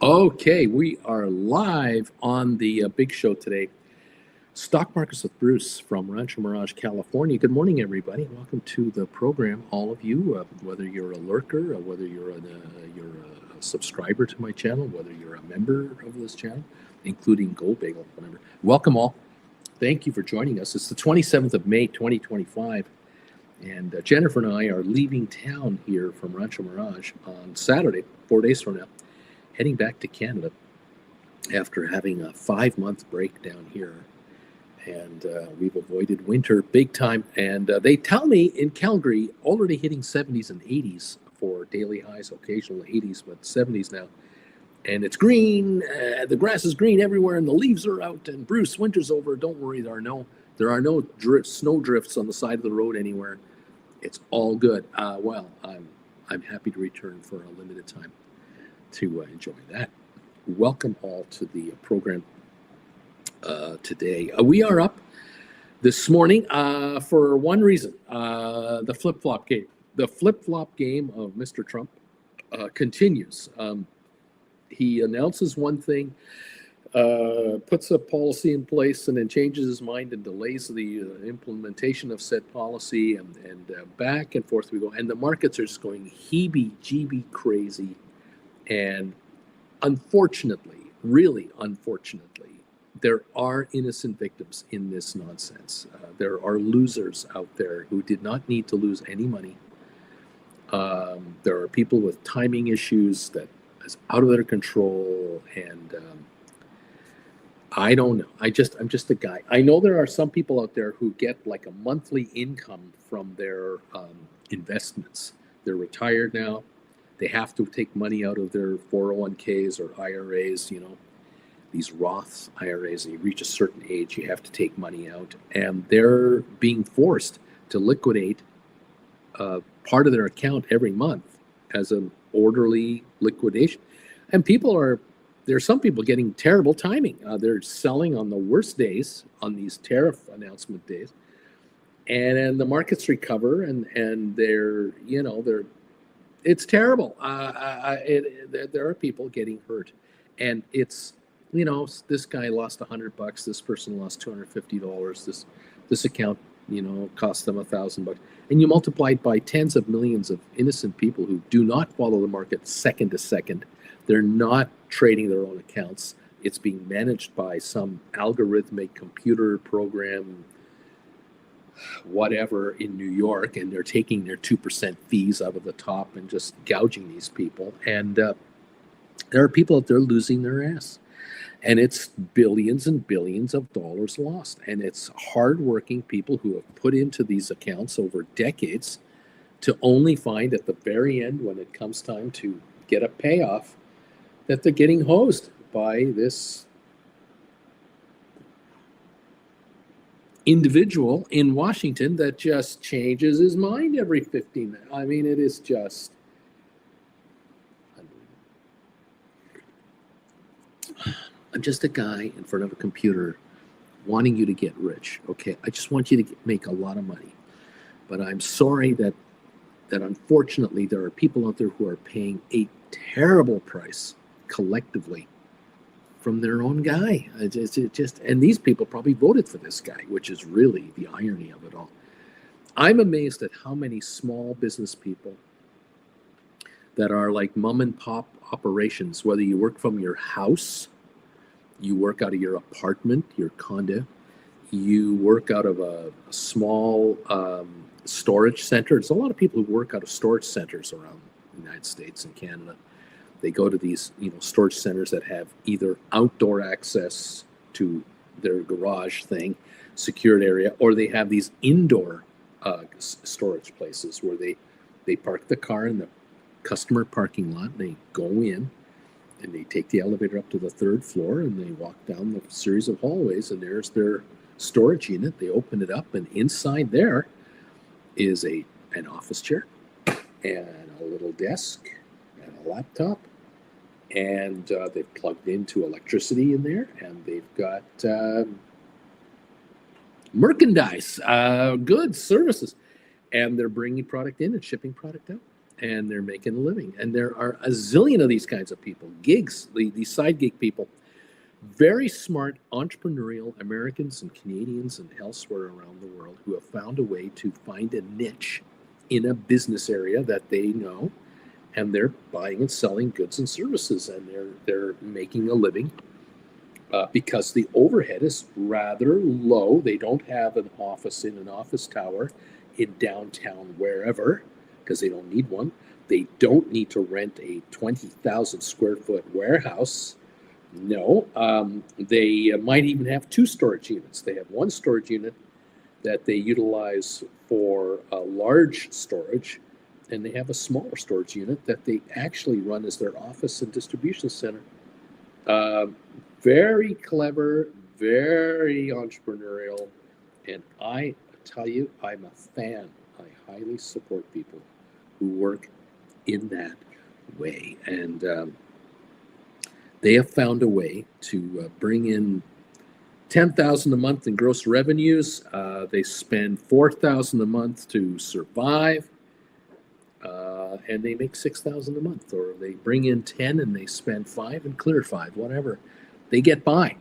Okay, we are live on the big show today. Stock Markets with Bruce from Rancho Mirage, California. Good morning, everybody. Welcome to the program, all of you, whether you're a lurker, or whether you're a subscriber to my channel, whether you're a member of this channel, including Gold Bagel, whatever. Welcome all. Thank you for joining us. It's the 27th of May, 2025. And Jennifer and I are leaving town here from Rancho Mirage on Saturday, 4 days from now, heading back to Canada after having a 5-month break down here. And we've avoided winter big time. And they tell me in Calgary, already hitting 70s and 80s for daily highs, occasional 80s, but 70s now. And it's green, the grass is green everywhere, and the leaves are out. And Bruce, winter's over. Don't worry, there are no snow drifts on the side of the road anywhere. It's all good. Well, I'm happy to return for a limited time to enjoy that. Welcome all to the program today. We are up this morning for one reason, the flip-flop game. The flip-flop game of Mr. Trump continues. He announces one thing, puts a policy in place, and then changes his mind and delays the implementation of said policy, and back and forth we go. And the markets are just going heebie-jeebie crazy. And unfortunately, really unfortunately, there are innocent victims in this nonsense. There are losers out there who did not need to lose any money. There are people with timing issues that is out of their control, and I don't know. I'm just a guy. I know there are some people out there who get like a monthly income from their investments. They're retired now. They have to take money out of their 401ks or IRAs, these Roth IRAs. And you reach a certain age, you have to take money out, and they're being forced to liquidate part of their account every month as an orderly liquidation. And there's some people getting terrible timing. They're selling on the worst days, on these tariff announcement days, and the markets recover, and it's terrible. There are people getting hurt, and it's this guy lost $100. This person lost $250. This account cost them $1,000, and you multiply it by tens of millions of innocent people who do not follow the market second to second. They're not trading their own accounts. It's being managed by some algorithmic computer program, whatever, in New York, and they're taking their 2% fees out of the top and just gouging these people. And there are people out there losing their ass. And it's billions and billions of dollars lost. And it's hardworking people who have put into these accounts over decades to only find at the very end, when it comes time to get a payoff, that they're getting hosed by this individual in Washington that just changes his mind every 15 minutes. I mean, it is just unbelievable. I'm just a guy in front of a computer wanting you to get rich, okay? I just want you to make a lot of money. But I'm sorry that unfortunately there are people out there who are paying a terrible price collectively from their own guy. And these people probably voted for this guy, which is really the irony of it all. I'm amazed at how many small business people that are like mom and pop operations, whether you work from your house, you work out of your apartment, your condo, you work out of a small storage center. There's a lot of people who work out of storage centers around the United States and Canada. They go to these, storage centers that have either outdoor access to their garage thing, secured area, or they have these indoor storage places where they park the car in the customer parking lot, and they go in, and they take the elevator up to the 3rd floor, and they walk down the series of hallways, and there's their storage unit. They open it up, and inside there is an office chair and a little desk and a laptop, and they've plugged into electricity in there, and they've got merchandise, goods, services, and they're bringing product in and shipping product out. and they're making a living. And there are a zillion of these kinds of people, gigs, these side gig people, very smart entrepreneurial Americans and Canadians and elsewhere around the world who have found a way to find a niche in a business area that they know, and they're buying and selling goods and services, and they're making a living because the overhead is rather low. They don't have an office in an office tower in downtown wherever, because they don't need one. They don't need to rent a 20,000 square foot warehouse. No, they might even have two storage units. They have one storage unit that they utilize for large storage, and they have a smaller storage unit that they actually run as their office and distribution center. Very clever, very entrepreneurial, and I tell you, I'm a fan. I highly support people who work in that way, and they have found a way to bring in $10,000 a month in gross revenues. They spend $4,000 a month to survive, and they make $6,000 a month. Or they bring in 10 and they spend $5 and clear $5, whatever. They get by.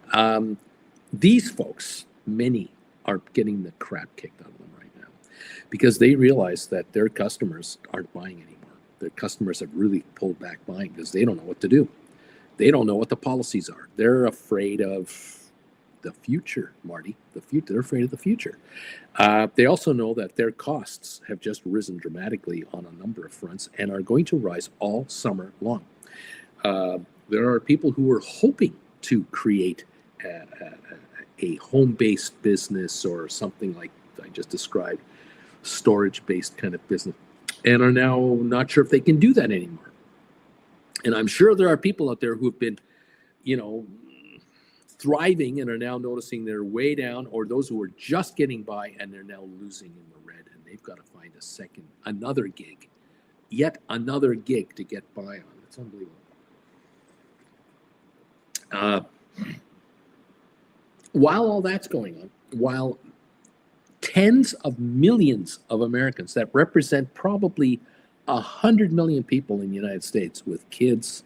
These folks, many, are getting the crap kicked out of them right now because they realize that their customers aren't buying anymore. Their customers have really pulled back buying because they don't know what to do. They don't know what the policies are. They're afraid of the future, Marty. The future. They're afraid of the future. They also know that their costs have just risen dramatically on a number of fronts and are going to rise all summer long. There are people who are hoping to create a home-based business or something like I just described, storage-based kind of business, and are now not sure if they can do that anymore. And I'm sure there are people out there who have been, thriving and are now noticing they're way down, or those who are just getting by and they're now losing in the red, and they've got to find another gig, yet another gig to get by on. It's unbelievable. While all that's going on, while tens of millions of Americans that represent probably 100 million people in the United States with kids,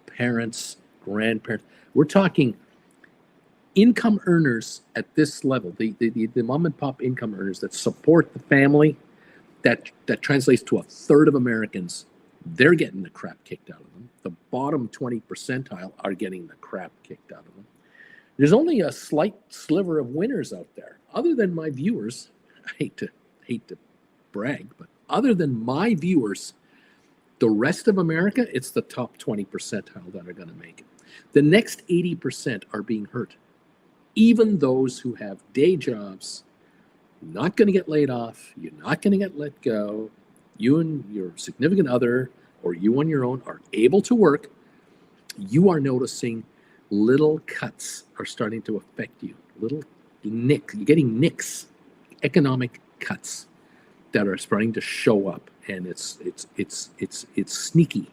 parents, grandparents, we're talking income earners at this level, the mom and pop income earners that support the family, that translates to a third of Americans. They're getting the crap kicked out of them. The bottom 20 percentile are getting the crap kicked out of them. There's only a slight sliver of winners out there. Other than my viewers, I hate to brag, but other than my viewers, the rest of America, it's the top 20 percentile that are going to make it. The next 80% are being hurt. Even those who have day jobs, not going to get laid off, you're not going to get let go. You and your significant other, or you on your own, are able to work. You are noticing little cuts are starting to affect you. Little nicks, you're getting nicks, economic cuts that are starting to show up, and it's sneaky.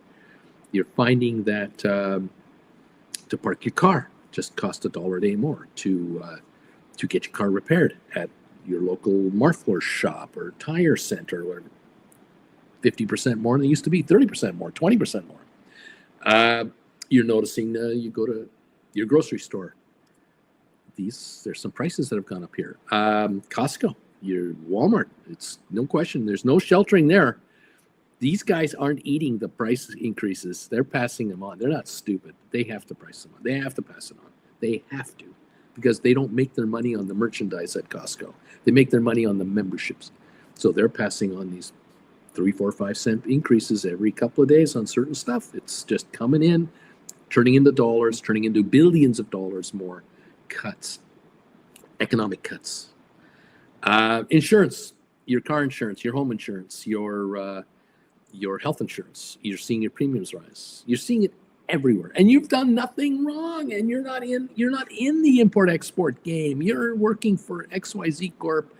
You're finding that to park your car just cost $1 a day more. To get your car repaired at your local Marfleur shop or tire center, or 50% more than it used to be, 30% more, 20% more. You're noticing you go to your grocery store. There's some prices that have gone up here. Costco, your Walmart, it's no question. There's no sheltering there. These guys aren't eating the price increases. They're passing them on. They're not stupid. They have to price them on. They have to pass it on. They have to, because they don't make their money on the merchandise at Costco. They make their money on the memberships. So they're passing on these 3, 4, 5 cent increases every couple of days on certain stuff. It's just coming in, turning into dollars, turning into billions of dollars more cuts, economic cuts. Insurance, your car insurance, your home insurance, your health insurance. You're seeing your premiums rise. You're seeing it everywhere, and you've done nothing wrong. And you're not in the import-export game. You're working for XYZ Corp.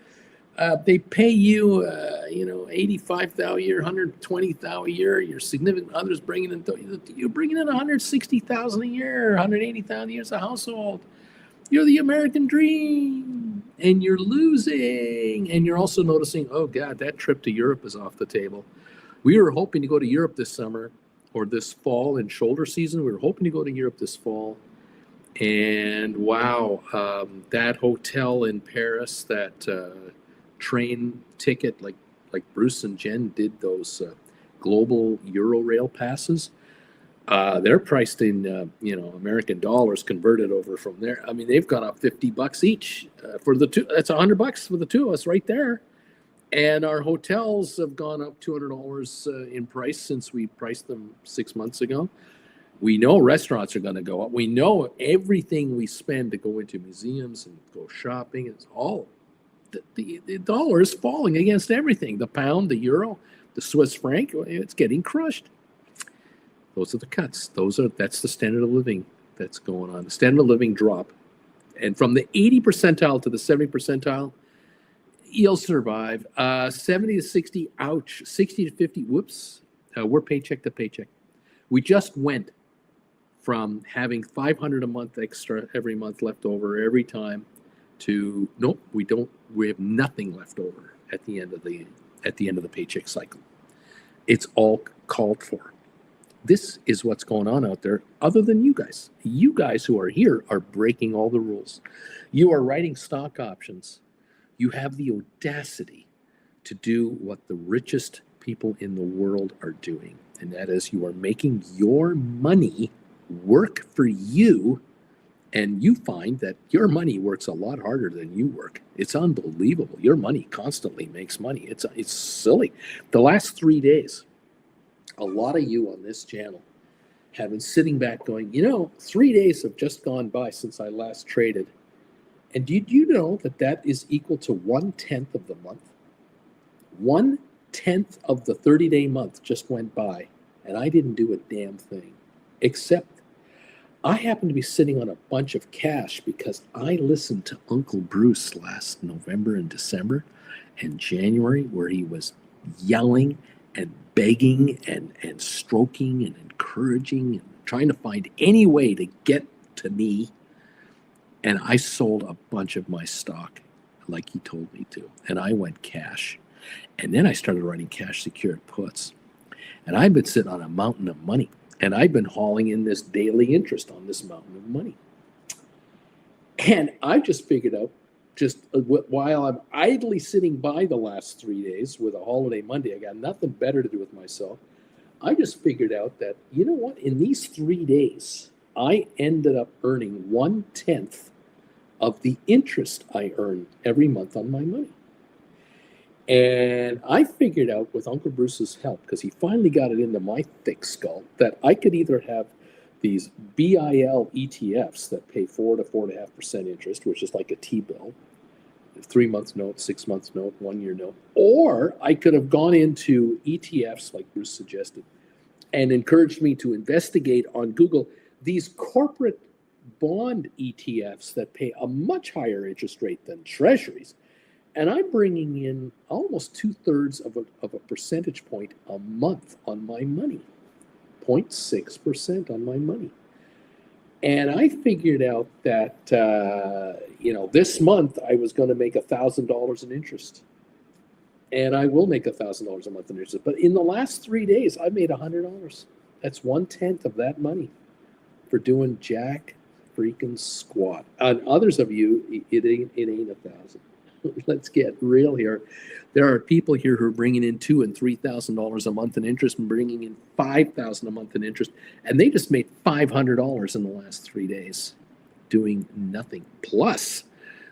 They pay you, $85,000 a year, $120,000 a year. Your significant others bringing in, you're bringing in $160,000 a year, $180,000 a year as a household. You're the American dream, and you're losing. And you're also noticing, oh God, that trip to Europe is off the table. We were hoping to go to Europe this summer or this fall in shoulder season. We were hoping to go to Europe this fall. And wow, that hotel in Paris, that train ticket, like Bruce and Jen did those global Eurorail passes. They're priced in American dollars converted over from there. I mean, they've gone up $50 each for the two. That's $100 for the two of us right there. And our hotels have gone up $200 in price since we priced them 6 months ago. We know restaurants are going to go up. We know everything we spend to go into museums and go shopping is all the dollar is falling against everything. The pound, the euro, the Swiss franc, it's getting crushed. Those are the cuts. That's the standard of living that's going on. The standard of living drop. And from the 80 percentile to the 70 percentile, you'll survive. 70 to 60, ouch. 60 to 50, whoops. We're paycheck to paycheck. We just went from having $500 a month extra every month left over every time to nope, we don't. We have nothing left over at the end of the paycheck cycle. It's all called for. This is what's going on out there. Other than you guys who are here are breaking all the rules. You are writing stock options. You have the audacity to do what the richest people in the world are doing, and that is you are making your money work for you, and you find that your money works a lot harder than you work. It's unbelievable. Your money constantly makes money. It's silly. The last 3 days, a lot of you on this channel have been sitting back going, 3 days have just gone by since I last traded. And did you know that is equal to 1/10 of the month? 1/10 of the 30-day month just went by, and I didn't do a damn thing. Except I happened to be sitting on a bunch of cash because I listened to Uncle Bruce last November and December and January, where he was yelling and begging and stroking and encouraging and trying to find any way to get to me. And I sold a bunch of my stock like he told me to. And I went cash. And then I started writing cash secured puts. And I've been sitting on a mountain of money. And I've been hauling in this daily interest on this mountain of money. And I just figured out, while I'm idly sitting by the last 3 days with a holiday Monday, I got nothing better to do with myself. I just figured out that, you know what? In these 3 days, I ended up earning 1/10 of the interest I earn every month on my money. And I figured out with Uncle Bruce's help, because he finally got it into my thick skull, that I could either have these BIL ETFs that pay 4 to 4.5% interest, which is like a T-bill, 3-month note, 6-month note, 1-year note, or I could have gone into ETFs like Bruce suggested and encouraged me to investigate on Google these corporate bond ETFs that pay a much higher interest rate than treasuries. And I'm bringing in almost 2/3 of a percentage point a month on my money, 0.6% on my money. And I figured out that, this month I was going to make $1,000 in interest. And I will make $1,000 a month in interest. But in the last 3 days, I made $100. That's 1/10 of that money for doing jack freaking squat. On others of you, it ain't 1,000. Let's get real here. There are people here who are bringing in $2,000 and $3,000 a month in interest and bringing in $5,000 a month in interest, and they just made $500 in the last 3 days doing nothing. Plus,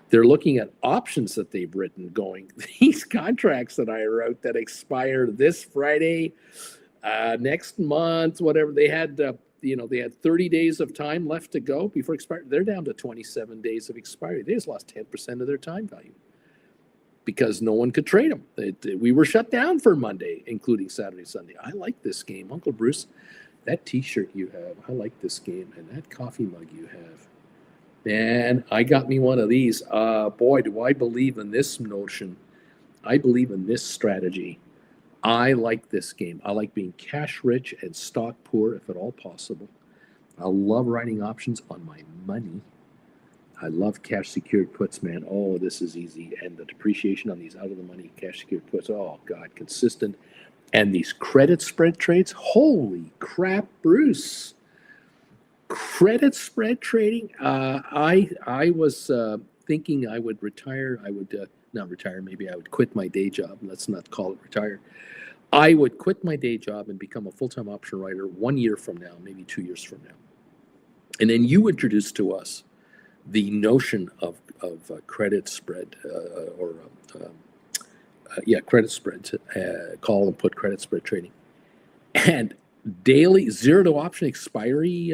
they're looking at options that they've written, going, these contracts that I wrote that expire this Friday, next month, whatever they had. They had 30 days of time left to go before expiry. They're down to 27 days of expiry. They just lost 10% of their time value because no one could trade them. We were shut down for Monday, including Saturday, Sunday. I like this game. Uncle Bruce, that T-shirt you have, I like this game. And that coffee mug you have. Man, I got me one of these. Boy, do I believe in this notion. I believe in this strategy. I like this game. I like being cash rich and stock poor, if at all possible. I love writing options on my money. I love cash secured puts, man. Oh, this is easy. And the depreciation on these out of the money cash secured puts. Oh, God, consistent And these credit spread trades, holy crap, Bruce. Credit spread trading. I was thinking I would retire. I would not retire. Maybe I would quit my day job. Let's not call it retire. I would quit my day job and become a full-time option writer 1 year from now, maybe 2 years from now. And then you introduced to us the notion of credit spread credit spread, call and put credit spread trading. And daily zero to option expiry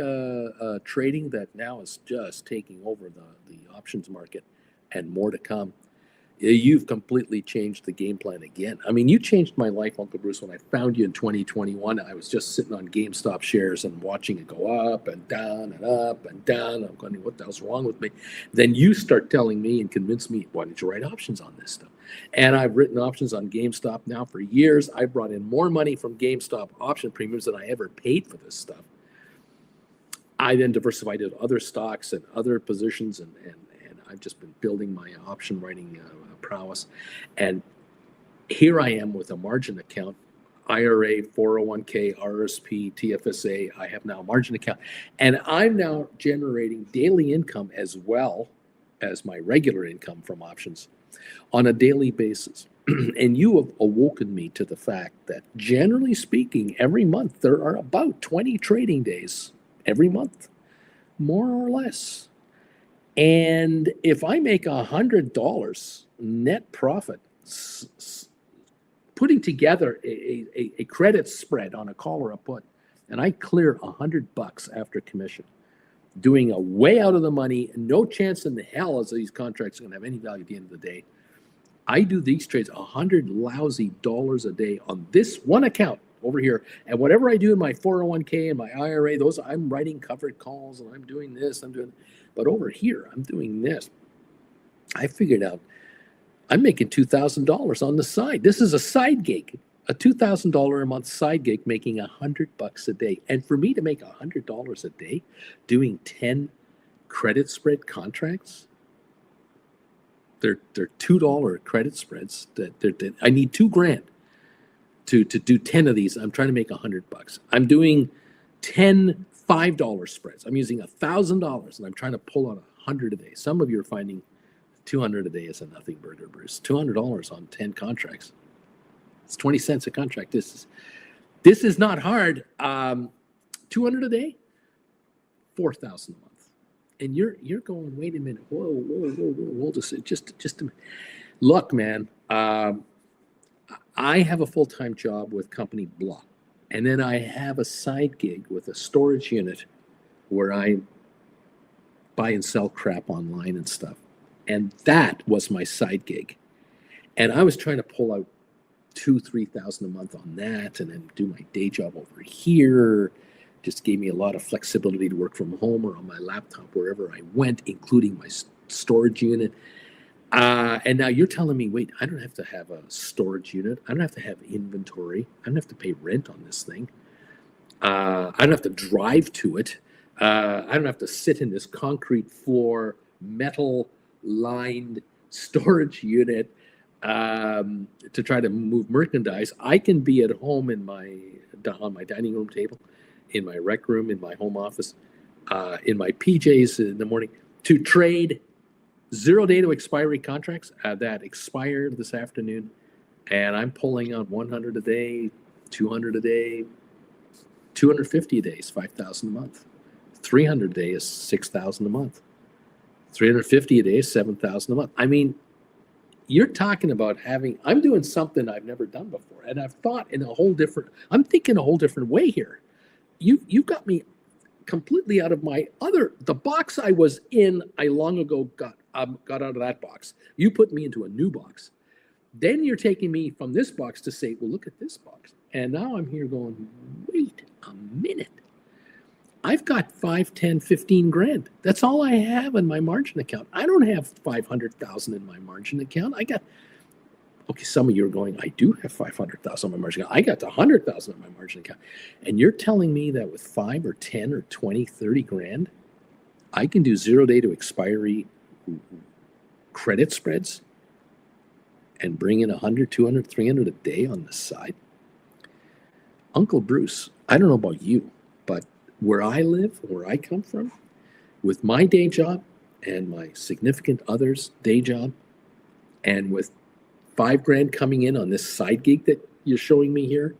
trading that now is just taking over the options market, and more to come. You've completely changed the game plan again. I mean, you changed my life, Uncle Bruce. When I found you in 2021, I was just sitting on GameStop shares and watching it go up and down and up and down. I'm going, what the hell's wrong with me? Then you start telling me and convince me, why didn't you write options on this stuff? And I've written options on GameStop now for years. I brought in more money from GameStop option premiums than I ever paid for this stuff. I then diversified into other stocks and other positions, and I've just been building my option writing prowess. And here I am with a margin account, IRA, 401k, RSP, TFSA. I have now a margin account, and I'm now generating daily income as well as my regular income from options on a daily basis. And you have awoken me to the fact that, generally speaking, every month there are about 20 trading days every month, more or less. And if I make $100 net profit, putting together a credit spread on a call or a put, and I clear $100 after commission, doing a way out of the money, no chance in the hell as these contracts are going to have any value at the end of the day. I do these trades $100 lousy dollars a day on this one account over here, and whatever I do in my 401k and my IRA, those I'm writing covered calls and I'm doing this, but over here I'm doing this. I figured out I'm making $2,000 on the side. This is a side gig, a $2,000 a month side gig, making $100 a day. And for me to make $100 a day doing 10 credit spread contracts, they're $2 credit spreads. I need $2,000 to do 10 of these. I'm trying to make $100. I'm doing 10 $5 spreads. I'm using $1,000 and I'm trying to pull out 100 a day. Some of you are finding 200 a day is a nothing burger, Bruce. $200 on 10 contracts. It's 20 cents a contract. This is not hard. 200 a day, 4,000 a month. And you're going, wait a minute. Whoa. Just a minute. Look, man, I have a full-time job with company blah. And then I have a side gig with a storage unit where I buy and sell crap online and stuff. And that was my side gig. And I was trying to pull out $2,000-3,000 a month on that, and then do my day job over here. Just gave me a lot of flexibility to work from home or on my laptop wherever I went, including my storage unit. And now you're telling me, wait, I don't have to have a storage unit. I don't have to have inventory. I don't have to pay rent on this thing. I don't have to drive to it. I don't have to sit in this concrete floor, metal lined storage unit to try to move merchandise. I can be at home on my dining room table, in my rec room, in my home office, in my PJs in the morning, to trade 0 day to expiry contracts that expired this afternoon, and I'm pulling out 100 a day, 200 a day, 250 a day is 5,000 a month, 300 a day is 6,000 a month, 350 a day is 7,000 a month. I mean, you're talking about I'm doing something I've never done before, and I've thought I'm thinking a whole different way here. You've got me completely out of the box I was in. I long ago got out of that box. You put me into a new box. Then you're taking me from this box to say, well, look at this box. And now I'm here going, wait a minute. I've got 5, 10, 15 grand. That's all I have in my margin account. I don't have 500,000 in my margin account. Some of you are going, I do have 500,000 in my margin account. I got 100,000 in my margin account. And you're telling me that with 5 or 10 or 20, 30 grand, I can do 0 day to expiry credit spreads and bring in 100, 200, 300 a day on the side? Uncle Bruce, I don't know about you, but where I live, where I come from, with my day job and my significant other's day job, and with $5,000 coming in on this side gig that you're showing me here,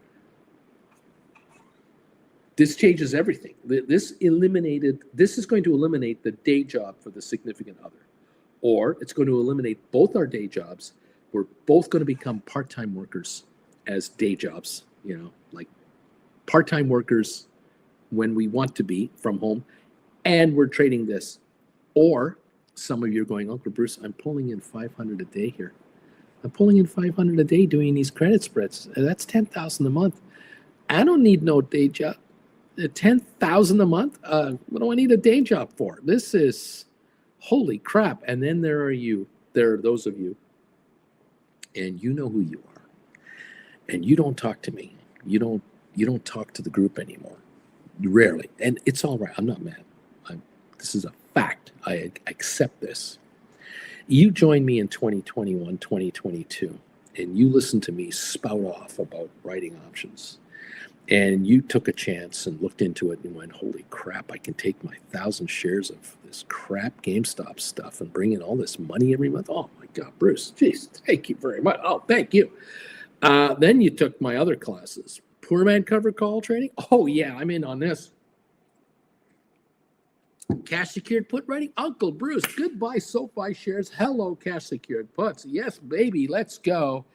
this changes everything. This is going to eliminate the day job for the significant other, or it's going to eliminate both our day jobs. We're both going to become part-time workers as day jobs, like part-time workers when we want to be from home, and we're trading this. Or some of you are going, Uncle Bruce, I'm pulling in 500 a day here. I'm pulling in 500 a day doing these credit spreads. That's 10,000 a month. I don't need no day job. 10,000 a month? What do I need a day job for? This is holy crap. And then there are those of you, and you know who you are. And you don't talk to me. You don't talk to the group anymore. Rarely. And it's all right. I'm not mad. This is a fact. I accept this. You joined me in 2021, 2022, and you listened to me spout off about writing options. And you took a chance and looked into it and went, holy crap, I can take my 1,000 shares of this crap GameStop stuff and bring in all this money every month. Oh my God, Bruce, geez, thank you very much. Oh, thank you. Then you took my other classes. Poor man covered call trading. Oh yeah, I'm in on this. Cash secured put writing. Uncle Bruce, goodbye SoFi shares. Hello, cash secured puts. Yes, baby, let's go.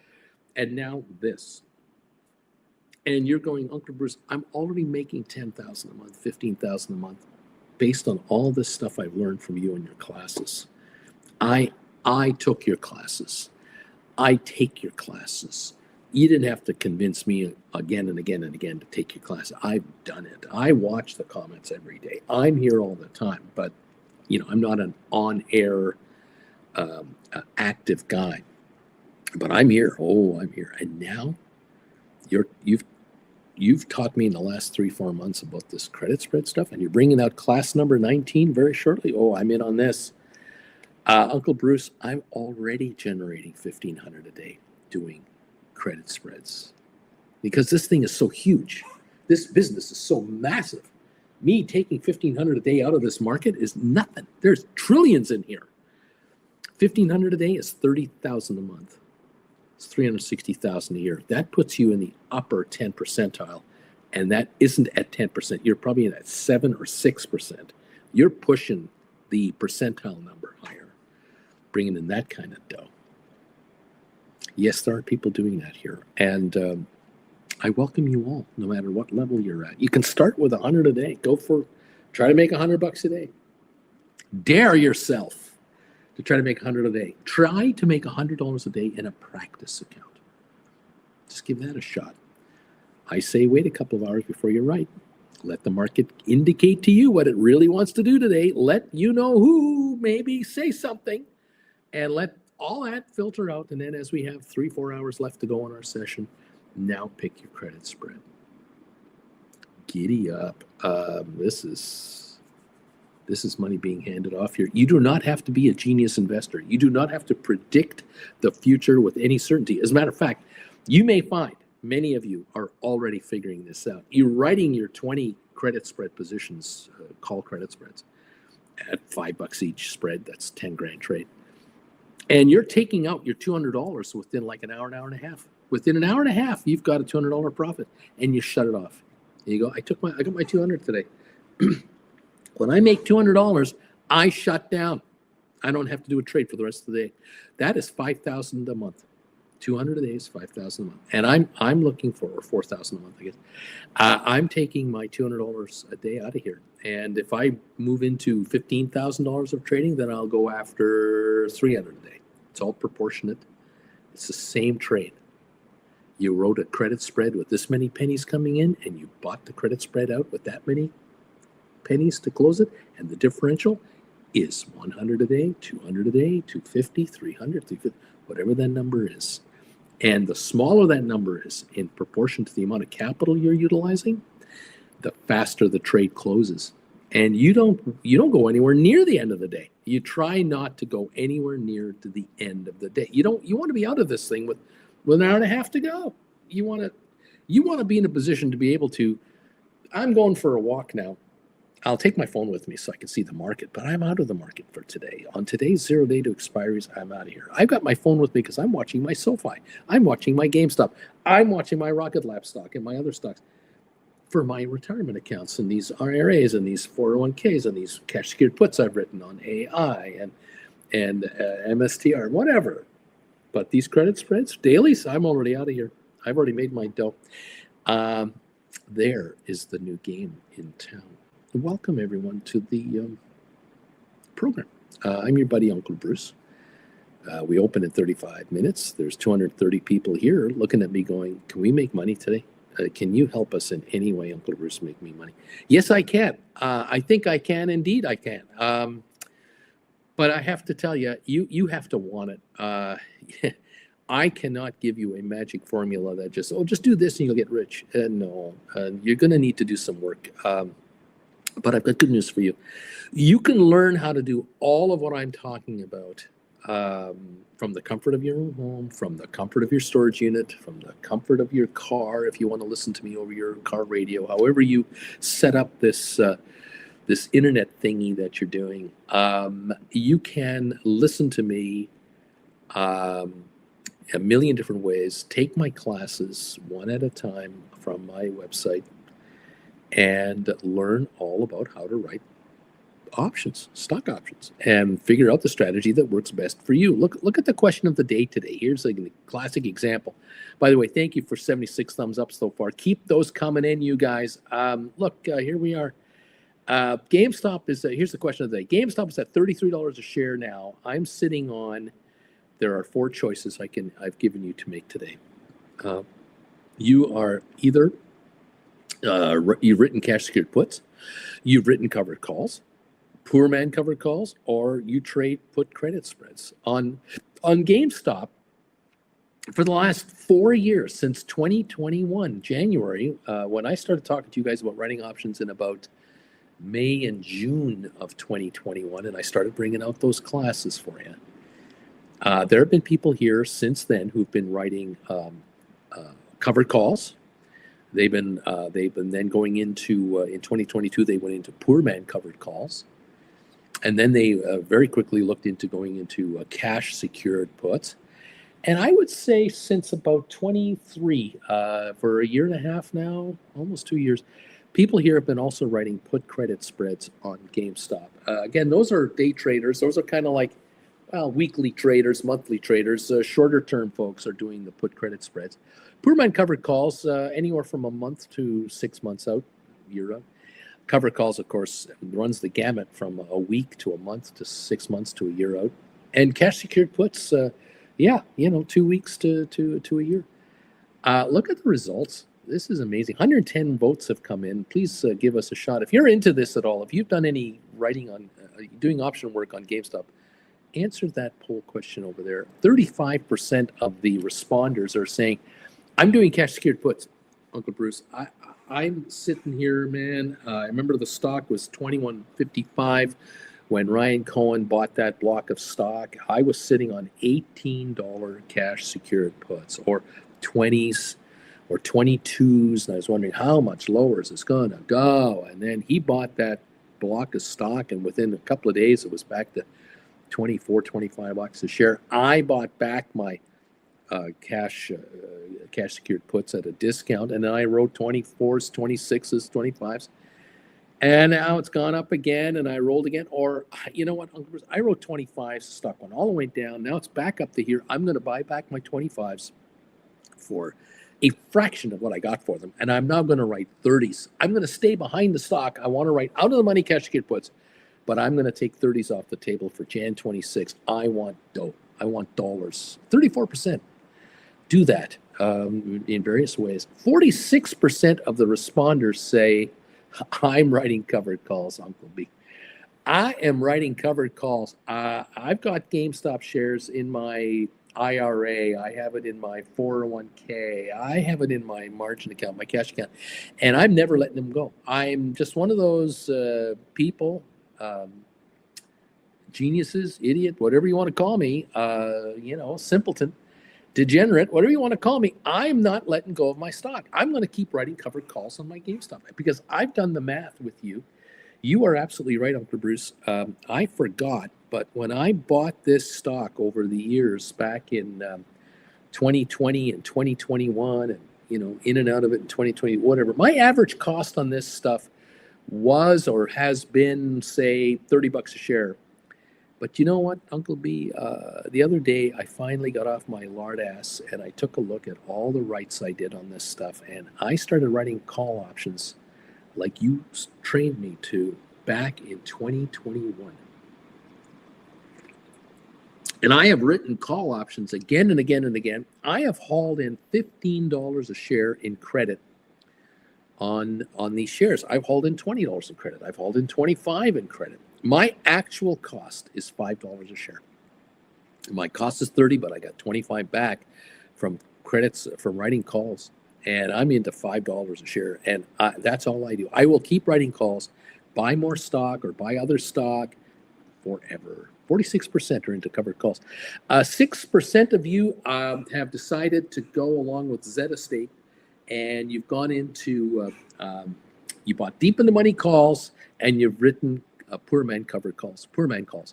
And now this. And you're going, Uncle Bruce, I'm already making 10,000 a month, 15,000 a month, based on all this stuff I've learned from you in your classes. I took your classes. I take your classes. You didn't have to convince me again and again and again to take your class. I've done it. I watch the comments every day. I'm here all the time, but I'm not an on-air active guy. But I'm here. Oh, I'm here. And now you've taught me in the last 3-4 months about this credit spread stuff, and you're bringing out class number 19 very shortly. Oh, I'm in on this. Uncle Bruce, I'm already generating $1,500 a day doing credit spreads because this thing is so huge. This business is so massive. Me taking $1,500 a day out of this market is nothing. There's trillions in here. $1,500 a day is $30,000 a month. It's $360,000 a year. That puts you in the upper 10 percentile, and that isn't at 10%. You're probably in at 7 or 6%. You're pushing the percentile number higher, bringing in that kind of dough. Yes, there are people doing that here, and I welcome you all, no matter what level you're at. You can start with 100 a day. Try to make $100 a day. Dare yourself to try to make 100 a day. Try to make $100 a day in a practice account. Just give that a shot. I say wait a couple of hours before you write. Let the market indicate to you what it really wants to do today. Let you know who, maybe say something, and let all that filter out. And then as we have 3-4 hours left to go on our session, now pick your credit spread. Giddy up. This is money being handed off here. You do not have to be a genius investor. You do not have to predict the future with any certainty. As a matter of fact, you may find many of you are already figuring this out. You're writing your 20 credit spread positions, call credit spreads, at $5 each spread. That's 10 grand trade. And you're taking out your $200 within like an hour and a half. Within an hour and a half, you've got a $200 profit, and you shut it off. And you go, I got my 200 today. When I make $200, I shut down. I don't have to do a trade for the rest of the day. That is $5,000 a month. 200 a day is $5,000 a month, and I'm looking for, or $4,000 a month, I guess. I'm taking my $200 a day out of here, and if I move into $15,000 of trading, then I'll go after $300 a day. It's all proportionate. It's the same trade. You wrote a credit spread with this many pennies coming in, and you bought the credit spread out with that many pennies to close it, and the differential is 100 a day, 200 a day, 250, 300, 350, whatever that number is. And the smaller that number is in proportion to the amount of capital you're utilizing, the faster the trade closes. And you don't go anywhere near the end of the day. You try not to go anywhere near to the end of the day. You want to be out of this thing with an hour and a half to go. You want to, You want to be in a position to be able to, I'm going for a walk now. I'll take my phone with me so I can see the market, but I'm out of the market for today. On today's 0 day to expiries, I'm out of here. I've got my phone with me because I'm watching my SoFi. I'm watching my GameStop. I'm watching my Rocket Lab stock and my other stocks for my retirement accounts and these IRAs and these 401ks and these cash secured puts I've written on AI and MSTR, whatever. But these credit spreads, dailies, I'm already out of here. I've already made my dough. There is the new game in town. Welcome, everyone, to the program. I'm your buddy, Uncle Bruce. We open in 35 minutes. There's 230 people here looking at me going, can we make money today? Can you help us in any way, Uncle Bruce, make me money? Yes, I can. I think I can. Indeed, I can. But I have to tell you, you have to want it. I cannot give you a magic formula that just do this and you'll get rich. No, you're going to need to do some work. But I've got good news for you. You can learn how to do all of what I'm talking about from the comfort of your own home, from the comfort of your storage unit, from the comfort of your car, if you want to listen to me over your car radio, however you set up this this internet thingy that you're doing. You can listen to me a million different ways. Take my classes one at a time from my website and learn all about how to write options, stock options, and figure out the strategy that works best for you. Look at the question of the day today. Here's a classic example. By the way, thank you for 76 thumbs up so far. Keep those coming in, you guys. Here we are. GameStop is, here's the question of the day. GameStop is at $33 a share now. I'm sitting on, there are 4 choices I've given you to make today. You are either, you've written cash secured puts, you've written covered calls, poor man covered calls, or you trade put credit spreads. On GameStop, for the last 4 years, since 2021, January, when I started talking to you guys about writing options in about May and June of 2021, and I started bringing out those classes for you. There have been people here since then who've been writing covered calls. They've been then going into in 2022. They went into poor man covered calls, and then they very quickly looked into going into cash secured puts. And I would say since about 23, for a year and a half now, almost 2 years, people here have been also writing put credit spreads on GameStop. Again, those are day traders. Those are kind of like weekly traders, monthly traders. Shorter term folks are doing the put credit spreads. Poor man covered calls, anywhere from a month to 6 months out, year out. Covered calls, of course, runs the gamut from a week to a month to 6 months to a year out. And cash secured puts, 2 weeks to a year. Look at the results. This is amazing. 110 votes have come in. Please give us a shot. If you're into this at all, if you've done any writing on, doing option work on GameStop, answer that poll question over there. 35% of the responders are saying, I'm doing cash secured puts, Uncle Bruce. I'm sitting here, man. I remember the stock was $21.55 when Ryan Cohen bought that block of stock. I was sitting on $18 cash secured puts, or 20s or 22s, and I was wondering how much lower is this going to go. And then he bought that block of stock, and within a couple of days, it was back to 24, 25 bucks a share. I bought back my cash secured puts at a discount, and then I wrote 24s, 26s, 25s, and now it's gone up again, and I rolled again. Or you know what, Uncle Bruce, I wrote 25s, stock went all the way down. Now it's back up to here. I'm going to buy back my 25s for a fraction of what I got for them, and I'm now going to write 30s. I'm going to stay behind the stock. I want to write out of the money cash secured puts, but I'm going to take 30s off the table for Jan 26. I want dough. I want dollars. 34%. Do that in various ways. 46% of the responders say, I'm writing covered calls, Uncle B. I am writing covered calls. I've got GameStop shares in my IRA. I have it in my 401k. I have it in my margin account, my cash account, and I'm never letting them go. I'm just one of those people, geniuses, idiot, whatever you want to call me, simpleton, degenerate, whatever you want to call me, I'm not letting go of my stock. I'm going to keep writing covered calls on my GameStop because I've done the math with you. You are absolutely right, Uncle Bruce. I forgot, but when I bought this stock over the years back in 2020 and 2021, and in and out of it in 2020, whatever, my average cost on this stuff was or has been, say, $30 a share. But you know what, Uncle B? The other day, I finally got off my lard ass and I took a look at all the writes I did on this stuff, and I started writing call options like you trained me to back in 2021. And I have written call options again and again and again. I have hauled in $15 a share in credit on these shares. I've hauled in $20 in credit. I've hauled in $25 in credit. My actual cost is $5 a share. My cost is $30, but I got $25 back from credits from writing calls, and I'm into $5 a share, and that's all I do. I will keep writing calls, buy more stock or buy other stock forever. 46% are into covered calls. 6% of you have decided to go along with Z Estate, and you've gone into you bought deep in the money calls, and you've written poor man covered calls, poor man calls,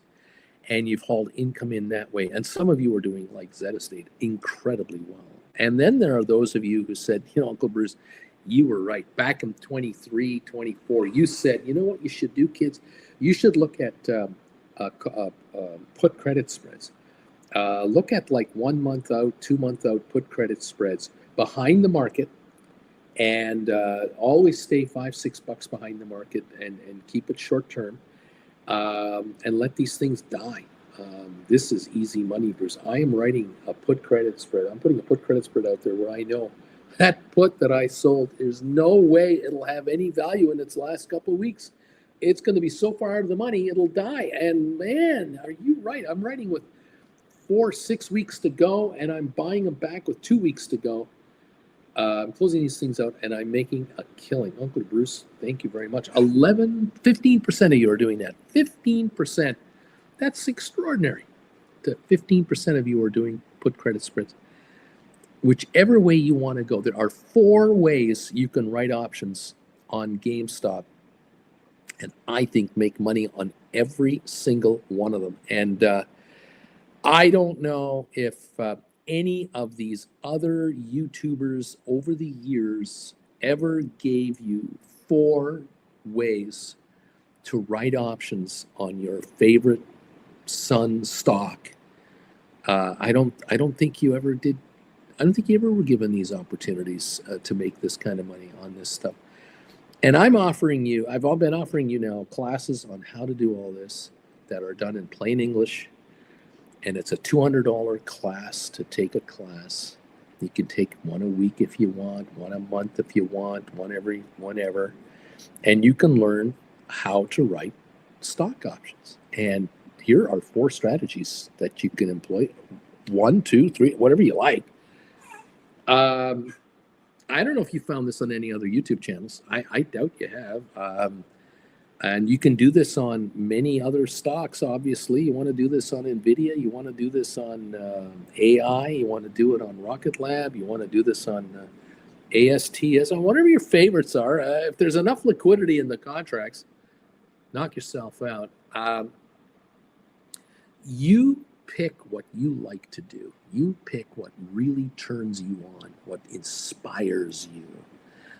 and you've hauled income in that way. And some of you are doing, like Z Estate, incredibly well. And then there are those of you who said, Uncle Bruce, you were right. Back in 23, 24, you said, you know what you should do, kids? You should look at put credit spreads. Look at like 1 month out, 2 month out put credit spreads behind the market, and always stay $5-6 behind the market, and keep it short term, and let these things die. This is easy money, Bruce. I am writing a put credit spread. I'm putting a put credit spread out there where I know that put that I sold, there's no way it'll have any value in its last couple of weeks. It's going to be so far out of the money, it'll die. And man, are you right? I'm writing with 4-6 weeks to go, and I'm buying them back with 2 weeks to go. I'm closing these things out, and I'm making a killing. Uncle Bruce, thank you very much. 15% of you are doing that. 15%. That's extraordinary. That 15% of you are doing put credit spreads. Whichever way you want to go, there are 4 ways you can write options on GameStop, and I think make money on every single one of them. And I don't know if any of these other YouTubers over the years ever gave you 4 ways to write options on your favorite Sun stock. I don't think you ever did. I don't think you ever were given these opportunities to make this kind of money on this stuff. And I've been offering you now classes on how to do all this that are done in plain English. And it's a $200 class to take a class. You can take one a week if you want, one a month if you want, whenever. And you can learn how to write stock options. And here are 4 strategies that you can employ. 1, 2, 3, whatever you like. I don't know if you found this on any other YouTube channels. I doubt you have. And you can do this on many other stocks, obviously. You want to do this on NVIDIA. You want to do this on AI. You want to do it on Rocket Lab. You want to do this on ASTS, on whatever your favorites are. If there's enough liquidity in the contracts, knock yourself out. You pick what you like to do. You pick what really turns you on, what inspires you,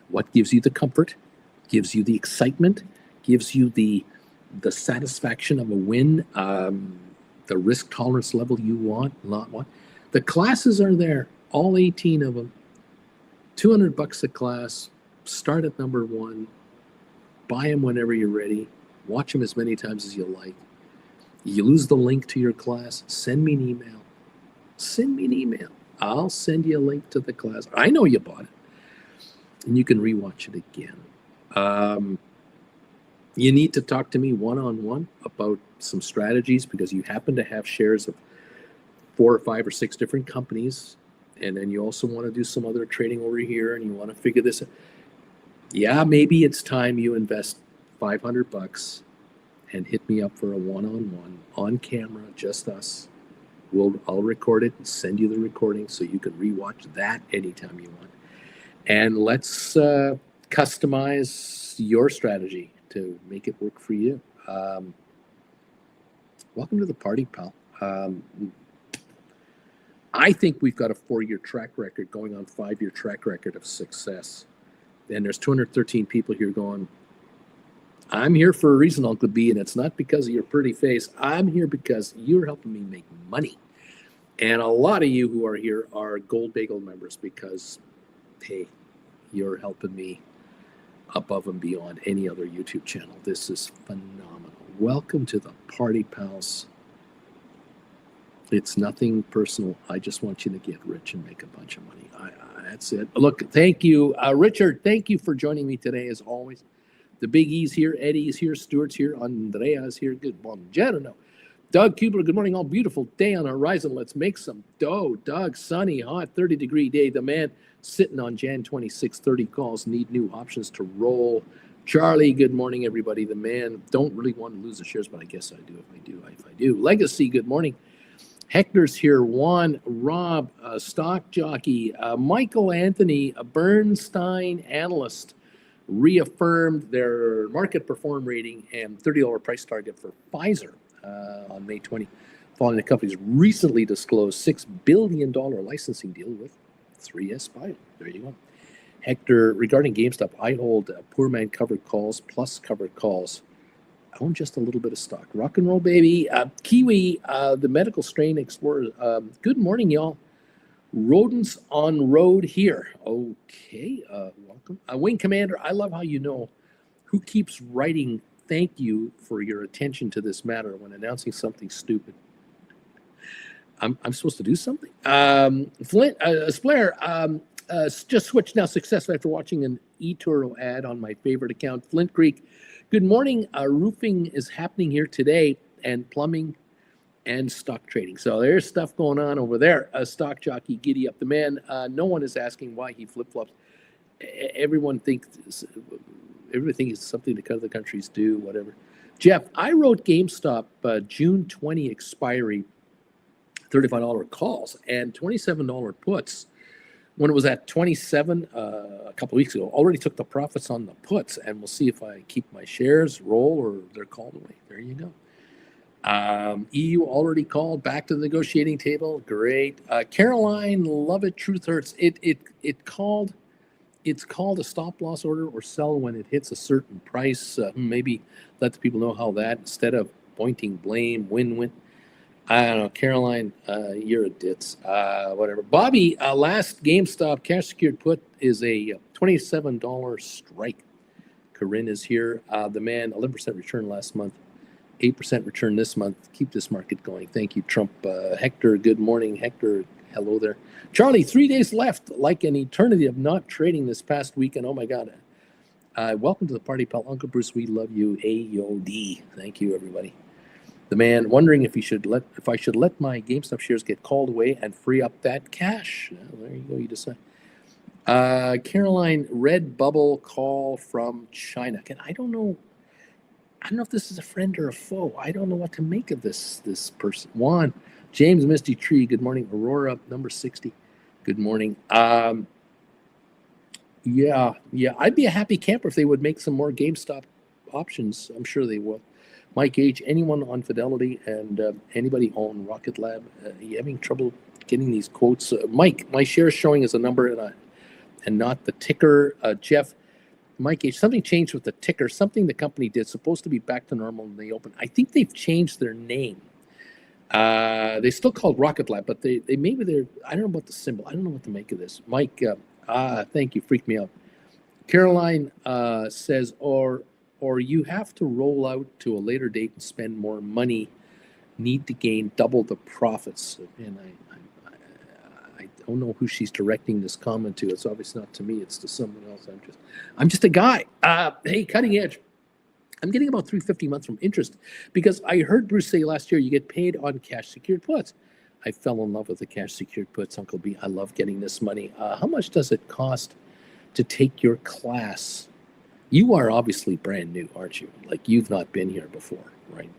what gives you the comfort, gives you the excitement, gives you the satisfaction of a win, the risk tolerance level you want, not want. The classes are there, all 18 of them. $200 a class. Start at number 1. Buy them whenever you're ready. Watch them as many times as you like. You lose the link to your class, send me an email. Send me an email. I'll send you a link to the class. I know you bought it. And you can rewatch it again. You need to talk to me one-on-one about some strategies because you happen to have shares of 4 or 5 or 6 different companies, and then you also want to do some other trading over here, and you want to figure this out. Yeah, maybe it's time you invest $500 and hit me up for a one-on-one, on camera, just us, I'll record it and send you the recording so you can rewatch that anytime you want. And let's customize your strategy to make it work for you. Welcome to the party, pal. I think we've got a 4-year track record going on 5-year track record of success. And there's 213 people here going, I'm here for a reason, Uncle B, and it's not because of your pretty face. I'm here because you're helping me make money. And a lot of you who are here are Gold Bagel members because, hey, you're helping me above and beyond any other YouTube channel. This is phenomenal. Welcome to the party, pals. It's nothing personal. I just want you to get rich and make a bunch of money. That's it. Look, thank you. Richard, thank you for joining me today, as always. The Big E's here. Eddie's here. Stuart's here. Andrea's here. Good morning. Buongiorno. Doug Kubler, good morning. All beautiful day on the horizon. Let's make some dough. Doug, sunny, hot, 30-degree day. The man sitting on Jan 26, 30 calls. Need new options to roll. Charlie, good morning, everybody. The man, don't really want to lose the shares, but I guess I do if I do. Legacy, good morning. Hector's here. Juan, Rob, stock jockey, Michael Anthony, a Bernstein analyst, reaffirmed their market perform rating and $30 price target for Pfizer on May 20, following the company's recently disclosed $6 billion licensing deal with 3S Bio. There you go. Hector, regarding GameStop, I hold poor man covered calls plus covered calls. I own just a little bit of stock. Rock and roll, baby. Kiwi, the medical strain explorer. Good morning, y'all. Rodents on road here. Okay, welcome. Wing Commander, I love how you know who keeps writing thank you for your attention to this matter when announcing something stupid. I'm supposed to do something? Flint, Splair, just switched now successfully after watching an eToro ad on my favorite account, Flint Creek. Good morning. Roofing is happening here today, and plumbing and stock trading. So there's stuff going on over there. Stock jockey, giddy up the man. No one is asking why he flip-flops. Everyone thinks it's something that other countries do, whatever. Jeff, I wrote GameStop June 20 expiry, $35 calls and $27 puts. When it was at 27 a couple of weeks ago, already took the profits on the puts, and we'll see if I keep my shares, roll, or they're called away. There you go. EU already called, back to the negotiating table. Great. Caroline, love it. Truth hurts. It's called a stop loss order or sell when it hits a certain price. Maybe let the people know how that, instead of pointing blame, win-win. I don't know, Caroline, you're a ditz. Whatever. Bobby, last GameStop cash secured put is a $27 strike. Corinne is here. The man, 11% return last month, 8% return this month. Keep this market going. Thank you, Trump. Hector, good morning. Hector, hello there. Charlie, 3 days left, like an eternity of not trading this past weekend. Oh my God. Welcome to the party, pal. Uncle Bruce, we love you. AOD. Thank you, everybody. The man wondering if I should let my GameStop shares get called away and free up that cash. There you go. You decide. Caroline, red bubble call from China. I don't know if this is a friend or a foe. I don't know what to make of this person. Juan, James, Misty Tree. Good morning. Aurora, number 60. Good morning. Yeah. I'd be a happy camper if they would make some more GameStop options. I'm sure they will. Mike H, anyone on Fidelity and anybody on Rocket Lab, you having trouble getting these quotes? Mike, my share is showing as a number and not the ticker. Jeff, Mike H, something changed with the ticker. Something the company did, supposed to be back to normal when they opened. I think they've changed their name. They still called Rocket Lab, but they maybe they're, I don't know about the symbol. I don't know what to make of this. Mike, thank you, freaked me out. Caroline says, or you have to roll out to a later date and spend more money, need to gain double the profits. And I don't know who she's directing this comment to. It's obviously not to me. It's to someone else. I'm just a guy. Hey, cutting edge. I'm getting about $350 a month from interest because I heard Bruce say last year you get paid on cash secured puts. I fell in love with the cash secured puts, Uncle B. I love getting this money. How much does it cost to take your class? You are obviously brand new, aren't you? Like you've not been here before, right?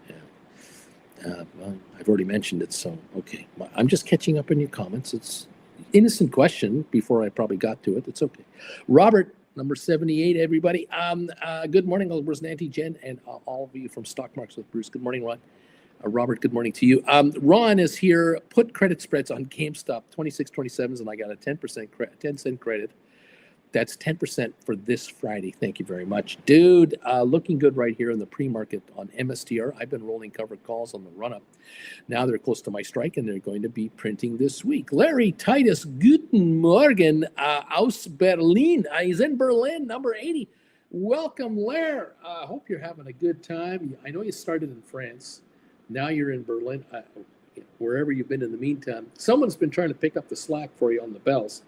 Well, I've already mentioned it, so okay. I'm just catching up on your comments. It's innocent question before I probably got to it. It's okay. Robert, number 78, everybody. Good morning, Bruce, Nancy, Jen, and all of you from Stock Marks with Bruce. Good morning, Ron. Robert, good morning to you. Ron is here. Put credit spreads on GameStop, 26, 27s, and I got a 10 cent credit. That's 10% for this Friday. Thank you very much. Dude, looking good right here in the pre-market on MSTR. I've been rolling covered calls on the run-up. Now they're close to my strike, and they're going to be printing this week. Larry Titus, guten Morgen aus Berlin. He's in Berlin, number 80. Welcome, Larry. I hope you're having a good time. I know you started in France. Now you're in Berlin. Wherever you've been in the meantime, someone's been trying to pick up the slack for you on the bells.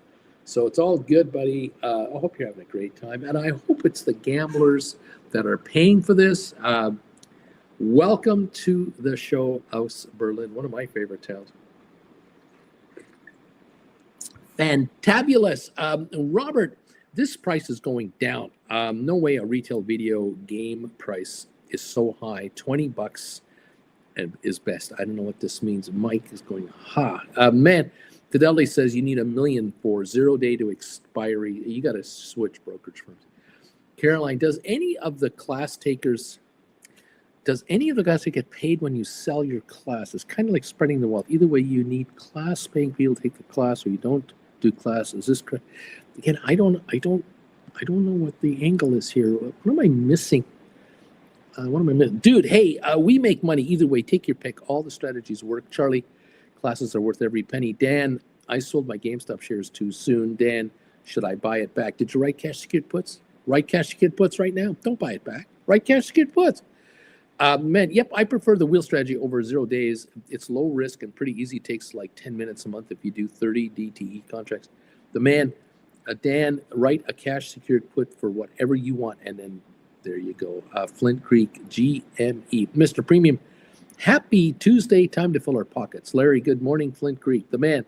So it's all good, buddy. I hope you're having a great time. And I hope it's the gamblers that are paying for this. Welcome to the show, Aus Berlin, one of my favorite towns. Fantabulous. Robert, this price is going down. No way a retail video game price is so high. $20 is best. I don't know what this means. Mike is going, man. Fidelity says you need $1 million for 0 day to expiry. You got to switch brokerage firms. Caroline, does any of the class takers get paid when you sell your class? It's kind of like spreading the wealth. Either way, you need class paying people to take the class, or you don't do class. Is this correct? Again, I don't know what the angle is here. What am I missing? Dude, hey, we make money either way. Take your pick. All the strategies work. Charlie, classes are worth every penny. Dan, I sold my GameStop shares too soon. Dan, should I buy it back? Did you write cash secured puts? Write cash secured puts right now. Don't buy it back. Write cash secured puts. Man, yep, I prefer the wheel strategy over 0 days. It's low risk and pretty easy. It takes like 10 minutes a month if you do 30 DTE contracts. The man, Dan, write a cash secured put for whatever you want, and then there you go. Flint Creek GME. Mr. Premium, happy Tuesday. Time to fill our pockets. Larry, good morning. Flint Creek, the man,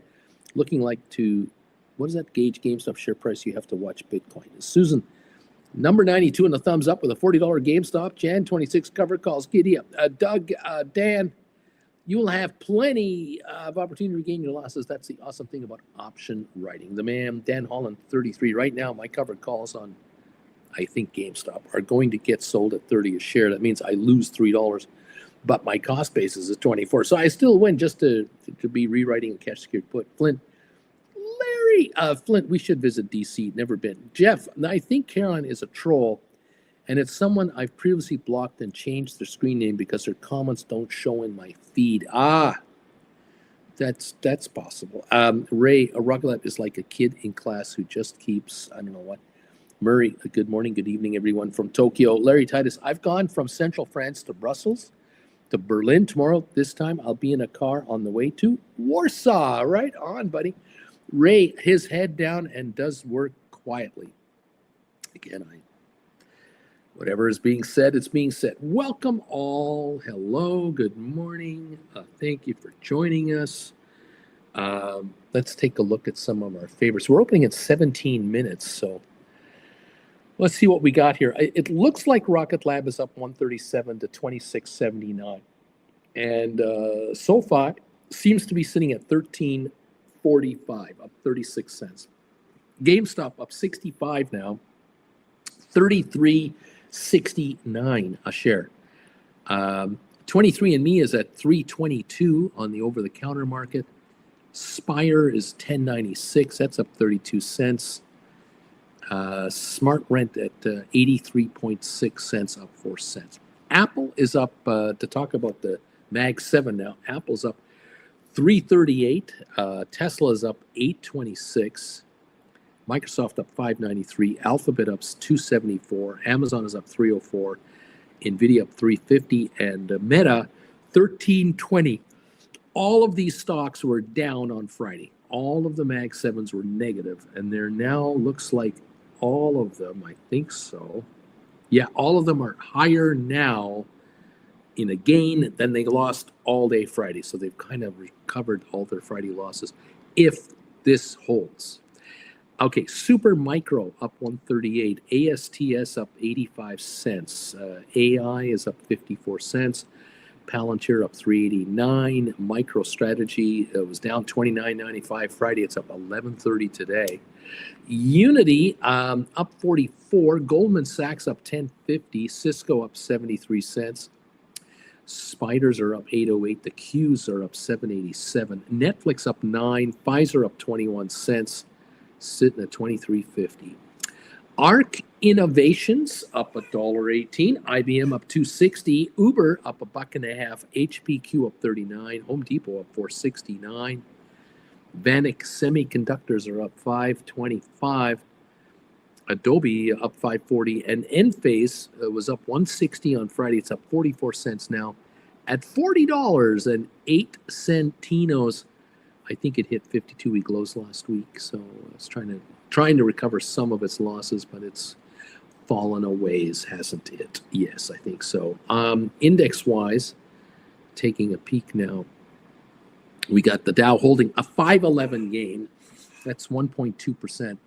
looking like to, what does that gauge GameStop share price? You have to watch Bitcoin. Susan, number 92 in the thumbs up with a $40 GameStop. Jan 26 cover calls. Giddy up. Doug, Dan, you will have plenty of opportunity to regain your losses. That's the awesome thing about option writing. The man, Dan Holland, 33. Right now, my covered calls on, I think, GameStop are going to get sold at 30 a share. That means I lose $3. But my cost basis is 24. So I still win just to be rewriting a cash secured put. Flint, Larry, Flint, we should visit DC. Never been. Jeff, I think Caroline is a troll, and it's someone I've previously blocked and changed their screen name because their comments don't show in my feed. That's possible. Ray, a Ruglet is like a kid in class who just keeps, I don't know what. Murray, good morning, good evening, everyone from Tokyo. Larry Titus, I've gone from central France to Brussels to Berlin tomorrow. This time I'll be in a car on the way to Warsaw. Right on, buddy. Ray, his head down and does work quietly. Again, whatever is being said, it's being said. Welcome all. Hello, good morning. Thank you for joining us. Let's take a look at some of our favorites. We're opening at 17 minutes, so let's see what we got here. It looks like Rocket Lab is up 137 to 26.79. And SoFi seems to be sitting at 13.45, up 36 cents. GameStop up 65 now, 33.69 a share. 23andMe is at 322 on the over-the-counter market. Spire is 10.96. That's up 32 cents. Smart Rent at 83.6 cents, up 4 cents. Apple is up, to talk about the Mag 7 now, Apple's up 338. Tesla is up 826. Microsoft up 593. Alphabet up 274. Amazon is up 304. Nvidia up 350. And Meta 1320. All of these stocks were down on Friday. All of the Mag 7s were negative, and they're now, looks like all of them, I think so. Yeah, all of them are higher now in a gain than they lost all day Friday. So they've kind of recovered all their Friday losses if this holds. Okay, Super Micro up 138. ASTS up 85 cents. AI is up 54 cents. Palantir up 389. MicroStrategy was down 29.95 Friday. It's up 11.30 today. Unity up 44. Goldman Sachs up 10.50. Cisco up 73 cents. Spiders are up 808. The Qs are up 787. Netflix up 9. Pfizer up 21 cents, sitting at 23.50. ARC Innovations up $1.18. IBM up 260. Uber up $1.50. HPQ up 39. Home Depot up 469. Vanik Semiconductors are up 525. Adobe up 540, and Enphase was up 160 on Friday. It's up 44 cents now at $40.08. I think it hit 52-week lows last week, so it's trying to recover some of its losses, but it's fallen a ways, hasn't it? Yes, I think so. Index-wise, taking a peek now, we got the Dow holding a 511 gain. That's 1.2%.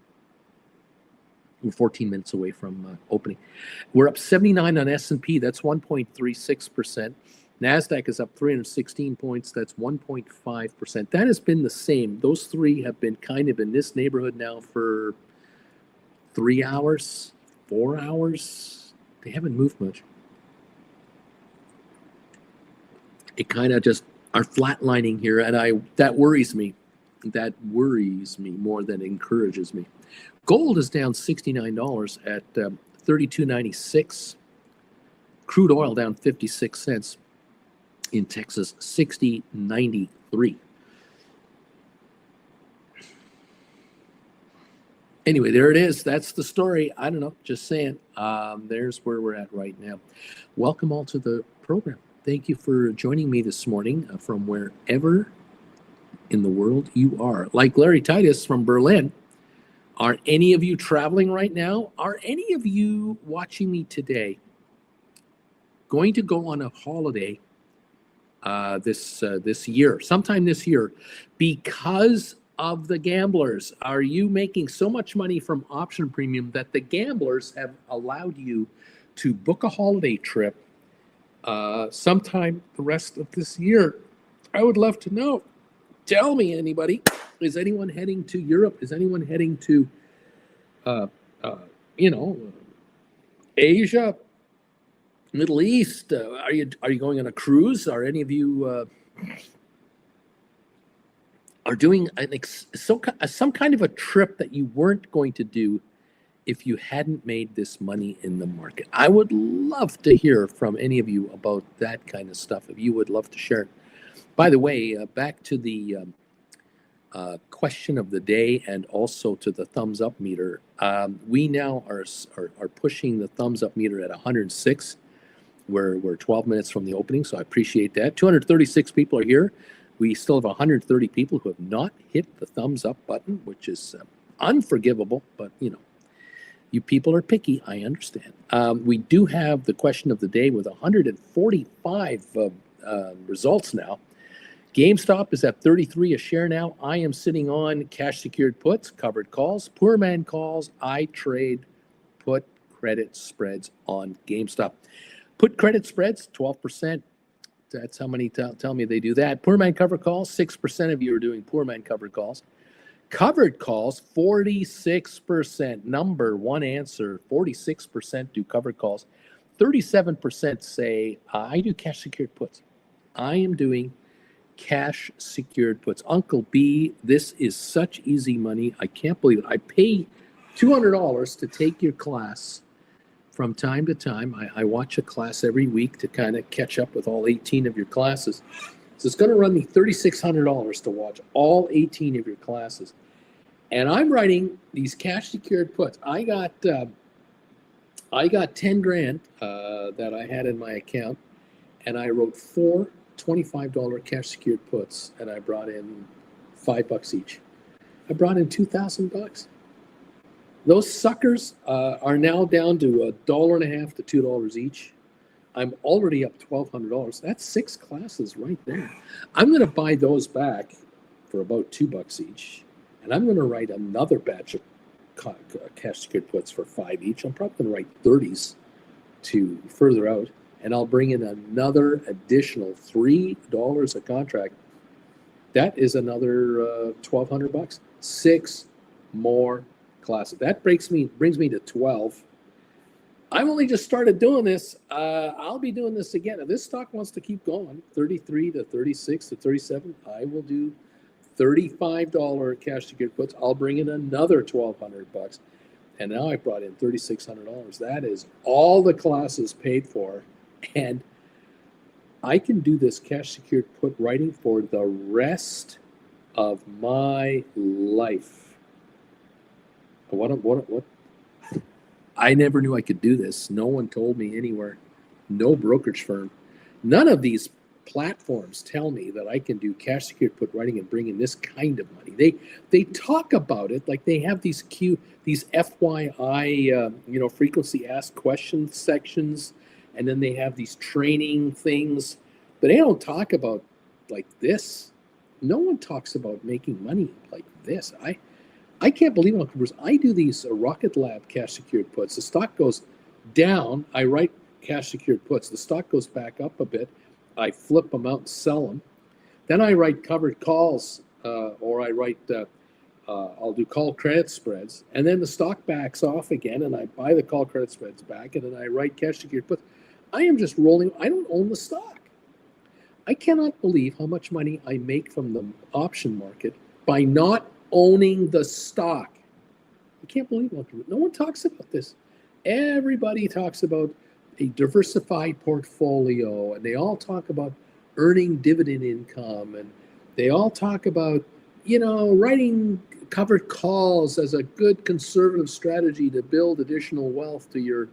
We're 14 minutes away from opening. We're up 79 on S&P. That's 1.36%. NASDAQ is up 316 points. That's 1.5%. That has been the same. Those three have been kind of in this neighborhood now for 3 hours, 4 hours. They haven't moved much. It kind of just are flatlining here, and that worries me. That worries me more than encourages me. Gold is down $69 at $32.96. Crude oil down 56 cents in Texas, $60.93. Anyway, there it is. That's the story. I don't know, just saying. There's where we're at right now. Welcome all to the program. Thank you for joining me this morning from wherever in the world you are. Like Larry Titus from Berlin. Are any of you traveling right now? Are any of you watching me today going to go on a holiday this year, sometime this year, because of the gamblers? Are you making so much money from option premium that the gamblers have allowed you to book a holiday trip sometime the rest of this year? I would love to know. Tell me, anybody. Is anyone heading to Europe? Is anyone heading to, Asia, Middle East? Are you going on a cruise? Are any of you are doing some kind of a trip that you weren't going to do if you hadn't made this money in the market? I would love to hear from any of you about that kind of stuff. If you would love to share. By the way, back to the question of the day and also to the thumbs up meter. We now are pushing the thumbs up meter at 106. We're 12 minutes from the opening, so I appreciate that. 236 people are here. We still have 130 people who have not hit the thumbs up button, which is unforgivable, but you people are picky, I understand. We do have the question of the day with 145 results now. GameStop is at 33 a share now. I am sitting on cash secured puts, covered calls, poor man calls. I trade put credit spreads on GameStop. Put credit spreads, 12%. That's how many tell me they do that. Poor man covered calls, 6% of you are doing poor man covered calls. Covered calls, 46%. Number one answer, 46% do covered calls. 37% say, I do cash secured puts. I am doing cash secured puts. Uncle B, this is such easy money. I can't believe it. I pay $200 to take your class from time to time. I watch a class every week to kind of catch up with all 18 of your classes. So it's going to run me $3,600 to watch all 18 of your classes. And I'm writing these cash secured puts. I got 10 grand that I had in my account, and I wrote 4 $25 cash secured puts, and I brought in $5 each. I brought in $2,000. Those suckers are now down to $1.50 to $2 each. I'm already up $1,200. That's 6 classes right there. I'm going to buy those back for about $2 each, and I'm going to write another batch of cash secured puts for $5 each. I'm probably going to write 30s to further out, and I'll bring in another additional $3 a contract. That is another $1,200. 6 more classes. That brings me to 12. I've only just started doing this. I'll be doing this again. If this stock wants to keep going, 33 to 36 to 37, I will do $35 cash secured puts. I'll bring in another $1,200. And now I brought in $3,600. That is all the classes paid for. And I can do this cash secured put writing for the rest of my life. What? I never knew I could do this. No one told me anywhere. No brokerage firm. None of these platforms tell me that I can do cash secured put writing and bring in this kind of money. They talk about it like they have these FYI, frequency asked questions sections, and then they have these training things, but they don't talk about like this. No one talks about making money like this. I can't believe it, Bruce. I do these Rocket Lab cash secured puts. The stock goes down. I write cash secured puts. The stock goes back up a bit. I flip them out and sell them. Then I write covered calls, or I write, I'll do call credit spreads. And then the stock backs off again, and I buy the call credit spreads back, and then I write cash secured puts. I am just rolling. I don't own the stock. I cannot believe how much money I make from the option market by not owning the stock. I can't believe it. No one talks about this. Everybody talks about a diversified portfolio, and they all talk about earning dividend income, and they all talk about, writing covered calls as a good conservative strategy to build additional wealth to your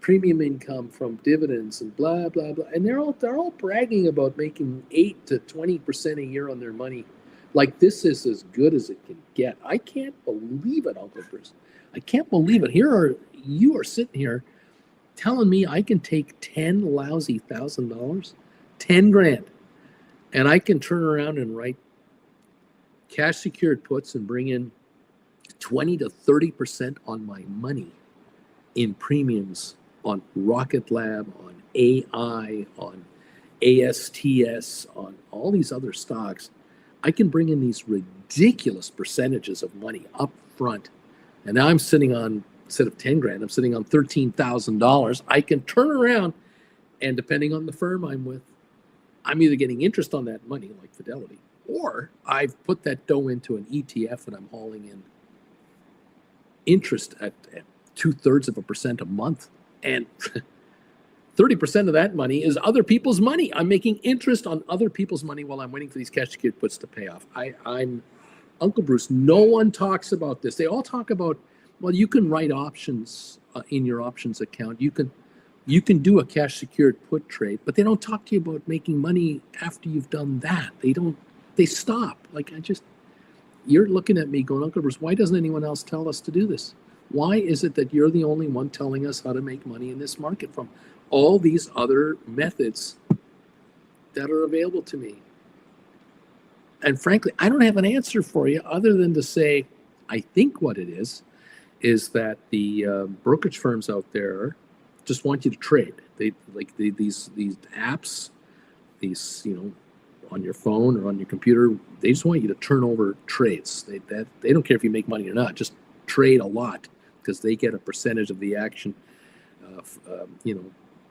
premium income from dividends and blah, blah, blah. And they're all bragging about making 8 to 20% a year on their money. Like this is as good as it can get. I can't believe it, Uncle Bruce. I can't believe it. You are sitting here telling me I can take 10 lousy $1,000, 10 grand, and I can turn around and write cash secured puts and bring in 20 to 30% on my money in premiums on Rocket Lab, on AI, on ASTS, on all these other stocks. I can bring in these ridiculous percentages of money up front. And now I'm sitting on, instead of 10 grand, I'm sitting on $13,000. I can turn around, and depending on the firm I'm with, I'm either getting interest on that money, like Fidelity, or I've put that dough into an ETF and I'm hauling in interest at 0.2% a month. And 30% of that money is other people's money. I'm making interest on other people's money while I'm waiting for these cash secured puts to pay off. I'm Uncle Bruce. No one talks about this. They all talk about, well, you can write options in your options account. You can do a cash secured put trade, but they don't talk to you about making money after you've done that. They stop. You're looking at me going, Uncle Bruce, why doesn't anyone else tell us to do this? Why is it that you're the only one telling us how to make money in this market from all these other methods that are available to me? And frankly, I don't have an answer for you other than to say, I think what it is that the brokerage firms out there just want you to trade. These apps, these, on your phone or on your computer, they just want you to turn over trades. They don't care if you make money or not. Just trade a lot because they get a percentage of the action.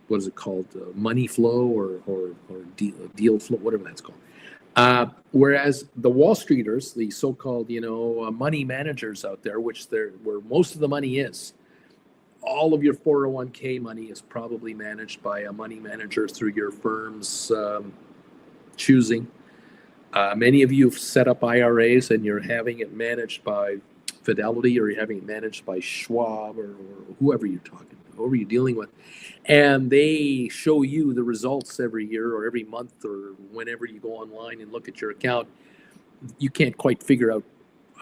What is it called? Money flow or deal flow, whatever that's called. Whereas the Wall Streeters, the so-called, money managers out there, where most of the money is, all of your 401k money is probably managed by a money manager through your firm's choosing. Many of you have set up IRAs and you're having it managed by Fidelity, or you're having it managed by Schwab, or whoever you're dealing with. And they show you the results every year or every month or whenever you go online and look at your account. You can't quite figure out,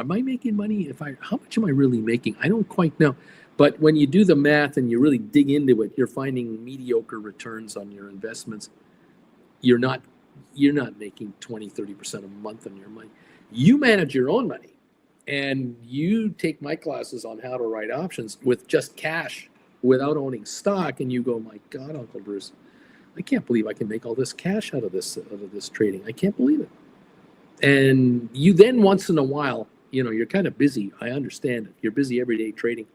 am I making money? How much am I really making? I don't quite know. But when you do the math and you really dig into it, you're finding mediocre returns on your investments. You're not making 20, 30% a month on your money. You manage your own money, and you take my classes on how to write options with just cash. without owning stock, and you go, my God, Uncle Bruce, I can't believe I can make all this cash out of this trading. I can't believe it. And you then once in a while, you're kind of busy. I understand it. You're busy every day trading,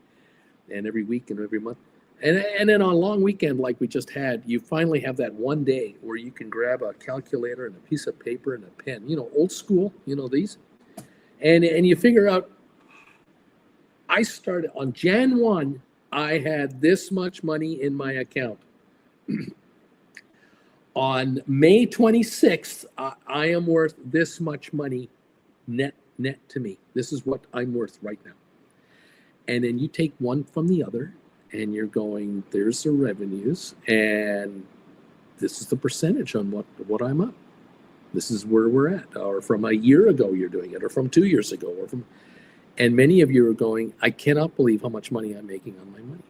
and every week and every month. And then on a long weekend like we just had, you finally have that one day where you can grab a calculator and a piece of paper and a pen, old school, these. And you figure out, I started on Jan 1, I had this much money in my account. On May 26th, I am worth this much money net to me. This is what I'm worth right now. And then you take one from the other, and you're going, there's the revenues, and this is the percentage on what I'm up. This is where we're at. Or from a year ago you're doing it, or from 2 years ago, and many of you are going, I cannot believe how much money I'm making on my money.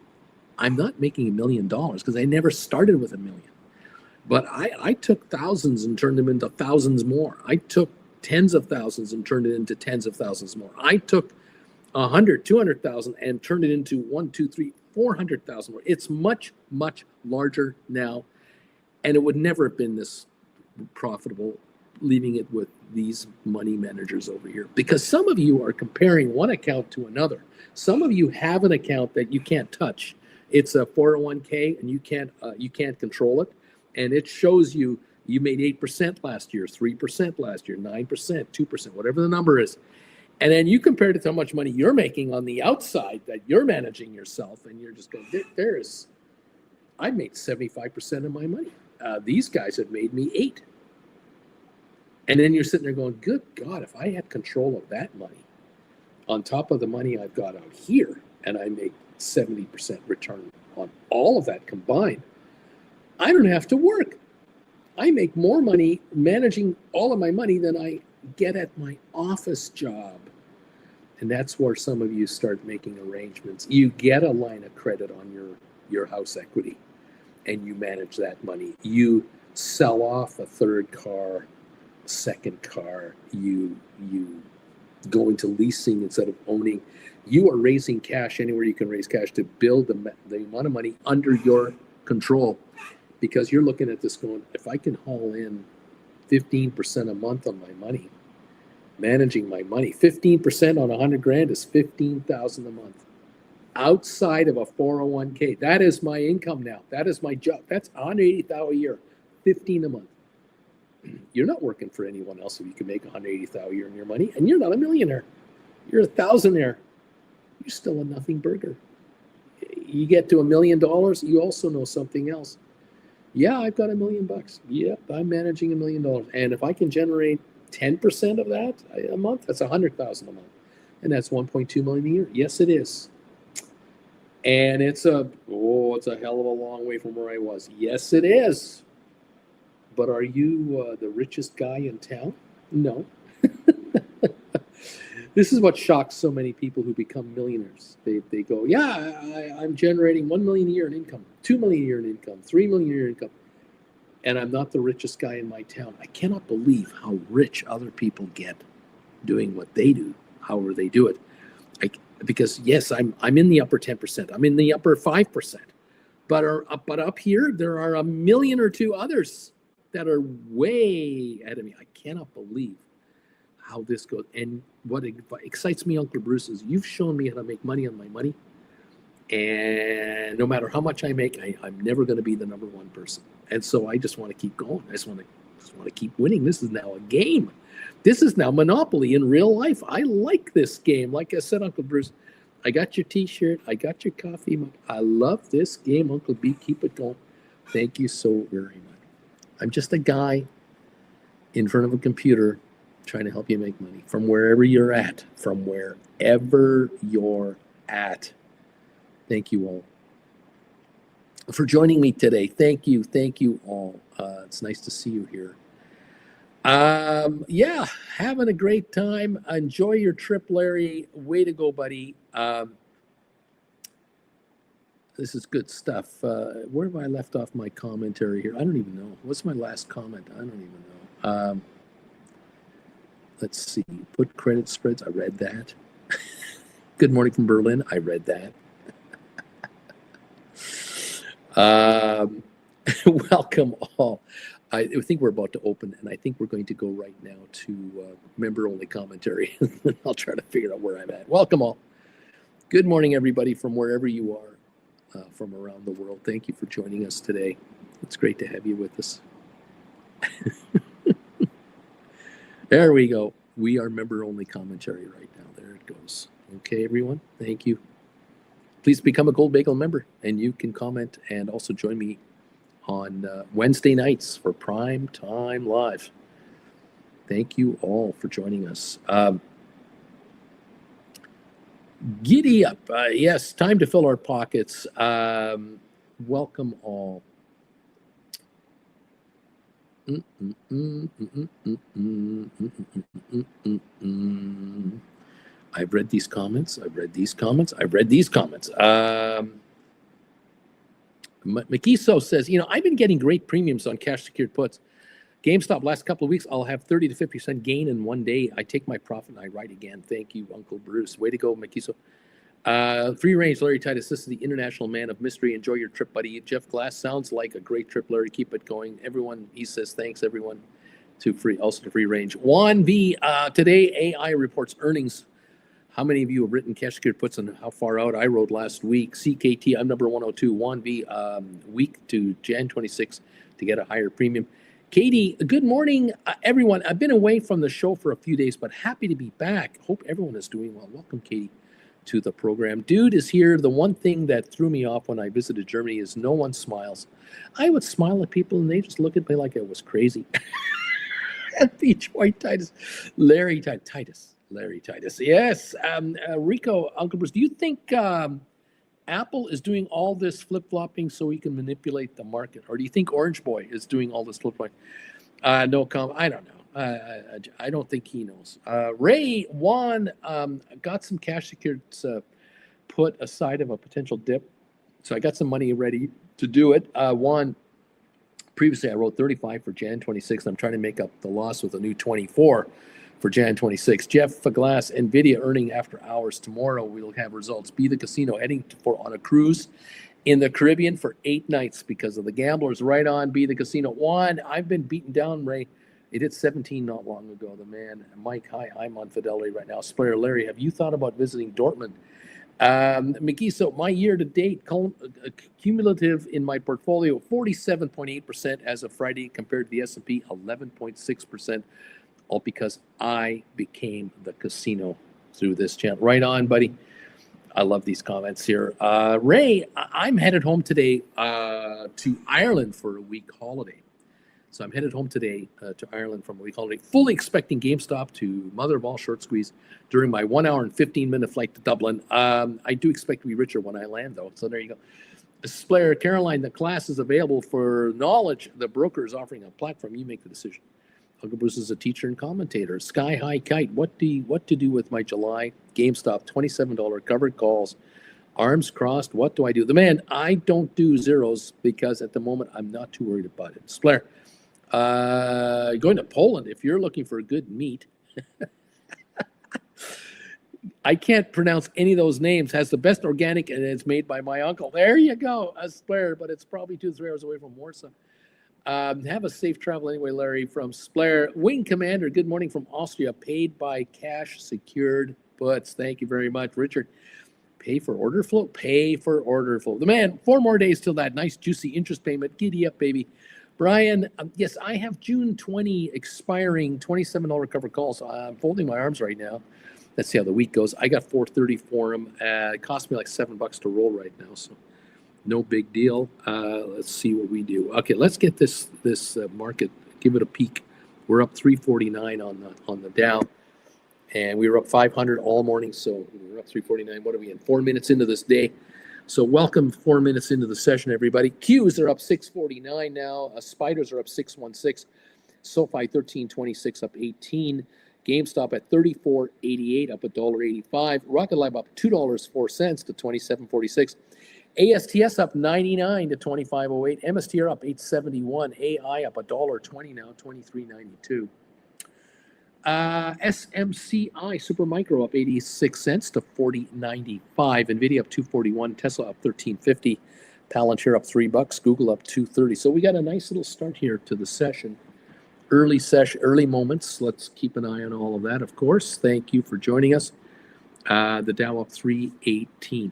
I'm not making $1 million because I never started with $1 million. But I took thousands and turned them into thousands more. I took tens of thousands and turned it into tens of thousands more. I took 100, 200,000 and turned it into 1, 2, 3, 400,000 more. It's much, much larger now. And it would never have been this profitable leaving it with these money managers over here. Because some of you are comparing one account to another. Some of you have an account that you can't touch. It's a 401k and you can't control it. And it shows you made 8% last year, 3% last year, 9%, 2%, whatever the number is. And then you compare it to how much money you're making on the outside that you're managing yourself, and you're just going, I made 75% of my money. These guys have made me 8%. And then you're sitting there going, good God, if I had control of that money on top of the money I've got out here, and I make 70% return on all of that combined, I don't have to work. I make more money managing all of my money than I get at my office job. And that's where some of you start making arrangements. You get a line of credit on your house equity, and you manage that money. You sell off a third car, second car. You go into leasing instead of owning. You are raising cash anywhere you can raise cash to build the amount of money under your control. Because you're looking at this going, if I can haul in 15% a month on my money, managing my money, 15% on 100 grand is 15,000 a month. Outside of a 401k, that is my income now. That is my job. That's 180,000 a year, 15 a month. You're not working for anyone else if you can make 180,000 a year in your money, and you're not a millionaire. You're a thousandaire. You're still a nothing burger. You get to $1 million, you also know something else. Yeah, I've got $1 million. Yep, I'm managing $1 million. And if I can generate 10% of that a month, that's 100,000 a month. And that's 1.2 million a year. Yes, it is. And it's a hell of a long way from where I was. Yes, it is. But are you the richest guy in town? No. This is what shocks so many people who become millionaires. They go, yeah, I'm generating 1 million a year in income, 2 million a year in income, 3 million a year in income, and I'm not the richest guy in my town. I cannot believe how rich other people get doing what they do, however they do it. Because yes, I'm in the upper 10%. I'm in the upper 5%. But up here, there are a million or two others that are way ahead of me. I cannot believe how this goes. And what excites me, Uncle Bruce, is you've shown me how to make money on my money. And no matter how much I make, I'm never going to be the number one person. And so I just want to keep going. I just want to keep winning. This is now a game. This is now Monopoly in real life. I like this game. Like I said, Uncle Bruce, I got your T-shirt. I got your coffee mug. I love this game, Uncle B. Keep it going. Thank you so very much. I'm just a guy in front of a computer trying to help you make money from wherever you're at, Thank you all for joining me today. Thank you all. It's nice to see you here. Yeah, having a great time. Enjoy your trip, Larry. Way to go, buddy. This is good stuff. Where have I left off my commentary here? I don't even know. What's my last comment? I don't even know. Let's see. Put credit spreads. I read that. Good morning from Berlin. I read that. Welcome all. I think we're about to open, and I think we're going to go right now to member-only commentary. I'll try to figure out where I'm at. Welcome all. Good morning, everybody, from wherever you are from around the world. Thank you for joining us today. It's great to have you with us. There we go. We are member-only commentary right now. There it goes. Okay, everyone. Thank you. Please become a Gold Bagel member, and you can comment and also join me on Wednesday nights for Prime Time Live. Thank you all for joining us. Giddy up. Yes, time to fill our pockets. Welcome all. I've read these comments. I've read these comments. I've read these comments. Makiso says, I've been getting great premiums on cash secured puts. GameStop last couple of weeks, I'll have 30 to 50% gain in one day. I take my profit and I write again. Thank you, Uncle Bruce. Way to go, Makiso. Free range, Larry Titus. This is the international man of mystery. Enjoy your trip, buddy. Jeff Glass sounds like a great trip, Larry. Keep it going. Everyone, he says, thanks, everyone, to free range. Juan V. Today, AI reports earnings. How many of you have written cash secured puts and how far out? I wrote last week. CKT, I'm number 102. Juan V. Week to Jan 26 to get a higher premium. Katie, good morning, everyone. I've been away from the show for a few days, but happy to be back. Hope everyone is doing well. Welcome, Katie, to the program. Dude is here. The one thing that threw me off when I visited Germany is no one smiles. I would smile at people and they just look at me like I was crazy. Beach White Titus. Larry Titus. Yes. Rico, Uncle Bruce, do you think Apple is doing all this flip-flopping so he can manipulate the market? Or do you think Orange Boy is doing all this flip-flopping? No comment. I don't know. I don't think he knows. Ray Juan got some cash secured put aside of a potential dip. So I got some money ready to do it. Juan, previously I wrote 35 for Jan 26. I'm trying to make up the loss with a new 24 for Jan 26. Jeff Glass, NVIDIA earning after hours. Tomorrow we'll have results. Be the Casino heading on a cruise in the Caribbean for 8 nights because of the gamblers. Right on, Be the Casino. Juan, I've been beaten down, Ray. It hit 17 not long ago. The man, Mike, hi, I'm on Fidelity right now. Splayer Larry, have you thought about visiting Dortmund? McGee, my year-to-date cumulative in my portfolio, 47.8% as of Friday compared to the S&P, 11.6%. All because I became the casino through this channel. Right on, buddy. I love these comments here. Ray, I'm headed home today to Ireland for a week holiday. So I'm headed home today to Ireland from a week holiday, fully expecting GameStop to mother of all short squeeze during my 1 hour and 15-minute flight to Dublin. I do expect to be richer when I land, though. So there you go. Splayer Caroline, the class is available for knowledge. The broker is offering a platform. You make the decision. Uncle Bruce is a teacher and commentator. Sky High Kite, what to do with my July GameStop $27 covered calls? Arms crossed, what do I do? The man, I don't do zeros because at the moment I'm not too worried about it. Splair, going to Poland, if you're looking for good meat, I can't pronounce any of those names, has the best organic and it's made by my uncle. There you go, a Splair, but it's probably 2-3 hours away from Warsaw. Have a safe travel anyway, Larry, from Splair. Wing Commander, good morning from Austria. Paid by cash secured puts. Thank you very much, Richard. Pay for order flow? Pay for order flow. The man, 4 more days till that nice, juicy interest payment. Giddy up, baby. Brian, yes, I have June 20 expiring $27 cover calls. I'm folding my arms right now. Let's see how the week goes. I got $4.30 for them. It cost me like $7 to roll right now, so no big deal. Let's see what we do. Okay, let's get this market. Give it a peek. We're up 349 on the Dow, and we were up 500 all morning. So we're up 349. What are we in? 4 minutes into this day. So welcome 4 minutes into the session, everybody. Qs are up 649 now. Spiders are up 616. SoFi 1326 up 18. GameStop at 34.88 up $1.85. Rocket Lab up $2.04 to 27.46. ASTS up 99 to 25.08. MSTR up 871. AI up $1.20 now, 23.92. SMCI Supermicro up 86 cents to 40.95. NVIDIA up 241. Tesla up 13.50. Palantir up $3, Google up 230. So we got a nice little start here to the session. Early moments. Let's keep an eye on all of that, of course. Thank you for joining us. The Dow up 318.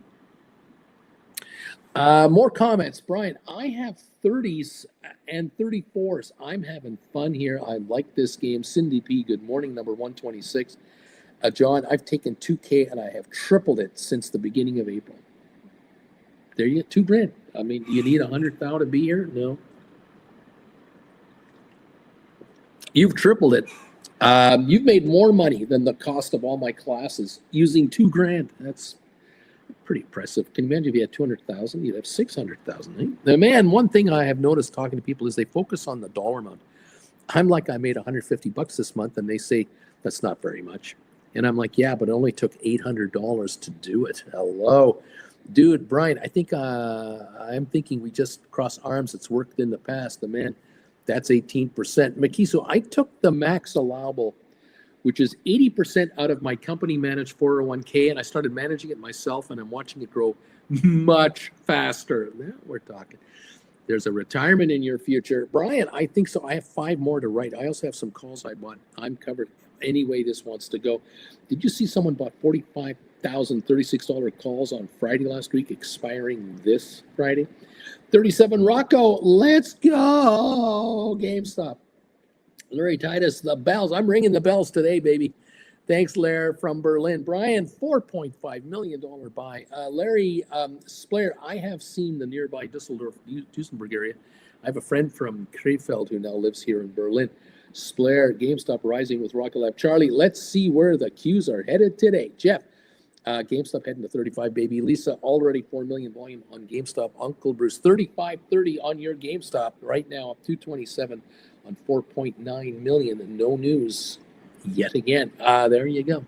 More comments. Brian, I have 30s and 34s. I'm having fun here. I like this game. Cindy P, good morning, number 126. John, I've taken 2K and I have tripled it since the beginning of April. There you get $2,000. I mean, do you need 100,000 to be here? No. You've tripled it. You've made more money than the cost of all my classes using $2,000. That's pretty impressive. Can you imagine if you had 200,000? You'd have 600,000. Eh? Now, man, one thing I have noticed talking to people is they focus on the dollar amount. I'm like, I made $150 this month, and they say that's not very much. And I'm like, yeah, but it only took $800 to do it. Hello, dude, Brian. I think I'm thinking we just cross arms. It's worked in the past. The man. That's 18%. Makiso, I took the max allowable, which is 80% out of my company managed 401k, and I started managing it myself, and I'm watching it grow much faster. Now we're talking. There's a retirement in your future. Brian, I think so. I have 5 more to write. I also have some calls I bought. I'm covered any way this wants to go. Did you see someone bought 45,000 $36 calls on Friday last week, expiring this Friday? 37 Rocco, let's go. GameStop. Larry Titus, the bells. I'm ringing the bells today, baby. Thanks, Larry from Berlin. Brian, $4.5 million buy. Larry Splair, I have seen the nearby Dusseldorf, Duesenberg area. I have a friend from Krefeld who now lives here in Berlin. Splair, GameStop rising with Rocket Lab. Charlie, let's see where the Qs are headed today. Jeff, GameStop heading to 35, baby. Lisa, already 4 million volume on GameStop. Uncle Bruce, 35.30 on your GameStop right now, up 227 on 4.9 million. And no news yet again. There you go.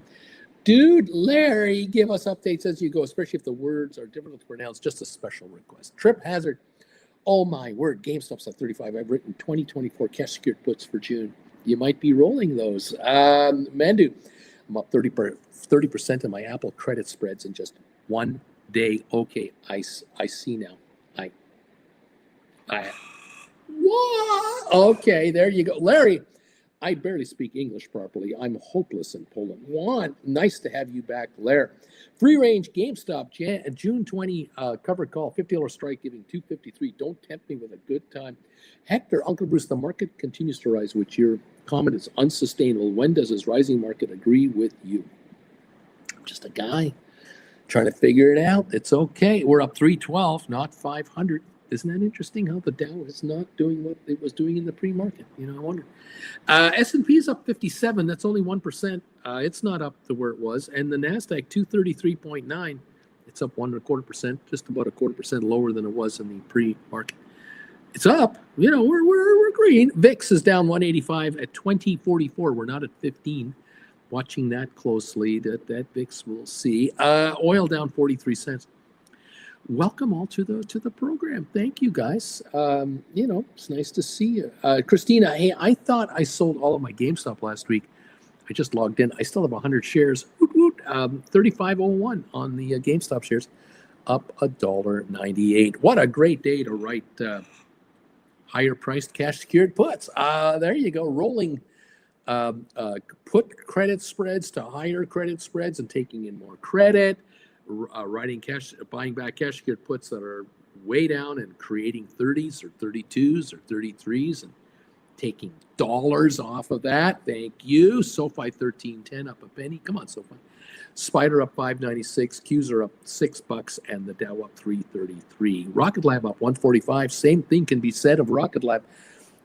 Dude, Larry, give us updates as you go, especially if the words are difficult to pronounce. Just a special request. Trip Hazard. Oh my word, GameStop's at 35. I've written 2024 cash secured puts for June. You might be rolling those. Mandu, I'm up 30% of my Apple credit spreads in just one day. Okay, I see now. What? Okay, there you go. Larry, I barely speak English properly. I'm hopeless in Poland. Juan, nice to have you back, Larry. Free range GameStop, June 20 covered call, $50 strike giving 253. Don't tempt me with a good time. Hector, Uncle Bruce, the market continues to rise, which your comment is unsustainable. When does this rising market agree with you? I'm just a guy trying to figure it out. It's okay. We're up 312, not 500. Isn't that interesting how the Dow is not doing what it was doing in the pre-market? You know, I wonder. S&P is up 57. That's only 1%. It's not up to where it was. And the NASDAQ, 233.9. It's up 1.25%, just about 0.25% lower than it was in the pre-market. It's up. You know, we're green. VIX is down 185 at 2044. We're not at 15. Watching that closely. That VIX we'll see. Oil down 43 cents. Welcome all to the program. Thank you, guys. You know, it's nice to see you. Christina, hey, I thought I sold all of my GameStop last week. I just logged in. I still have 100 shares. 35.01 on the GameStop shares, up $1.98. What a great day to write higher priced cash secured puts. There you go, rolling put credit spreads to higher credit spreads and taking in more credit. Writing cash, buying back cash secured puts that are way down and creating 30s or 32s or 33s and taking dollars off of that. Thank you. SoFi 13.10 up a penny. Come on, SoFi. Spider up 5.96. Qs are up $6 and the Dow up 3.33. Rocket Lab up 1.45. Same thing can be said of Rocket Lab.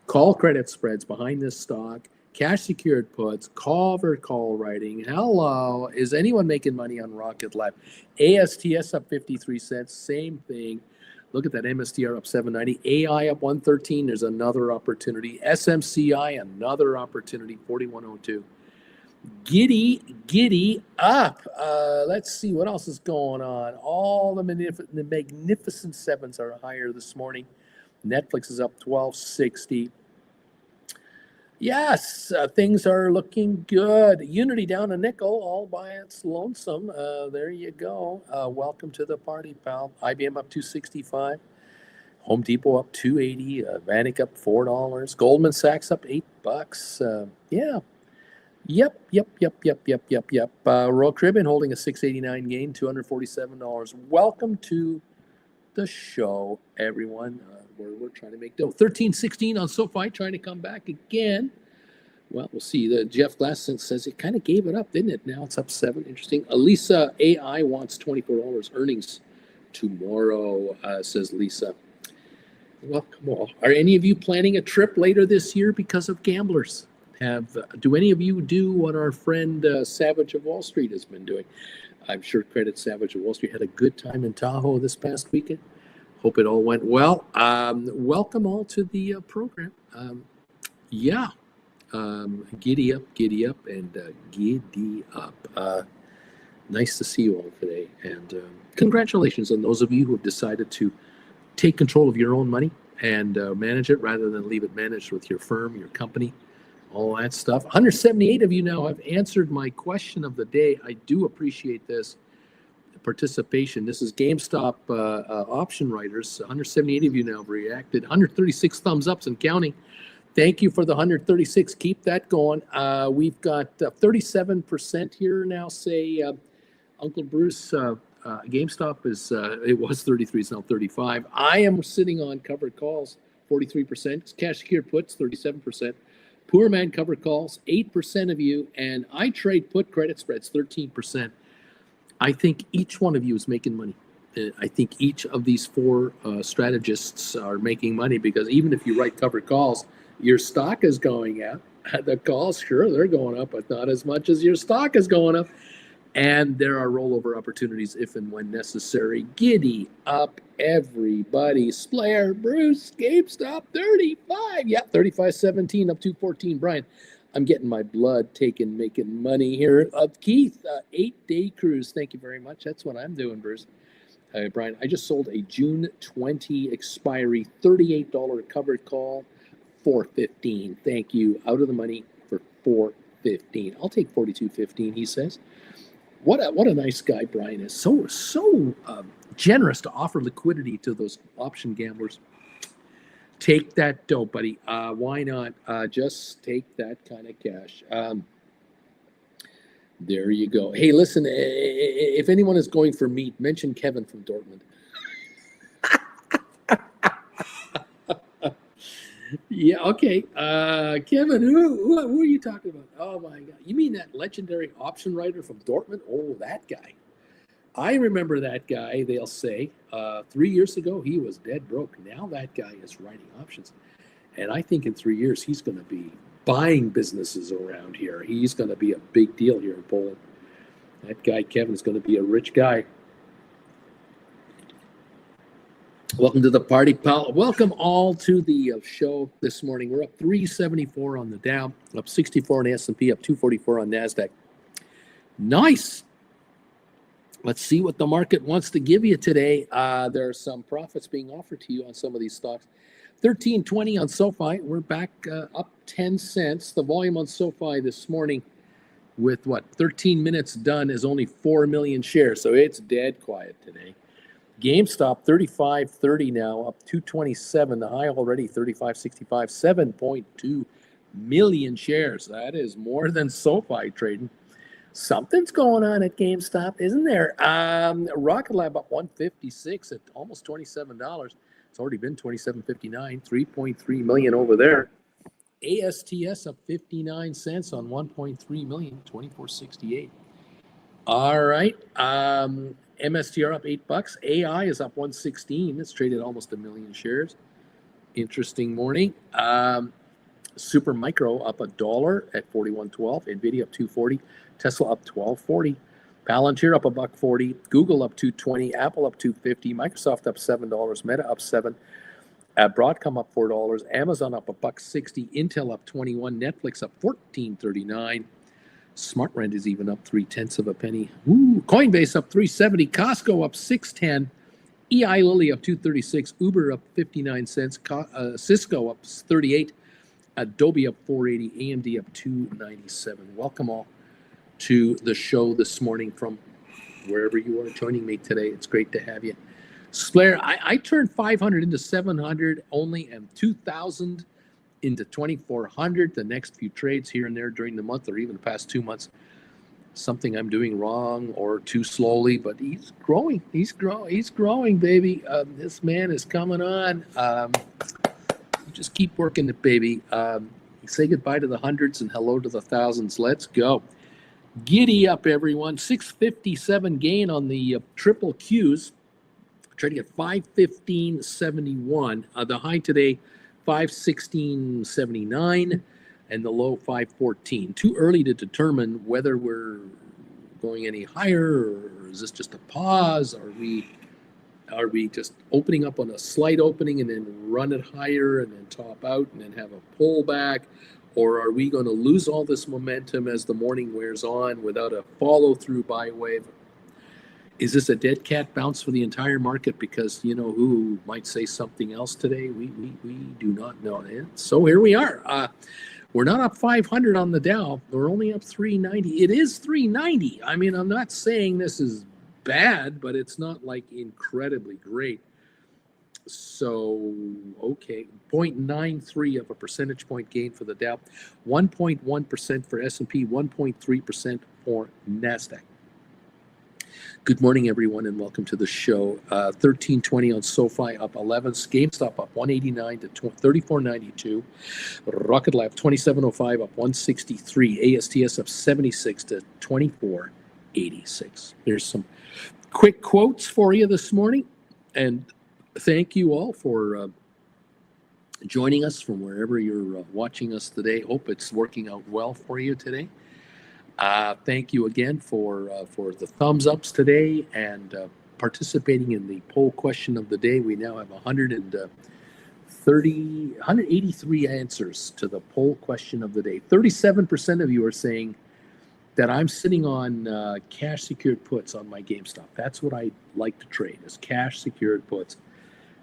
Call credit spreads behind this stock. Cash secured puts, covered call writing. Hello. Is anyone making money on Rocket Lab? ASTS up 53 cents. Same thing. Look at that. MSTR up 790. AI up 113. There's another opportunity. SMCI, another opportunity. 4102. Giddy up. Let's see what else is going on. All the magnificent sevens are higher this morning. Netflix is up 1260. Yes, things are looking good. Unity down a nickel all by its lonesome. There you go. Welcome to the party, pal. IBM up 265. Home Depot up $2.80. Vanek up $4. Goldman Sachs up $8. Yeah. Yep. Royal Caribbean holding a $6.89 gain, $247. Welcome to the show, everyone. We're trying to make dough. 13.16 on SoFi, trying to come back again. Well, we'll see. The Jeff Glass says it kind of gave it up, didn't it? Now it's up 7. Interesting. Elisa AI wants $24 earnings tomorrow, says Lisa. Welcome all. Are any of you planning a trip later this year because of gamblers? Do any of you do what our friend Savage of Wall Street has been doing? I'm sure Credit Savage of Wall Street had a good time in Tahoe this past weekend. Hope it all went well. Welcome all to the program. Giddy up, and giddy up. Nice to see you all today. And congratulations on those of you who have decided to take control of your own money and manage it rather than leave it managed with your firm, your company, all that stuff. 178 of you now have answered my question of the day. I do appreciate this participation. This is GameStop option writers. 178 of you now have reacted. 136 thumbs ups and counting. Thank you for the 136. Keep that going. We've got 37% here now. Say, Uncle Bruce, GameStop is, it was 33, it's now 35. I am sitting on covered calls, 43%. Cash secured puts, 37%. Poor man covered calls, 8% of you. And I trade put credit spreads, 13%. I think each one of you is making money. I think each of these four strategists are making money because even if you write covered calls, your stock is going up. The calls, sure, they're going up, but not as much as your stock is going up. And there are rollover opportunities if and when necessary. Giddy up, everybody. Splair, Bruce, GameStop, 35. Yeah, 35.17 up 214. Brian, I'm getting my blood taken, making money here. Keith, 8-day cruise. Thank you very much. That's what I'm doing, Bruce. Brian, I just sold a June 20 expiry, $38 covered call, $4.15. Thank you. Out of the money for $4.15. I'll take $42.15, he says. What a nice guy Brian is. So generous to offer liquidity to those option gamblers. Take that dough, buddy. Why not just take that kind of cash? There you go. Hey, listen, if anyone is going for meat, mention Kevin from Dortmund. Yeah, okay. Kevin, who are you talking about? Oh, my God. You mean that legendary option writer from Dortmund? Oh, that guy. I remember that guy, they'll say. 3 years ago, he was dead broke. Now that guy is writing options. And I think in 3 years, he's going to be buying businesses around here. He's going to be a big deal here in Poland. That guy, Kevin, is going to be a rich guy. Welcome to the party, pal. Welcome all to the show this morning. We're up 374 on the Dow, up 64 on the S&P, up 244 on NASDAQ. Nice. Let's see what the market wants to give you today. There are some profits being offered to you on some of these stocks. 13.20 on SoFi. We're back up 10 cents. The volume on SoFi this morning with 13 minutes done is only 4 million shares. So it's dead quiet today. GameStop 35.30 now, up 227. The high already 35.65, 7.2 million shares. That is more than SoFi trading. Something's going on at GameStop, isn't there? Rocket Lab up 156 at almost $27. It's already been $27.59, 3.3 million over there. ASTS up 59 cents on 1.3 million, 24.68. All right. MSTR up $8. AI is up 116. It's traded almost 1 million shares. Interesting morning. Super Micro up $1 at 41.12. Nvidia up 240. Tesla up 12.40. Palantir up $1.40. Google up 220. Apple up 250. Microsoft up $7. Meta up 7. Broadcom up $4. Amazon up $1.60. Intel up 21. Netflix up 14.39. SmartRent is even up 0.3 of a penny. Ooh, Coinbase up 370. Costco up 610. EI Lilly up 236. Uber up 59 cents. Cisco up 38. Adobe up 480. AMD up 297. Welcome all to the show this morning from wherever you are joining me today. It's great to have you. Slayer, I turned 500 into 700 only, and 2,000 into 2,400. The next few trades here and there during the month, or even the past 2 months, something I'm doing wrong or too slowly. But he's growing. He's growing, baby. This man is coming on. Just keep working it, baby. Say goodbye to the hundreds and hello to the thousands. Let's go. Giddy up, everyone. 657 gain on the triple Qs. Trading at 515.71. The high today, 516.79, and the low 514. Too early to determine whether we're going any higher, or is this just a pause? Are we just opening up on a slight opening and then run it higher and then top out and then have a pullback? Or are we going to lose all this momentum as the morning wears on without a follow-through buy wave? Is this a dead cat bounce for the entire market? Because you know who might say something else today? We do not know. So here we are. We're not up 500 on the Dow. We're only up 390. It is 390. I mean, I'm not saying this is bad, but it's not like incredibly great. So, okay, 0.93 of a percentage point gain for the Dow, 1.1% for S&P, 1.3% for NASDAQ. Good morning, everyone, and welcome to the show. 1320 on SoFi, up 11. GameStop up 189 to 34.92. Rocket Lab 2705 up 163. ASTS up 76 to 24.86. There's some quick quotes for you this morning, and thank you all for joining us from wherever you're watching us today. Hope it's working out well for you today. Thank you again for the thumbs ups today and participating in the poll question of the day. We now have 183 answers to the poll question of the day. 37% of you are saying that I'm sitting on cash secured puts on my GameStop. That's what I like to trade, is cash secured puts.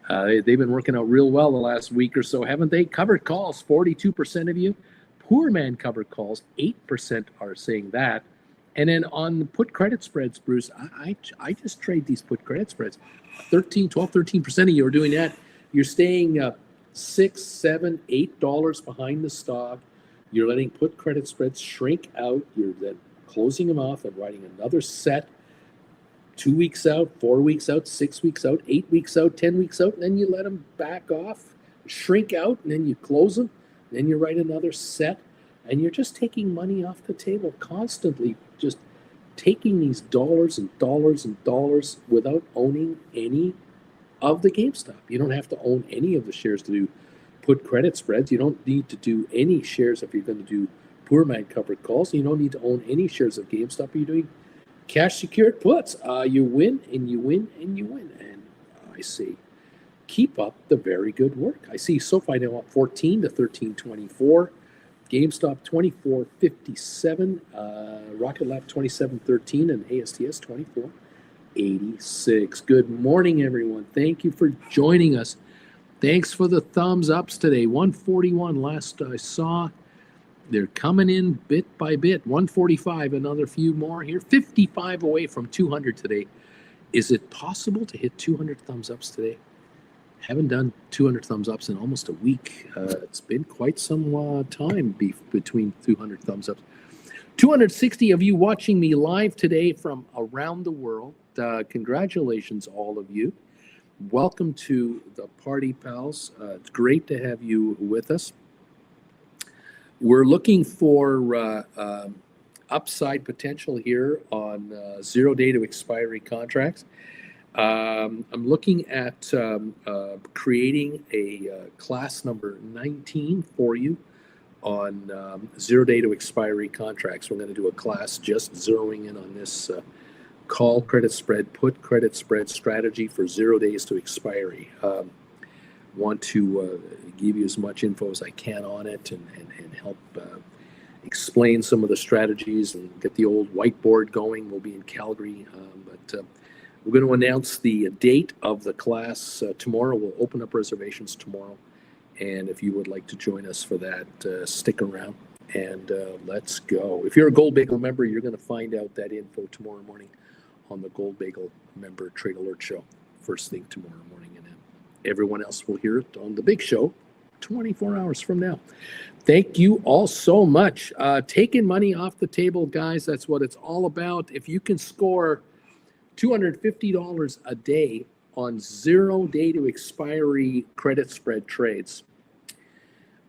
They've been working out real well the last week or so, haven't they? Covered calls, 42% of you. Poor man covered calls, 8% are saying that. And then on the put credit spreads, Bruce, I just trade these put credit spreads. 13% of you are doing that. You're staying $6, $7, $8 behind the stock. You're letting put credit spreads shrink out. You're then closing them off and writing another set 2 weeks out, 4 weeks out, 6 weeks out, 8 weeks out, 10 weeks out. And then you let them back off, shrink out, and then you close them. Then you write another set, and you're just taking money off the table constantly, just taking these dollars and dollars and dollars without owning any of the GameStop. You don't have to own any of the shares to do put credit spreads. You don't need to do any shares if you're going to do poor man covered calls. You don't need to own any shares of GameStop. You're doing cash secured puts. You win and you win and you win. And I say, keep up the very good work. I see SoFi now up 14 to 13.24. GameStop 24.57. Rocket Lab 27.13, and ASTS 24.86. Good morning, everyone. Thank you for joining us. Thanks for the thumbs ups today. 141 last I saw. They're coming in bit by bit. 145, another few more here. 55 away from 200 today. Is it possible to hit 200 thumbs ups today? Haven't done 200 thumbs ups in almost a week. It's been quite some time between 200 thumbs ups. 260 of you watching me live today from around the world. Congratulations, all of you. Welcome to the party, pals. It's great to have you with us. We're looking for upside potential here on 0 day to expiry contracts. I'm looking at creating a class number 19 for you on 0 day to expiry contracts. We're going to do a class just zeroing in on this call credit spread, put credit spread strategy for 0 days to expiry. Want to give you as much info as I can on it and help explain some of the strategies and get the old whiteboard going. We'll be in Calgary, but we're going to announce the date of the class tomorrow. We'll open up reservations tomorrow. And if you would like to join us for that, stick around and let's go. If you're a Gold Bagel member, you're going to find out that info tomorrow morning on the Gold Bagel member Trade Alert Show. first thing tomorrow morning, and then everyone else will hear it on the big show 24 hours from now. Thank you all so much. Taking money off the table, guys, that's what it's all about. If you can score $250 a day on 0 day to expiry credit spread trades,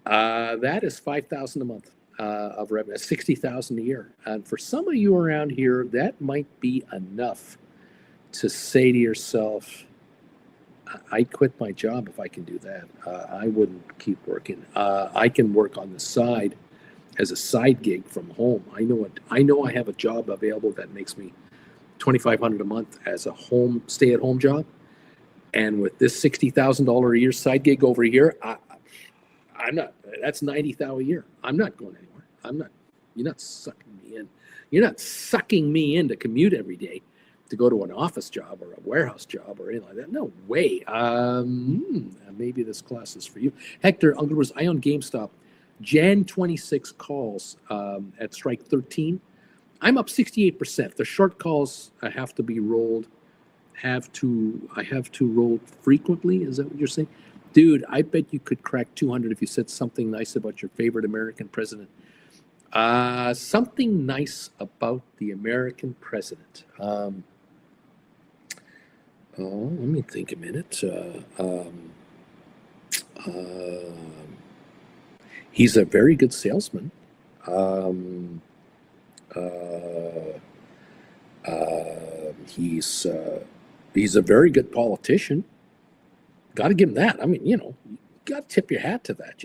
that is $5,000 a month of revenue, $60,000 a year. And for some of you around here, that might be enough to say to yourself, I'd quit my job if I can do that. I wouldn't keep working. I can work on the side as a side gig from home. I know I have a job available that makes me $2,500 a month as a stay-at-home job. And with this $60,000 a year side gig over here, I'm not. That's $90,000 a year. I'm not going anywhere. I'm not. You're not sucking me in. You're not sucking me in to commute every day to go to an office job or a warehouse job or anything like that. No way. Maybe this class is for you. Hector, Uncle Bruce, I own GameStop. Jan 26 calls at strike 13. I'm up 68%. The short calls have to be rolled. I have to roll frequently. Is that what you're saying? Dude, I bet you could crack 200 if you said something nice about your favorite American president. Something nice about the American president. Let me think a minute. He's a very good salesman. He's a very good politician. Got to give him that. I mean, you got to tip your hat to that,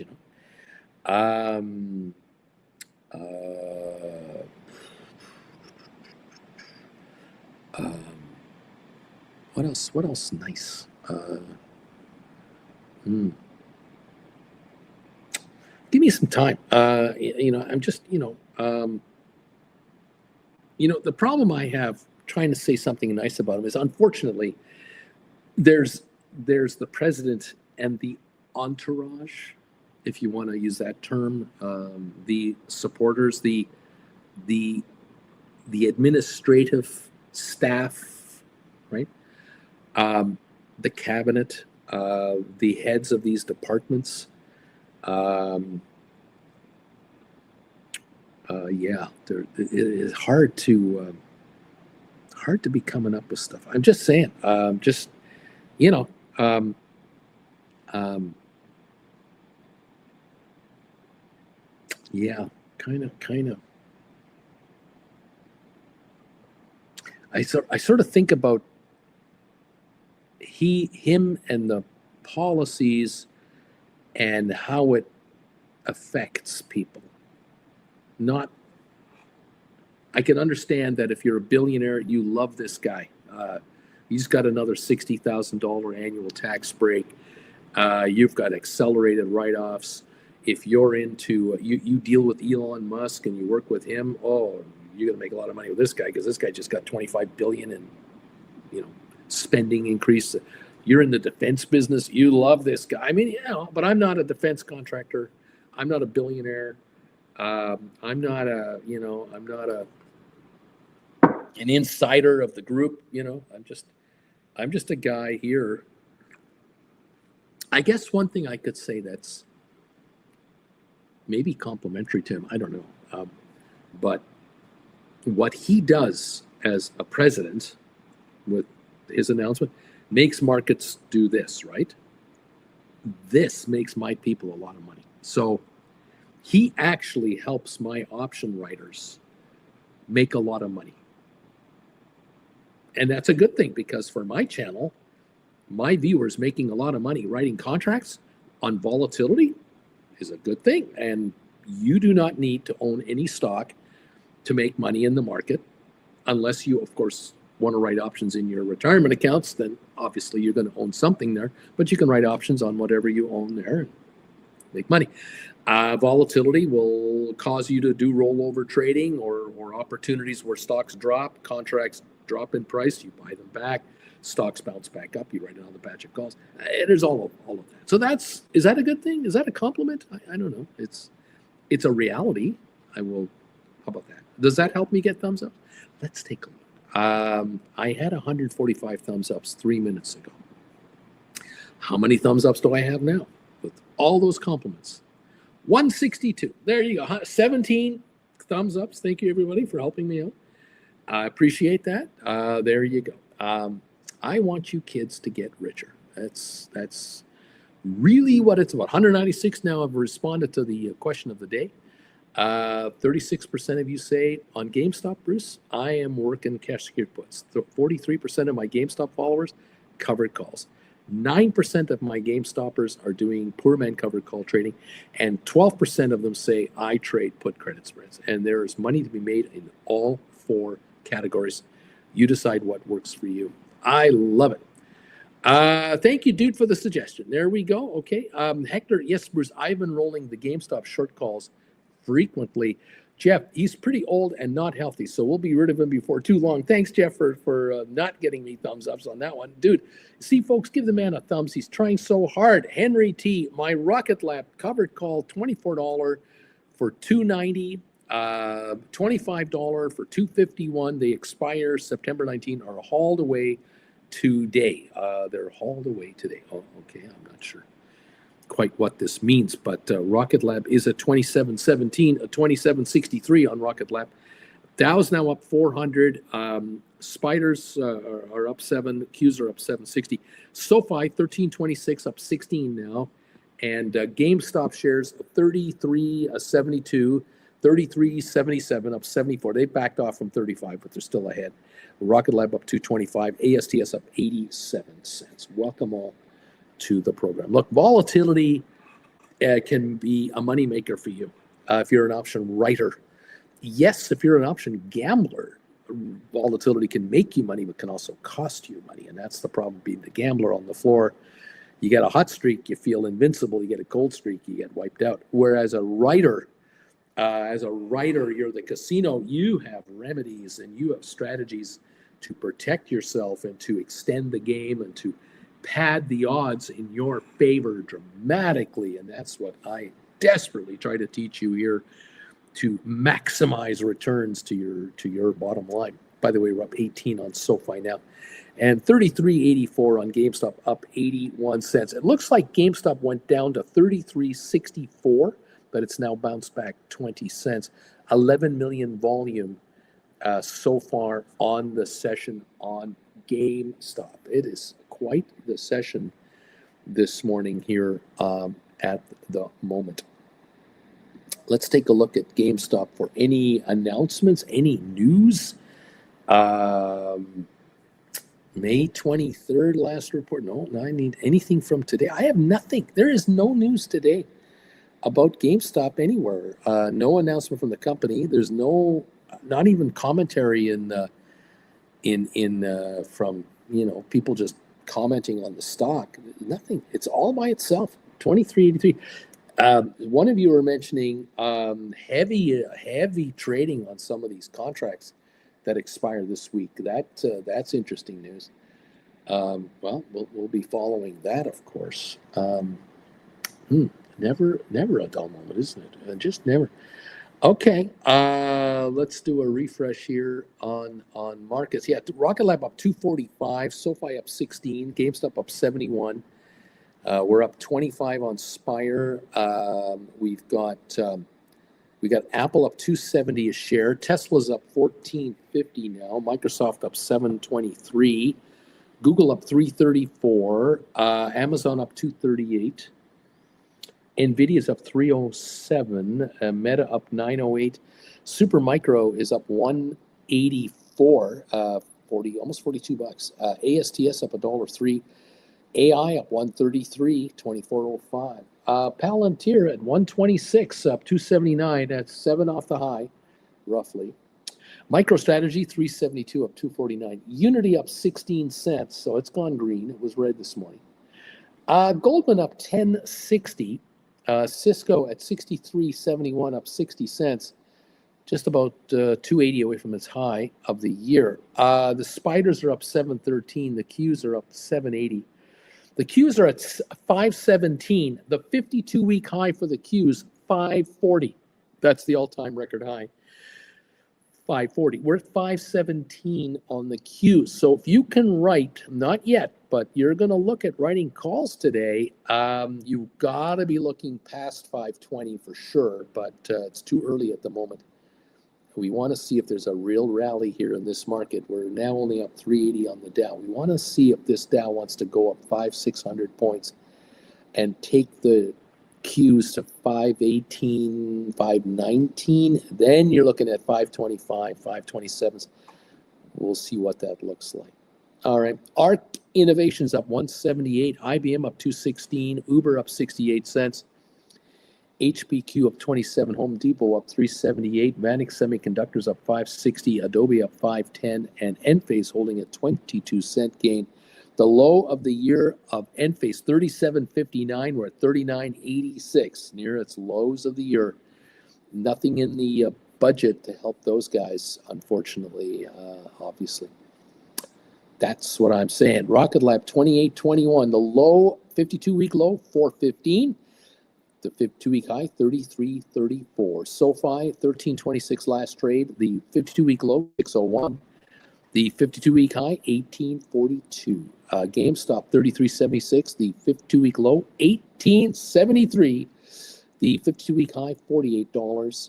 What else nice? Give me some time. I'm just, the problem I have trying to say something nice about him is, unfortunately, there's the president and the entourage, if you want to use that term, the supporters, the administrative staff, right? The cabinet, the heads of these departments. It is hard to be coming up with stuff. I'm just saying, kind of. I sort of think about him and the policies and how it affects people. I can understand that if you're a billionaire, you love this guy. He's got another $60,000 annual tax break. You've got accelerated write-offs. If you're into, you deal with Elon Musk and you work with him, you're going to make a lot of money with this guy because this guy just got $25 billion in, spending increase. You're in the defense business. You love this guy. I mean, but I'm not a defense contractor. I'm not a billionaire. I'm not an insider of the group. I'm just a guy here. I guess one thing I could say that's maybe complimentary to him, I don't know. But what he does as a president with his announcement makes markets do this, right? This makes my people a lot of money. So he actually helps my option writers make a lot of money. And that's a good thing because for my channel, my viewers making a lot of money writing contracts on volatility is a good thing. And you do not need to own any stock to make money in the market unless you, of course, want to write options in your retirement accounts. Then obviously you're going to own something there, but you can write options on whatever you own there and make money. Volatility will cause you to do rollover trading or opportunities where stocks drop, contracts drop in price, you buy them back, stocks bounce back up, you write another batch of calls. There's all of that. So is that a good thing? Is that a compliment? I don't know. It's a reality. How about that? Does that help me get thumbs up? Let's take a look. I had 145 thumbs ups 3 minutes ago. How many thumbs ups do I have now? With all those compliments. 162. There you go. 17 thumbs ups. Thank you, everybody, for helping me out. I appreciate that. There you go. I want you kids to get richer. That's really what it's about. 196 now have responded to the question of the day. 36% of you say on GameStop, Bruce, I am working cash secured puts. 43% of my GameStop followers covered calls. 9% of my GameStoppers are doing poor man covered call trading, and 12% of them say I trade put credit spreads. And there is money to be made in all four categories. You decide what works for you. I love it. Thank you, dude, for the suggestion. There we go. Okay. Hector, yes, Bruce, I've been rolling the GameStop short calls frequently. Jeff, he's pretty old and not healthy, so we'll be rid of him before too long. Thanks, Jeff, for not getting me thumbs ups on that one. Dude, see, folks, give the man a thumbs. He's trying so hard. Henry T, my Rocket Lab covered call, $24 for $2.90, $25 for $2.51. They expire September 19, are hauled away today. They're hauled away today. Oh, okay, I'm not sure quite what this means, but Rocket Lab is at 27.17, a 27.63 on Rocket Lab. Dow's now up 400. Spiders are up 7. Qs are up 760. SoFi 13.26, up 16 now, and GameStop shares 33.72, 33.77, up 74. They backed off from 35, but they're still ahead. Rocket Lab up 225. ASTS up 87 cents. Welcome all to the program. Look, volatility can be a moneymaker for you if you're an option writer. Yes, if you're an option gambler, volatility can make you money, but can also cost you money. And that's the problem, being the gambler on the floor. You get a hot streak, you feel invincible. You get a cold streak, you get wiped out. Whereas a writer, you're the casino, you have remedies and you have strategies to protect yourself and to extend the game and to pad the odds in your favor dramatically. And that's what I desperately try to teach you here, to maximize returns to your bottom line. By the way, we're up 18 on SoFi now, and 33.84 on GameStop, up 81 cents. It looks like GameStop went down to 33.64, but it's now bounced back 20 cents. 11 million volume so far on the session on GameStop. It is quite the session this morning here at the moment. Let's take a look at GameStop for any announcements, any news. May 23rd, last report. No, I need anything from today. I have nothing. There is no news today about GameStop anywhere. No announcement from the company. There's not even commentary from people just commenting on the stock. Nothing. It's all by itself. 23.83. One of you were mentioning heavy trading on some of these contracts that expire this week. That's interesting news. Well, we'll be following that, of course. Never a dull moment, isn't it? Just never. Okay, let's do a refresh here on markets. Yeah, Rocket Lab up 245, SoFi up 16, GameStop up 71. We're up 25 on Spire. We got Apple up 270 a share. Tesla's up 14.50 now. Microsoft up 723. Google up 334. Amazon up 238. Nvidia's up 307. Meta up 908. Supermicro is up 184. Almost $42. ASTS up $1.03. AI up 133, 24.05. Palantir at 126, up 279. That's 7 off the high, roughly. MicroStrategy 372, up 249. Unity up 16 cents, so it's gone green. It was red this morning. Goldman up 1060. Cisco at 63.71, up 60 cents. Just about 280 away from its high of the year. The Spiders are up 713. The Qs are up 780. The Qs are at 517. The 52-week high for the Qs, 540. That's the all-time record high. 540. We're at 517 on the Q. So if you can write, not yet, but you're going to look at writing calls today, you've got to be looking past 520 for sure, but it's too early at the moment. We want to see if there's a real rally here in this market. We're now only up 380 on the Dow. We want to see if this Dow wants to go up 500-600 points and take the Qs to 518, 519. Then you're looking at 525, 527s. We'll see what that looks like. All right. ARC Innovations up 178, IBM up 216, Uber up 68 cents. HPQ up 27, Home Depot up 378, Manic Semiconductors up 560, Adobe up 510, and Enphase holding a 22-cent gain. The low of the year of Enphase, 37.59, we're at 39.86, near its lows of the year. Nothing in the budget to help those guys, unfortunately, obviously. That's what I'm saying. Rocket Lab 28.21, the low, 52-week low, 415. The 52-week high, 33.34. SoFi, 13.26 last trade. The 52-week low, 601. The 52-week high, 18.42. GameStop, 33.76. The 52-week low, 18.73. The 52-week high, $48.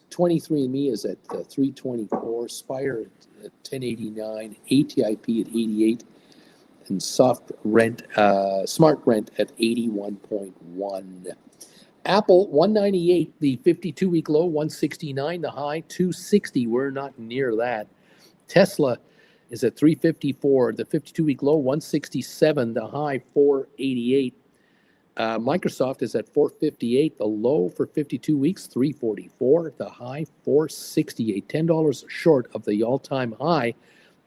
23andMe is at 3.24. Spire at 10.89. ATIP at 88. And Smart Rent at 81.1. Apple 198, the 52-week low 169, the high 260. We're not near that. Tesla is at 354, the 52-week low 167, the high 488. Microsoft is at 458, the low for 52 weeks 344, the high 468. $10 short of the all-time high.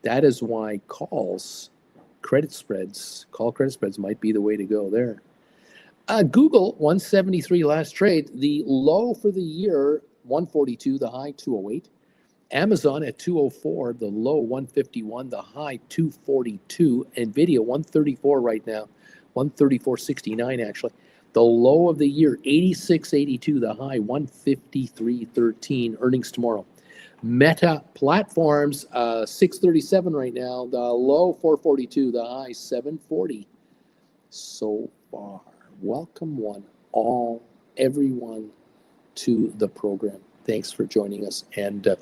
That is why call credit spreads might be the way to go there. Google, 173 last trade. The low for the year, 142, the high 208. Amazon at 204, the low 151, the high 242. NVIDIA, 134 right now, 134.69 actually. The low of the year, 86.82, the high 153.13. Earnings tomorrow. Meta Platforms, 637 right now, the low 442, the high 740. So far. Welcome everyone to the program. Thanks for joining us and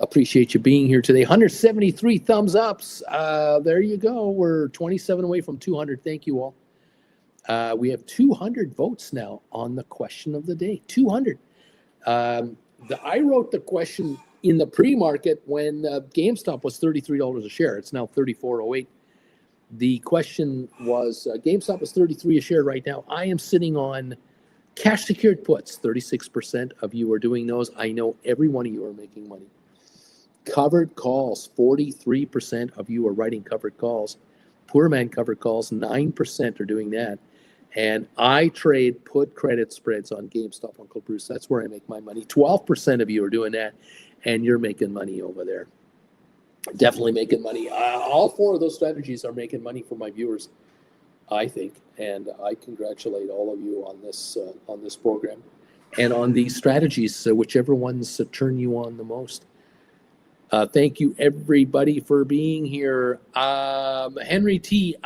appreciate you being here today. 173 thumbs ups. There you go. We're 27 away from 200. Thank you all. We have 200 votes now on the question of the day. 200. I wrote the question in the pre-market when GameStop was $33 a share. It's now $34.08. The question was, GameStop is 33 a share right now. I am sitting on cash secured puts. 36% of you are doing those. I know every one of you are making money. Covered calls, 43% of you are writing covered calls. Poor man covered calls, 9% are doing that. And I trade put credit spreads on GameStop, Uncle Bruce. That's where I make my money. 12% of you are doing that, and you're making money over there. Definitely making money. All four of those strategies are making money for my viewers, I think, and I congratulate all of you on this program and on these strategies, whichever ones turn you on the most. Thank you, everybody, for being here. Henry T,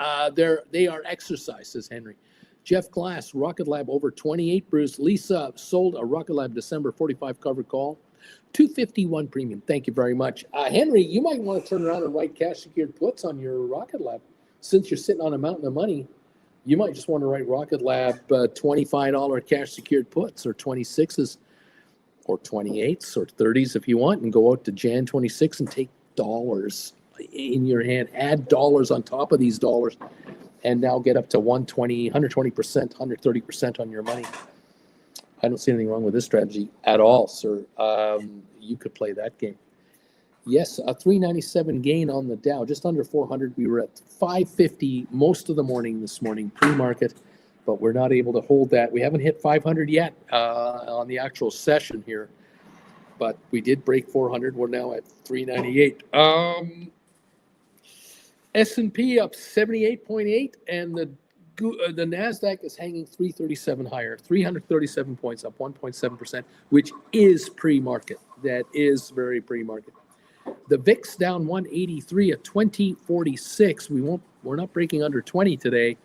they are exercise, says Henry. Jeff Glass, Rocket Lab over 28. Bruce, Lisa sold a Rocket Lab December 45 covered call. 251 premium. Thank you very much. Henry, you might want to turn around and write cash secured puts on your Rocket Lab. Since you're sitting on a mountain of money, you might just want to write Rocket Lab $25 cash secured puts or 26s or 28s or 30s if you want, and go out to Jan 26 and take dollars in your hand. Add dollars on top of these dollars and now get up to 120%, 130% on your money. I don't see anything wrong with this strategy at all, sir. You could play that game. Yes, a 397 gain on the Dow, just under 400. We were at 550 most of the morning this morning, pre-market, but we're not able to hold that. We haven't hit 500 yet on the actual session here, but we did break 400. We're now at 398. S&P up 78.8, and the NASDAQ is hanging 337 higher, 337 points, up 1.7%, which is pre-market. That is very pre-market. The VIX down 183 at 20.46. We're not breaking under 20 today.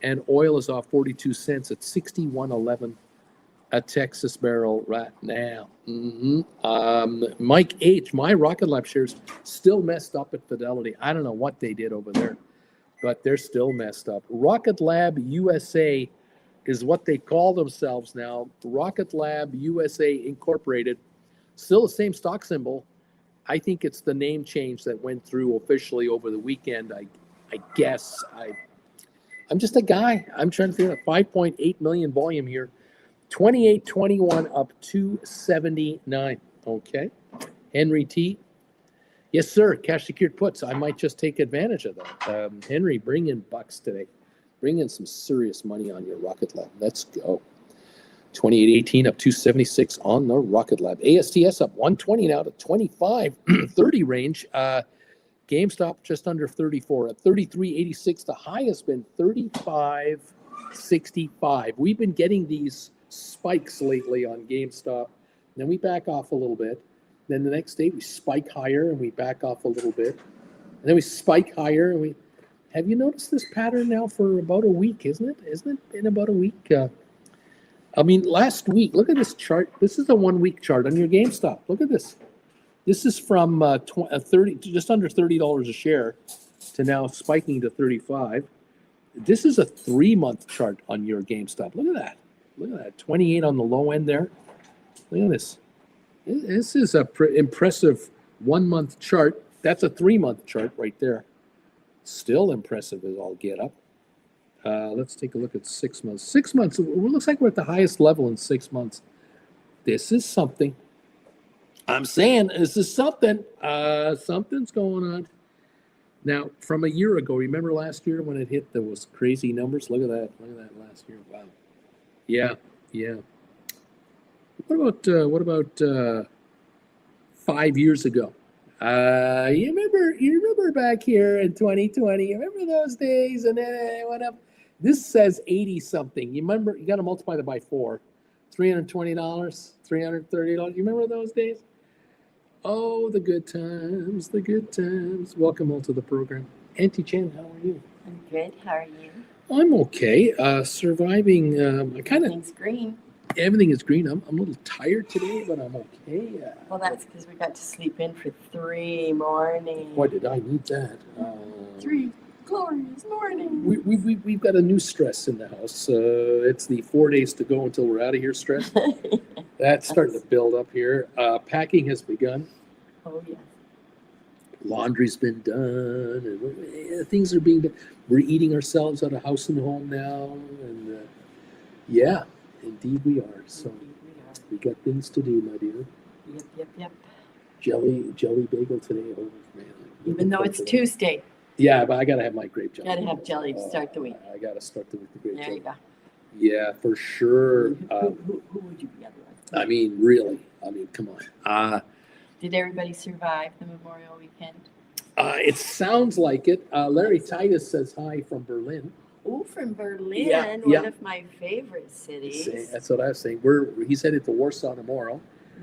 And oil is off 42 cents at 61.11 a Texas barrel right now. Mike H, my Rocket Lab shares still messed up at Fidelity. I don't know what they did over there, but they're still messed up. Rocket Lab USA is what they call themselves now. Rocket Lab USA Incorporated. Still the same stock symbol. I think it's the name change that went through officially over the weekend. I guess I'm just a guy. I'm trying to figure out 5.8 million volume here. 28.21 up 279. Okay. Henry T. Yes, sir. Cash secured puts. I might just take advantage of that. Henry, bring in bucks today. Bring in some serious money on your Rocket Lab. Let's go. 28.18 up 276 on the Rocket Lab. ASTS up 120 now to 25.30 range. GameStop just under 34 at 33.86. The high has been 35.65. We've been getting these spikes lately on GameStop. Then we back off a little bit. Then the next day we spike higher and we back off a little bit. And then we spike higher and we. Have you noticed this pattern now for about a week? Isn't it? Isn't it in about a week? I mean, last week. Look at this chart. This is a 1 week chart on your GameStop. Look at this. This is from 30, just under $30 a share, to now spiking to 35. This is a 3 month chart on your GameStop. Look at that. Look at that. 28 on the low end there. Look at this. This is a impressive 1 month chart. That's a 3 month chart right there. Still impressive as all get up. Let's take a look at 6 months. 6 months. It looks like we're at the highest level in 6 months. This is something. I'm saying this is something. Something's going on. Now, from a year ago, remember last year when it hit those crazy numbers? Look at that. Look at that last year. Wow. Yeah. What about 5 years ago? You remember back here in 2020? You remember those days? And then it went up. This says 80 something. You remember? You got to multiply that by 4. $320, $330. You remember those days? Oh, the good times, the good times. Welcome all to the program. Auntie Chen, how are you? I'm good. How are you? I'm okay. Surviving. Everything's green. Everything is green. I'm a little tired today, but I'm okay. Well, that's because we got to sleep in for 3 mornings. Why did I need that? 3 glorious mornings. We've got a new stress in the house. It's the 4 days to go until we're out of here stress. That's starting to build up here. Packing has begun. Oh, yeah. Laundry's been done. And things are being done. We're eating ourselves out of house and home now. And yeah, indeed we are. So we got things to do, my dear. Yep. Jelly bagel today. Oh, man. Even though it's Tuesday. Yeah, but I got to have my grape jelly. Got to have jelly to start the week. I got to start the week with grape jelly. There you go. Yeah, for sure. Who would you be otherwise? I mean, really. I mean, come on. Did everybody survive the Memorial Weekend? It sounds like it. Larry Titus says hi from Berlin. Oh, from Berlin, one of my favorite cities. That's what I was saying. He's headed to Warsaw tomorrow.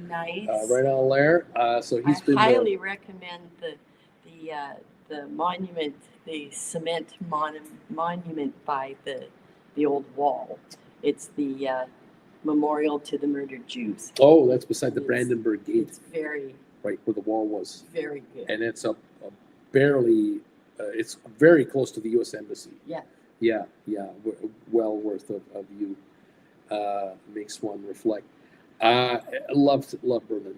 Nice. Right on there. So he's been. I highly recommend the monument, the cement monument by the old wall. It's the memorial to the murdered Jews. Oh, that's beside the Brandenburg Gate. It's very right where the wall was. Very good. And it's it's very close to the U.S. Embassy. Yeah. Yeah. Well worth a view. Makes one reflect. Love Berlin.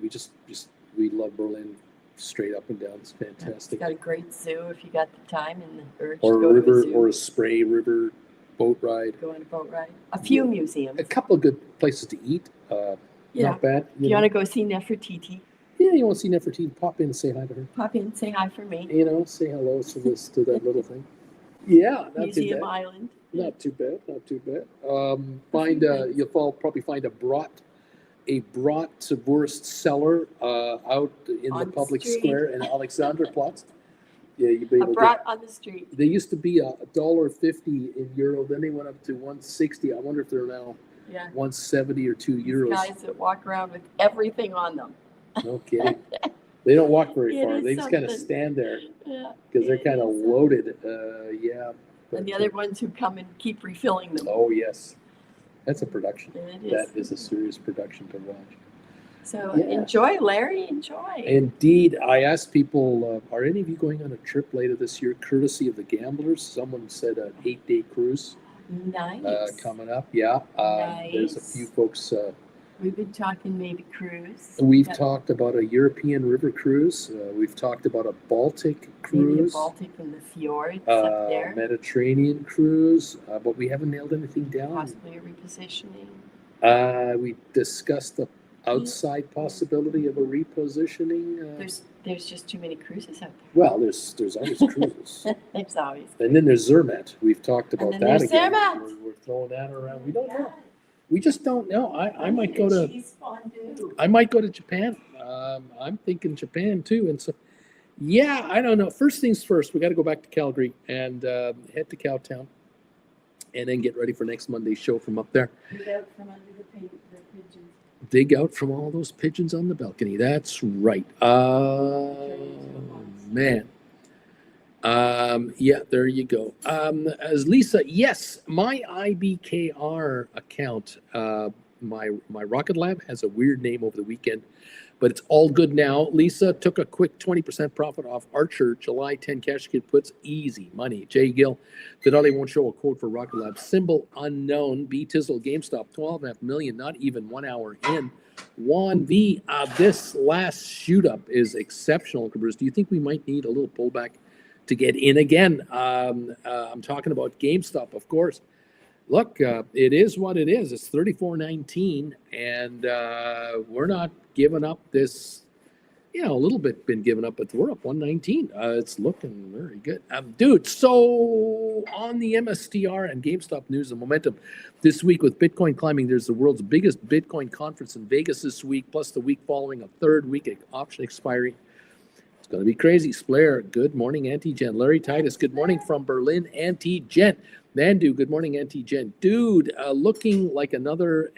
We love Berlin straight up and down. It's fantastic. It's got a great zoo if you got the time and the urge or to go a river, to a zoo. or a spray river boat ride. Go on a boat ride. A few museums. A couple of good places to eat. Not bad. If you want to go see Nefertiti. Yeah, you want to see Nefertiti, pop in and say hi to her. Pop in, say hi for me. Say hello to that little thing. Yeah, not Museum too bad. Island. Not too bad. You'll probably find a bratwurst seller out in the public square in Alexanderplatz. Yeah, you be a able brat on the street. They used to be $1.50 in euro, then they went up to $1.60. I wonder if they're now $1.70 or €2. Guys that walk around with everything on them. No kidding. They don't walk very It far. is They just kind of something. stand there Yeah, because they're it kind of is something. loaded. Yeah. And the but, other ones who come and keep refilling them. Oh, yes. That's a production. It That is. is a serious production to watch. So Yeah. enjoy, Larry, enjoy. Indeed. I asked people, are any of you going on a trip later this year, courtesy of the gamblers? Someone said an 8-day cruise Nice. coming up. Yeah. There's a Nice. few folks. We've been talking maybe cruise. We've Yep. talked about a European river cruise. We've talked about a Baltic Maybe the cruise. Baltic and the fjords up there. Mediterranean cruise, but we haven't nailed anything down. Possibly a repositioning. We discussed the outside possibility of a repositioning. There's just too many cruises out there. Well, there's always cruises. There's always. And then there's Zermatt. We've talked about And then that there's again. Zermatt. We're throwing that around. We don't know. We just don't know. I might go to. Cheese fondue. I might go to Japan. I'm thinking Japan too, and so yeah, I don't know. First things first, we got to go back to Calgary and head to Cowtown, and then get ready for next Monday's show from up there. Dig out from under the pigeons. Dig out from all those pigeons on the balcony. That's right. Man. Yeah, there you go. As Lisa, yes, my IBKR account, my Rocket Lab has a weird name over the weekend, but it's all good now. Lisa took a quick 20% profit off Archer July 10 cash kit puts. Easy money. Jay Gill, Fidelity won't show a quote for Rocket Lab. Symbol unknown. B Tizzle, GameStop, 12.5 million, not even 1 hour in. Juan V, this last shoot up is exceptional, Bruce. Do you think we might need a little pullback to get in again? I'm talking about GameStop, of course. Look, it is what it is. It's 34.19, and we're not giving up this. A little bit been given up, but we're up 119. It's looking very good. Dude, so on the MSTR and GameStop news and momentum this week with Bitcoin climbing, there's the world's biggest Bitcoin conference in Vegas this week, plus the week following a third week option expiry. It's going to be crazy. Splair, good morning, Anti-Gen. Larry Titus, good morning from Berlin, Anti-Gen. Mandu, good morning, Anti-Gen. Dude, looking like another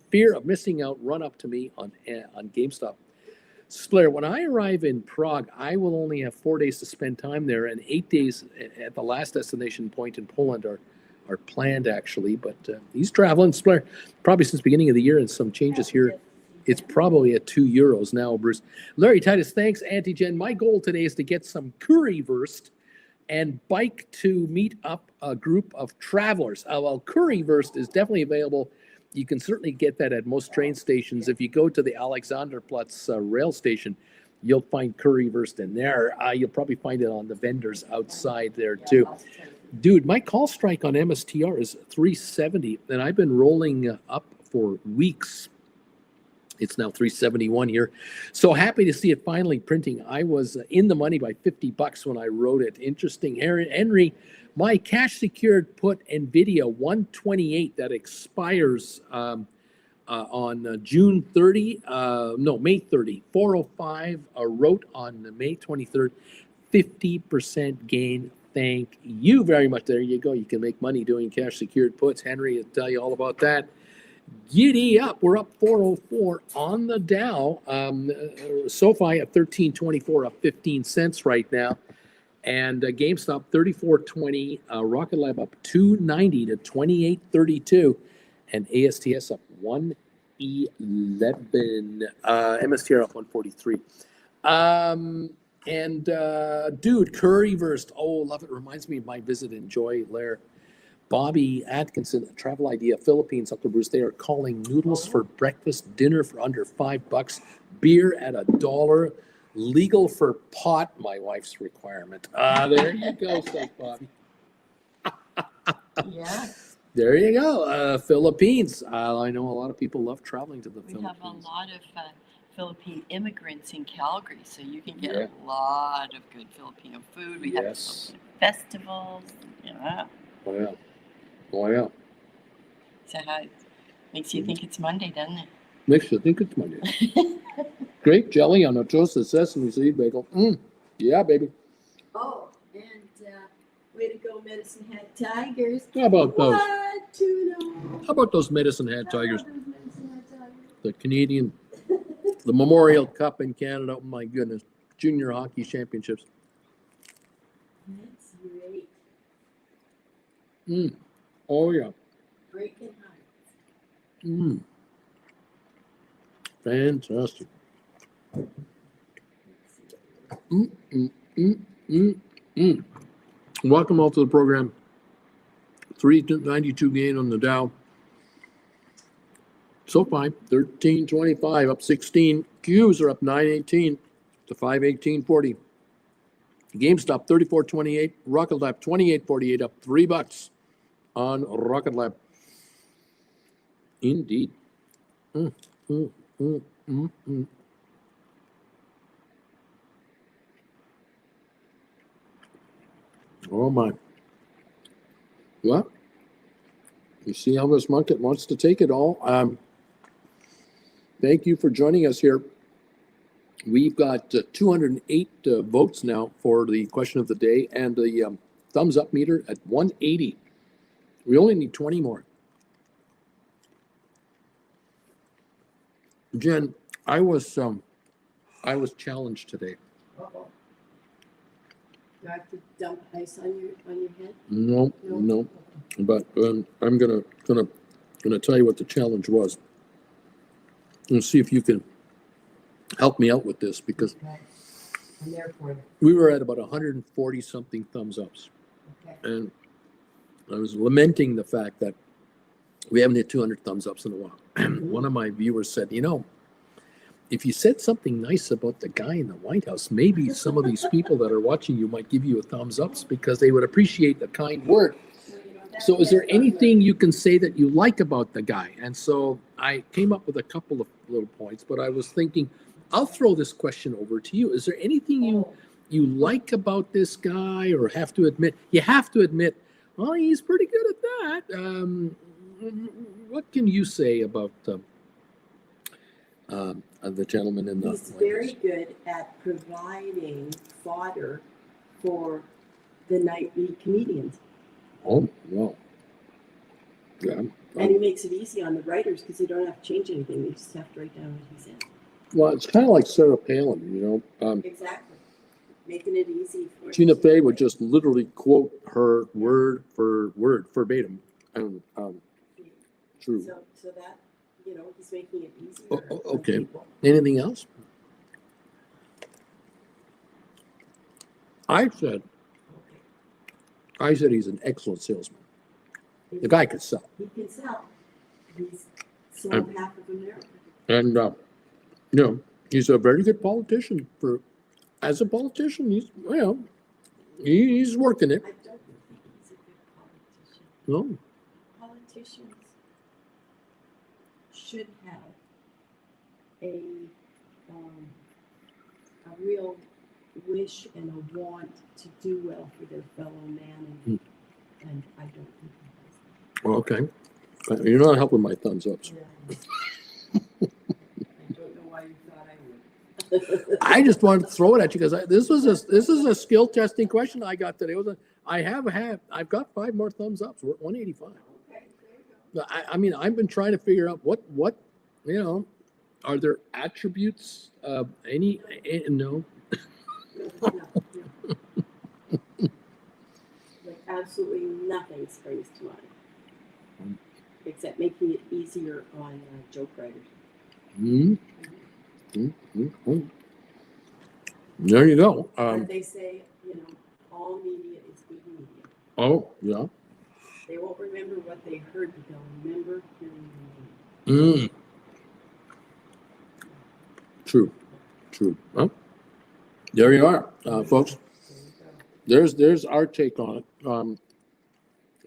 fear of missing out run up to me on GameStop. Splair, when I arrive in Prague, I will only have 4 days to spend time there, and 8 days at the last destination point in Poland are planned, actually. But he's traveling, Splair, probably since the beginning of the year, and some changes here. It's probably at €2 now, Bruce. Larry Titus, thanks, Anti-Gen. My goal today is to get some currywurst and bike to meet up a group of travelers. Well, currywurst is definitely available. You can certainly get that at most train stations. If you go to the Alexanderplatz rail station, you'll find currywurst in there. You'll probably find it on the vendors outside there too. Dude, my call strike on MSTR is 370, and I've been rolling up for weeks. It's now 371 here. So happy to see it finally printing. I was in the money by $50 when I wrote it. Interesting. Henry, my cash secured put NVIDIA 128 that expires on June 30, May 30, 405, wrote on May 23rd, 50% gain. Thank you very much. There you go. You can make money doing cash secured puts. Henry will tell you all about that. Giddy up. We're up 404 on the Dow. SoFi at 1324, up 15 cents right now. And GameStop 34.20, Rocket Lab up 290 to 28.32, and ASTS up 111. MSTR up 143. Dude, currywurst. Oh, love it. Reminds me of my visit in Joy Lair. Bobby Atkinson, a travel idea, Philippines, up to Bruce. They are calling noodles for breakfast, dinner for under $5, beer at $1, legal for pot, my wife's requirement. There you go, says Bobby. Yeah. There you go. Philippines. I know a lot of people love traveling to the Philippines. We have a lot of Philippine immigrants in Calgary, so you can get Yeah. a lot of good Filipino food. We have Yes. Filipino festivals. Yeah. Oh, yeah. Oh, yeah. So how makes you think it's Monday, doesn't it? Makes you think it's Monday. Grape jelly on a toasted sesame seed bagel. Yeah, baby. Oh, and way to go, Medicine Hat Tigers. How about those? What to know? How about those Medicine Hat Tigers? The Canadian The Memorial Cup in Canada. Oh my goodness. Junior Hockey Championships. That's great. Oh yeah. Breaking hearts. Fantastic. Mm, mm, mm, mm, mm. Welcome all to the program. 392 gain on the Dow. So fine. 1325 up 16. Qs are up 918 to 518.40. GameStop 34.28. Rocket Lab 28.48 up $3 on Rocket Lab. Indeed. Mm, mm, mm, mm, mm. Oh my. Well, you see how this market wants to take it all. Thank you for joining us here. We've got 208 votes now for the question of the day, and the thumbs up meter at 180. We only need 20 more. Jen, I was challenged today. Uh-oh. Do I have to dump ice on your head? No. But I'm gonna tell you what the challenge was, and see if you can help me out with this, because Okay. I'm there for you. we were at about 140 something thumbs ups, Okay. and I was lamenting the fact that we haven't hit 200 thumbs ups in a while. And one of my viewers said, if you said something nice about the guy in the White House, maybe some of these people that are watching you might give you a thumbs ups because they would appreciate the kind word. So is there anything you can say that you like about the guy? And so I came up with a couple of little points, but I was thinking, I'll throw this question over to you. Is there anything you like about this guy, or have to admit? You have to admit, well, he's pretty good at that. What can you say about the gentleman in the He's White very House? good at providing fodder for the nightly comedians. Oh, wow. Yeah. And he makes it easy on the writers because they don't have to change anything. They just have to write down what he said. Well, it's kind of like Sarah Palin, Exactly. Making it easy for Tina Fey would just literally quote her word for word, verbatim. And true. So that, he's making it easier. Okay. For people. Anything else? I said he's an excellent salesman. The guy could sell. He can sell. He's sold half of America. And, he's a very good politician. As a politician, he's working it. I don't think he's a good politician. No. Politicians should have a real wish and a want to do well for their fellow man, and I don't think he has that. Well, okay. You're not helping my thumbs ups. I don't know why you thought I would. I just wanted to throw it at you because this is a skill testing question I got today. I've got 5 more thumbs ups. We're at 185. Okay, there you go. I mean, I've been trying to figure out what are there attributes of any no. No. Like absolutely nothing springs to mind, except making it easier on joke writers. There you go. But they say, all media is good media. Oh yeah. They won't remember what they heard, but they'll remember hearing the name. True. Well, there you are, folks. There's our take on it.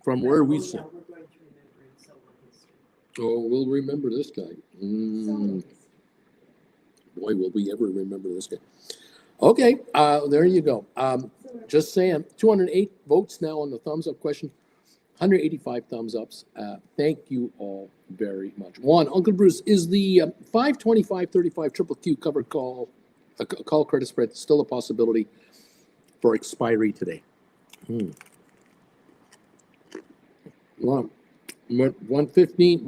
From where we sit. We're going to remember in solar history. Oh, we'll remember this guy. Solar history. Boy, will we ever remember this guy. Okay, there you go. Just saying, 208 votes now on the thumbs up question. 185 thumbs ups. Thank you all very much. Uncle Bruce, is the 525.35 triple Q covered call credit spread still a possibility for expiry today? Well, 115,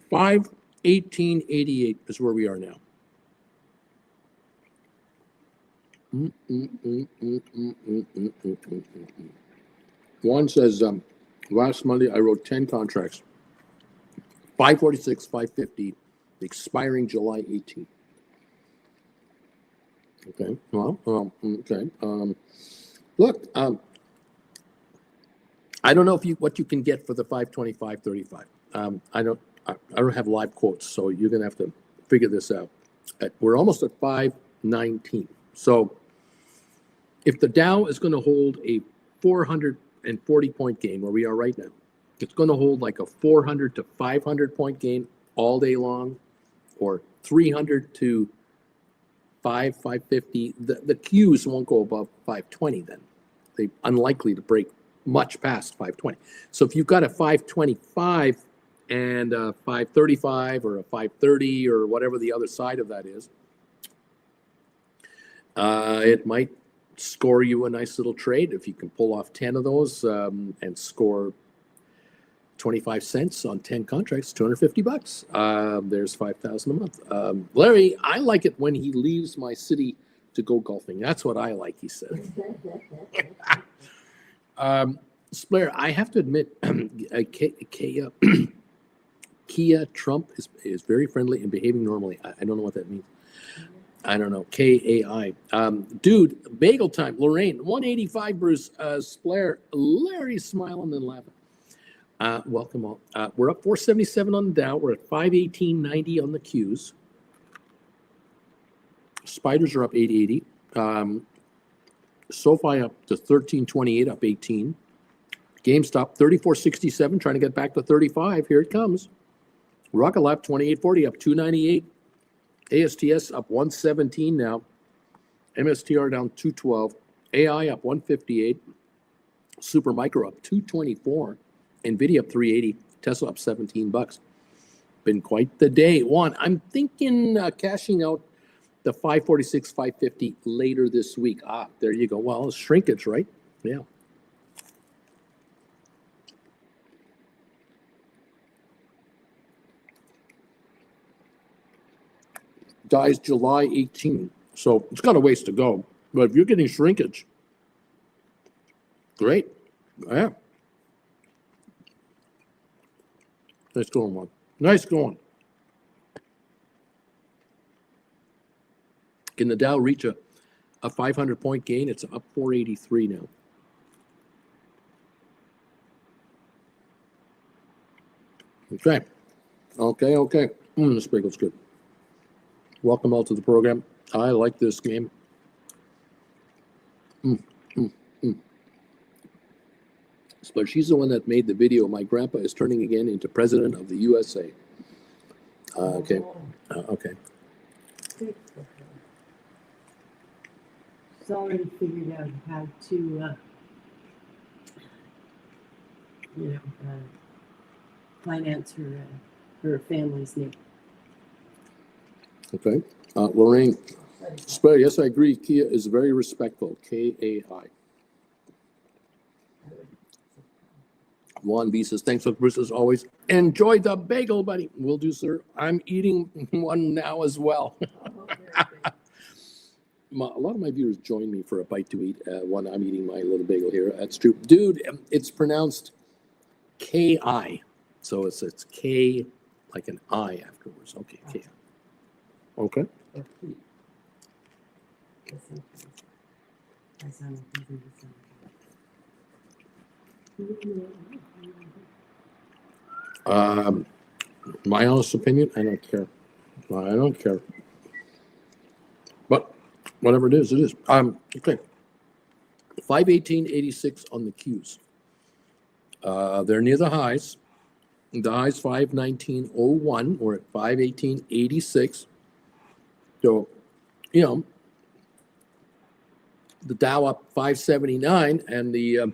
518.88 is where we are now. One says, last Monday I wrote 10 contracts, 546, 550, expiring July 18th. Okay. Well, okay. Look, I don't know what you can get for the 525.35. I don't have live quotes, so you're gonna have to figure this out. We're almost at 519. So if the Dow is going to hold a 440 point gain where we are right now, it's going to hold like a 400 to 500 point gain all day long, or 300 to 550. The Qs won't go above 520 then. They're unlikely to break much past 520. So if you've got a 525 and a 535 or a 530 or whatever the other side of that is, it might score you a nice little trade if you can pull off 10 of those and score 25 cents on 10 contracts, $250. There's 5,000 a month. Larry, I like it when he leaves my city to go golfing. That's what I like, he said. Blair, I have to admit, Kia Trump is very friendly and behaving normally. I don't know what that means. I don't know. KAI. Dude, bagel time. Lorraine, 185, Bruce. Blair, Larry's smiling and laughing. Welcome all. We're up 477 on the Dow. We're at 518.90 on the Qs. Spiders are up 880. SoFi up to 1328, up 18. GameStop 3467, trying to get back to 35. Here it comes. Rocket Lab 2840, up 298. ASTS up 117 now. MSTR down 212. AI up 158. Supermicro up 224. NVIDIA up 380. Tesla up $17. Been quite the day. Juan, I'm thinking cashing out the 546, 550 later this week. There you go. Well, it's shrinkage, right? Yeah. Dies July 18. So it's got a ways to go. But if you're getting shrinkage, great. Yeah. Nice going, Juan. Nice going. Can the Dow reach a 500-point gain? It's up 483 now. Okay. This bagel's good. Welcome all to the program. I like this game. But she's the one that made the video. My grandpa is turning again into president of the USA. Okay. Okay. She's already figured out how to, finance her family's need. Okay. Lorraine. Yes, I agree. Kia is very respectful. KAI. Juan B says, thanks for Bruce as always. Enjoy the bagel, buddy. Will do, sir. I'm eating one now as well. A lot of my viewers join me for a bite to eat when I'm eating my little bagel here. That's true. Dude, it's pronounced K-I. So it's K like an I afterwards. Okay, K. Okay. My honest opinion, I don't care. I don't care. But whatever it is, it is. Okay. 518.86 on the Qs. They're near the highs. The highs 519.01. We're at 518.86. So, the Dow up 579, and the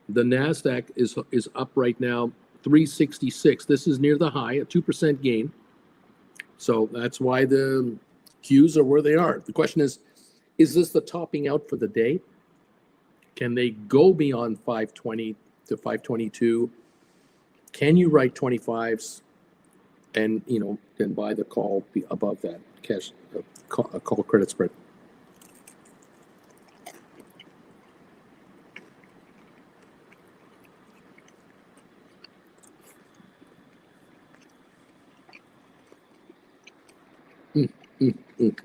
Nasdaq is up right now 366. This is near the high, a 2% gain. So that's why the Qs are where they are. The question is this the topping out for the day? Can they go beyond 520 to 522? Can you write 25s and then buy the call above that cash call credit spread? Mm, mm.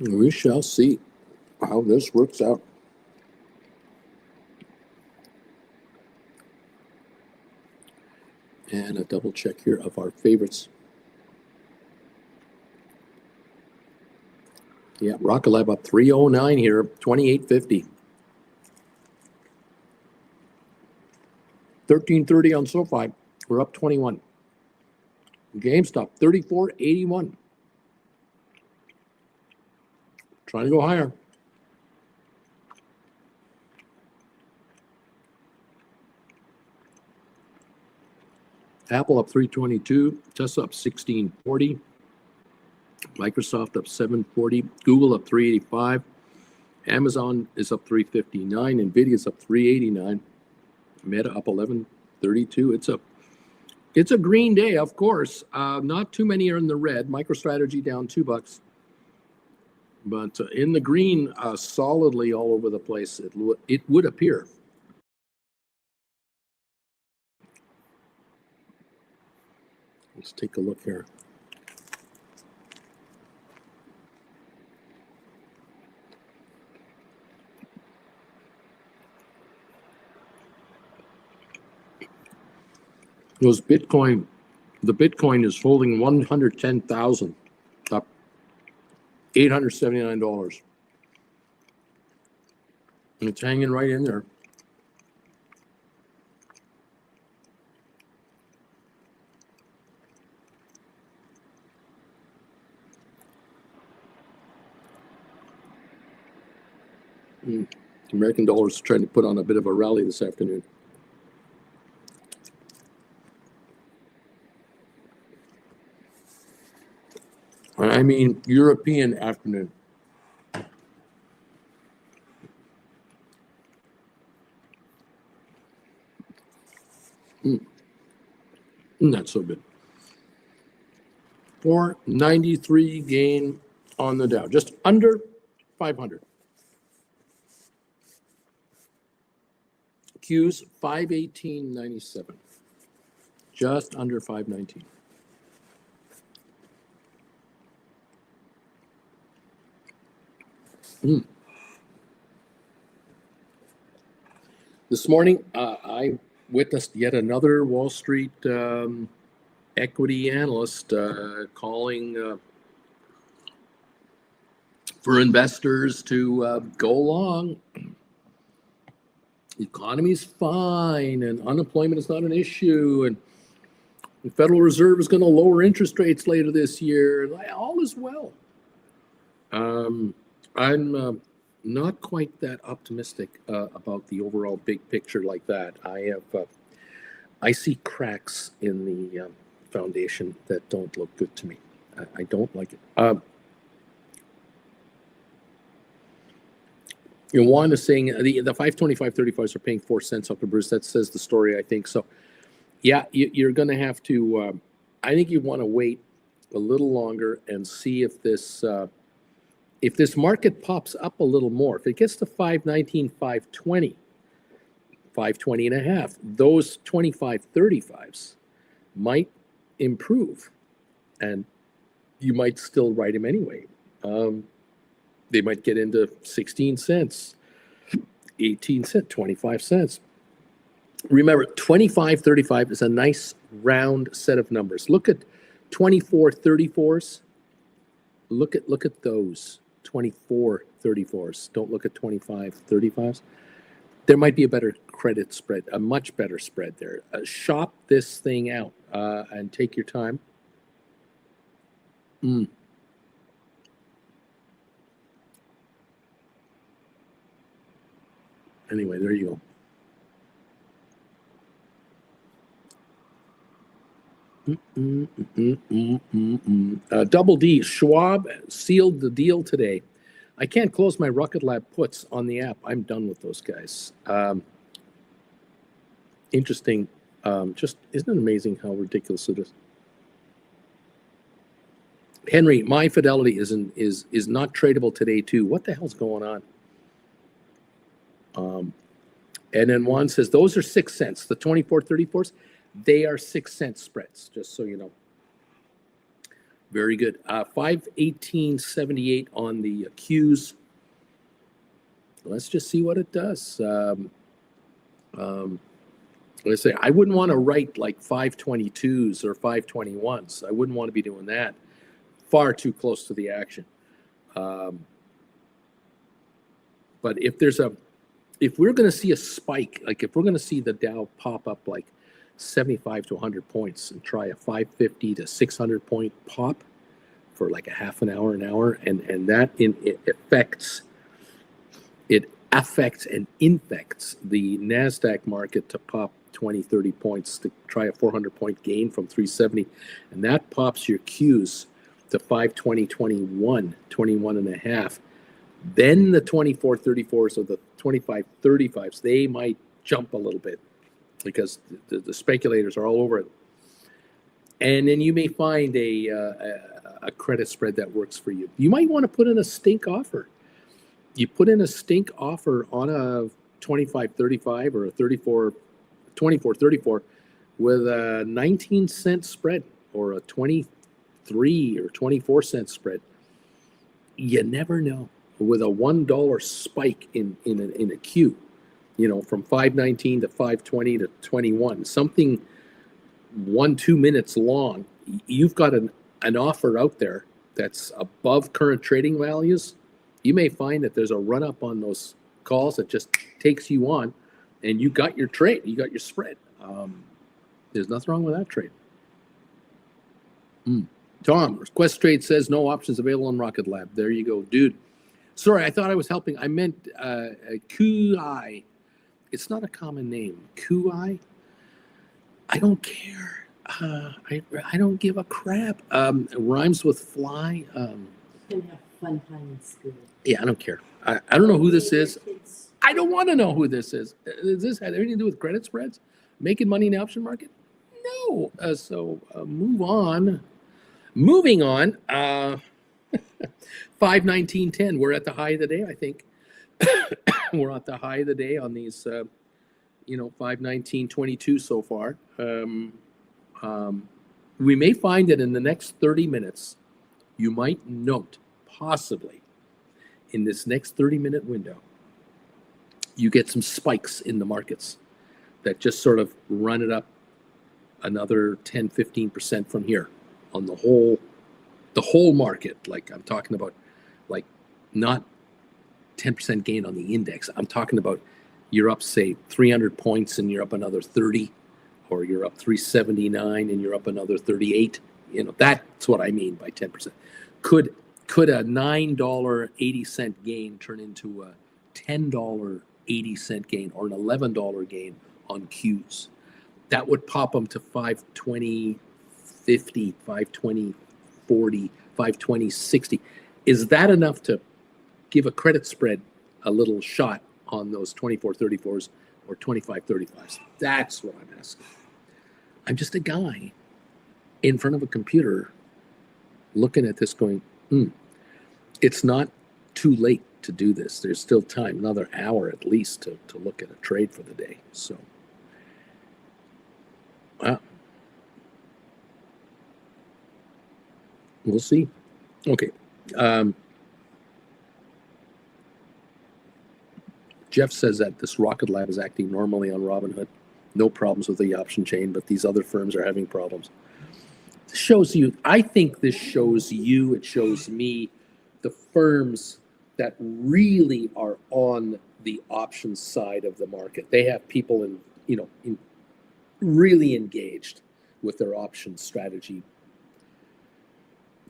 We shall see how this works out. And a double check here of our favorites. Yeah, Rocket Lab up 309 here, 28.50. 13.30 on SoFi. We're up 21. GameStop 34.81. Trying to go higher. Apple up 322. Tesla up 16.40. Microsoft up 740, Google up 385, Amazon is up 359, Nvidia is up 389, Meta up 1132. It's a green day, of course. Not too many are in the red. MicroStrategy down $2, but in the green, solidly all over the place. It would appear. Let's take a look here. Those Bitcoin, the Bitcoin is holding 110,000, up $879. And it's hanging right in there. American dollar is trying to put on a bit of a rally this afternoon. I mean, European afternoon. Not so good. 493 gain on the Dow, just under 500. Q's 518.97, just under 519. This morning, I witnessed yet another Wall Street equity analyst calling for investors to go along. The economy's fine and unemployment is not an issue, and the Federal Reserve is going to lower interest rates later this year. All is well. I'm not quite that optimistic about the overall big picture like that. I see cracks in the foundation that don't look good to me. I don't like it. Juan is saying the 525.35s are paying 4 cents, Uncle Bruce. That says the story, I think. So, yeah, you're going to have to. I think you want to wait a little longer and see if this market pops up a little more. If it gets to 519, 520, 520 and a half, those 25.35s might improve, and you might still write them anyway. They might get into 16 cents, 18 cents, 25 cents. Remember, 25.35 is a nice round set of numbers. Look at 24.34s. Look at those 24.34s. Don't look at 25.35s. There might be a better credit spread, a much better spread there. Shop this thing out and take your time. Anyway, there you go. Double D, Schwab sealed the deal today. I can't close my Rocket Lab puts on the app. I'm done with those guys. Interesting. Just isn't it amazing how ridiculous it is? Henry, my Fidelity is not tradable today too. What the hell's going on? And then Juan says, those are 6 cents. The 2434s, they are 6 cent spreads, just so you know. Very good. 518.78 on the Qs. Let's just see what it does. Let's say I wouldn't want to write like 522s or 521s. I wouldn't want to be doing that. Far too close to the action. But if we're going to see a spike, like if we're going to see the Dow pop up like 75 to 100 points and try a 550 to 600 point pop for like a half an hour, and that it affects and infects the NASDAQ market to pop 20, 30 points to try a 400 point gain from 370. And that pops your Qs to 520, 21 and a half. Then the 2434s or the 2535s, they might jump a little bit because the speculators are all over it. And then you may find a credit spread that works for you. You might want to put in a stink offer. You put in a stink offer on a 2535 or a 2434 with a 19-cent spread or a 23 or 24-cent spread. You never know. With a $1 spike in a Q, from 519 to 520 to 21, something 1-2 minutes long, you've got an offer out there that's above current trading values. You may find that there's a run up on those calls that just takes you on, and you got your trade, you got your spread. There's nothing wrong with that trade. Tom, Quest Trade says no options available on Rocket Lab. There you go, dude. Sorry, I thought I was helping. I meant QI. It's not a common name. QI? I don't care. I don't give a crap. It rhymes with fly. Can have fun time in school. Yeah, I don't care. I don't know who this is. I don't want to know who this is. Does this have anything to do with credit spreads? Making money in the option market? No. So move on. Moving on. 519.10. We're at the high of the day, I think. We're at the high of the day on these, 519.22 so far. We may find that in the next 30 minutes, you might note, possibly, in this next 30-minute window, you get some spikes in the markets that just sort of run it up another 10, 15% from here on the whole market. Like I'm talking about, like not 10% gain on the index. I'm talking about you're up, say, 300 points and you're up another 30, or you're up 379 and you're up another 38. That's what I mean by 10%. Could a $9.80 gain turn into a $10.80 gain or an $11 gain on Qs? That would pop them to 520.50, 520.40, 520.60. Is that enough to give a credit spread a little shot on those 2434s or 2535s? That's what I'm asking. I'm just a guy in front of a computer looking at this going, it's not too late to do this. There's still time, another hour at least to look at a trade for the day. So, wow. We'll see. Okay. Jeff says that this Rocket Lab is acting normally on Robinhood. No problems with the option chain, but these other firms are having problems. This shows you, I think this shows you, it shows me, the firms that really are on the options side of the market. They have people in really engaged with their option strategy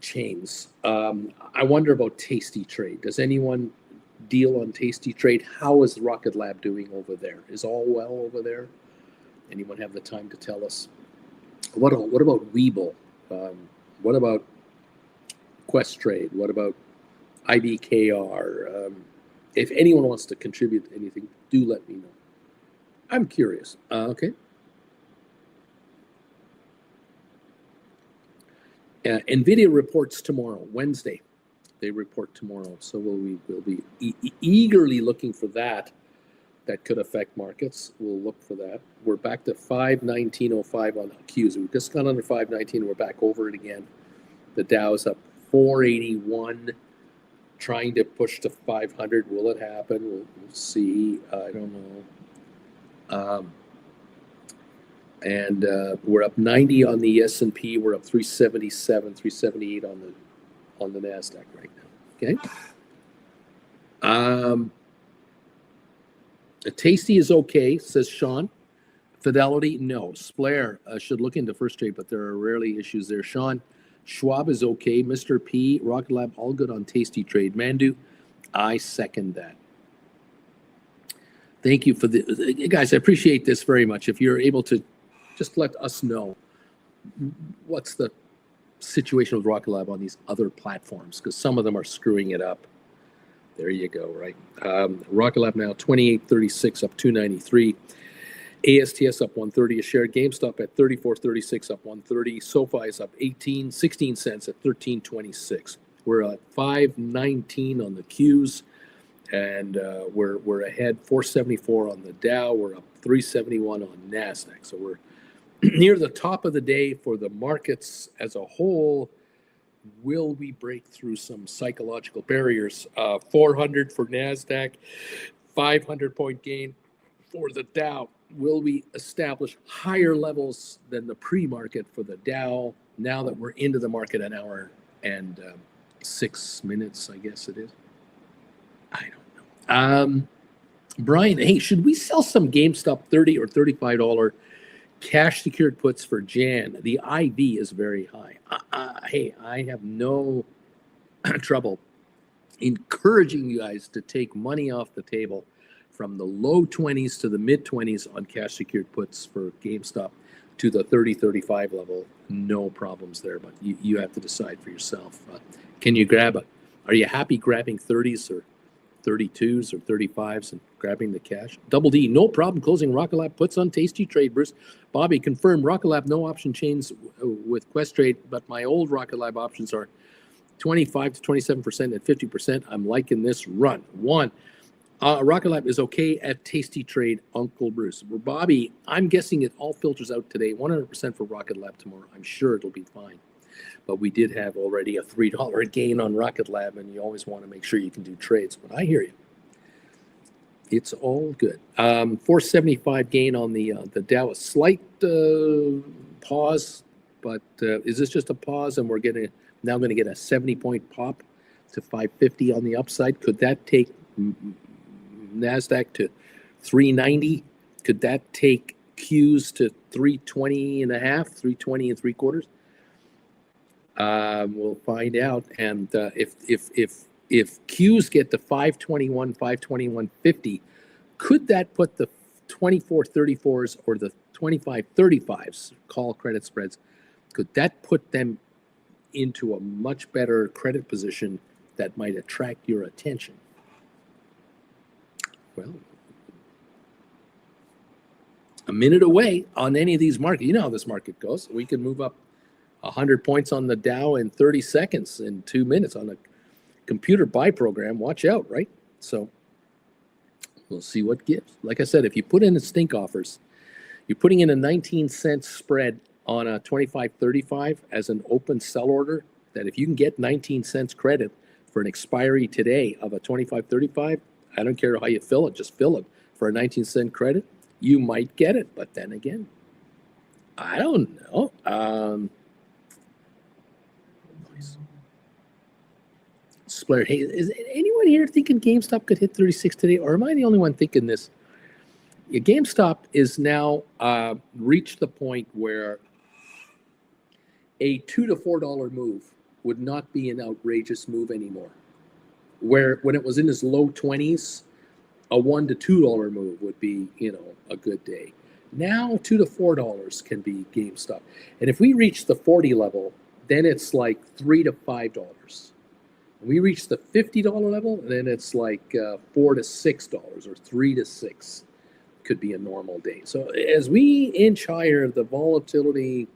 chains. I wonder about Tasty Trade. Does anyone deal on Tasty Trade? How is Rocket Lab doing over there? Is all well over there? Anyone have the time to tell us? What about Webull? What about Quest Trade? What about IBKR? If anyone wants to contribute anything, do let me know. I'm curious. Okay. NVIDIA reports tomorrow, Wednesday. They report tomorrow, so we'll be eagerly looking for that. that could affect markets. We'll look for that. We're back to 519.05 on Qs. We just got under 519. We're back over it again. The Dow's up 481, trying to push to 500. Will it happen? We'll see. I don't know. And we're up 90 on the S&P. We're up 377, 378 on the NASDAQ right now. Okay. Tasty is okay, says Sean. Fidelity, no. Splair should look into first trade, but there are rarely issues there. Sean, Schwab is okay. Mr. P, Rocket Lab, all good on Tasty trade. Mandu, I second that. Thank you for the guys. I appreciate this very much. If you're able to just let us know what's the situation with Rocket Lab on these other platforms, because some of them are screwing it up. There you go, right? Rocket Lab now 28.36 up 293. ASTS up 130 a share. GameStop at 34.36 up 130. SoFi is up 16 cents at 13.26. We're at 519 on the Qs, and we're ahead 474 on the Dow. We're up 371 on NASDAQ. So we're near the top of the day for the markets as a whole. Will we break through some psychological barriers? 400 for NASDAQ, 500-point gain for the Dow. Will we establish higher levels than the pre-market for the Dow now that we're into the market an hour and 6 minutes, I guess it is? I don't know. Brian, hey, should we sell some GameStop $30 or $35 cash secured puts for Jan? The IV is very high. Hey, I have no trouble encouraging you guys to take money off the table from the low 20s to the mid 20s on cash secured puts for GameStop to the 30-35 level. No problems there, but you have to decide for yourself. Can you are you happy grabbing 30s or 32s or 35s and grabbing the cash? Double D, no problem closing Rocket Lab puts on Tasty Trade, Bruce. Bobby, confirmed Rocket Lab no option chains with Quest Trade, but my old Rocket Lab options are 25 to 27% at 50%. I'm liking this run. Rocket Lab is okay at Tasty Trade, Uncle Bruce. Bobby, I'm guessing it all filters out today. 100% for Rocket Lab tomorrow. I'm sure it'll be fine. But we did have already a $3 gain on Rocket Lab, and you always want to make sure you can do trades. But I hear you. It's all good. 475 gain on the Dow. A slight pause, but is this just a pause and we're now going to get a 70-point pop to 550 on the upside? Could that take NASDAQ to 390? Could that take Qs to 320 and a half, 320 and 3/4? We'll find out. And if Qs get to 521, 521.50, could that put the 24.34s or the 25.35s, call credit spreads, could that put them into a much better credit position that might attract your attention? Well, a minute away on any of these markets. You know how this market goes. We can move up 100 points on the Dow in 30 seconds, in 2 minutes on a computer buy program. Watch out, right? So we'll see what gives. Like I said, if you put in the stink offers, you're putting in a 19-cent spread on a 25.35 as an open sell order, that if you can get 19 cents credit for an expiry today of a 25.35, I don't care how you fill it, just fill it for a 19-cent credit. You might get it, but then again, I don't know. Splair, hey, is anyone here thinking GameStop could hit 36 today, or am I the only one thinking this? Yeah, GameStop is now reached the point where a $2 to $4 move would not be an outrageous move anymore. Where when it was in its low 20s, a $1 to $2 move would be, a good day. Now $2 to $4 can be GameStop. And if we reach the 40 level, then it's like $3 to $5. When we reach the $50 level, then it's like $4 to $6 or 3 to 6 could be a normal day. So as we inch higher, the volatility,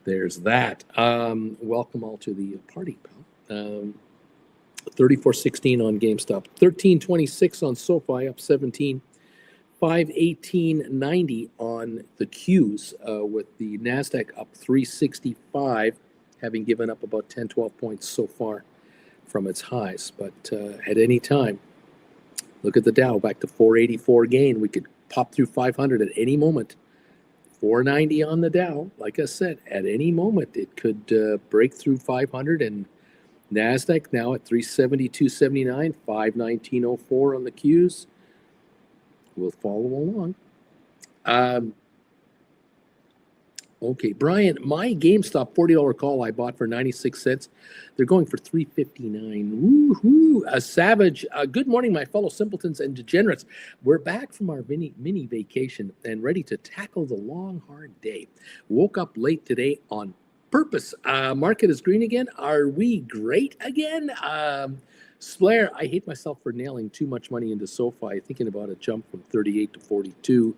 there's that. Welcome all to the party, pal. 34.16 on GameStop. 13.26 on SoFi, up 17. 518.90 on the Qs, with the NASDAQ up 365, having given up about 10, 12 points so far from its highs. But at any time, look at the Dow, back to 484 gain. We could pop through 500 at any moment. 490 on the Dow. Like I said, at any moment, it could break through 500, and NASDAQ now at 372.79, 519.04 on the Qs. We'll follow along. Okay, Brian, my GameStop $40 call I bought for 96 cents. They're going for $3.59. Woohoo! Savage. Good morning, my fellow simpletons and degenerates. We're back from our mini vacation and ready to tackle the long, hard day. Woke up late today on purpose. Market is green again. Are we great again? Blair, I hate myself for nailing too much money into SoFi, thinking about a jump from 38 to 42.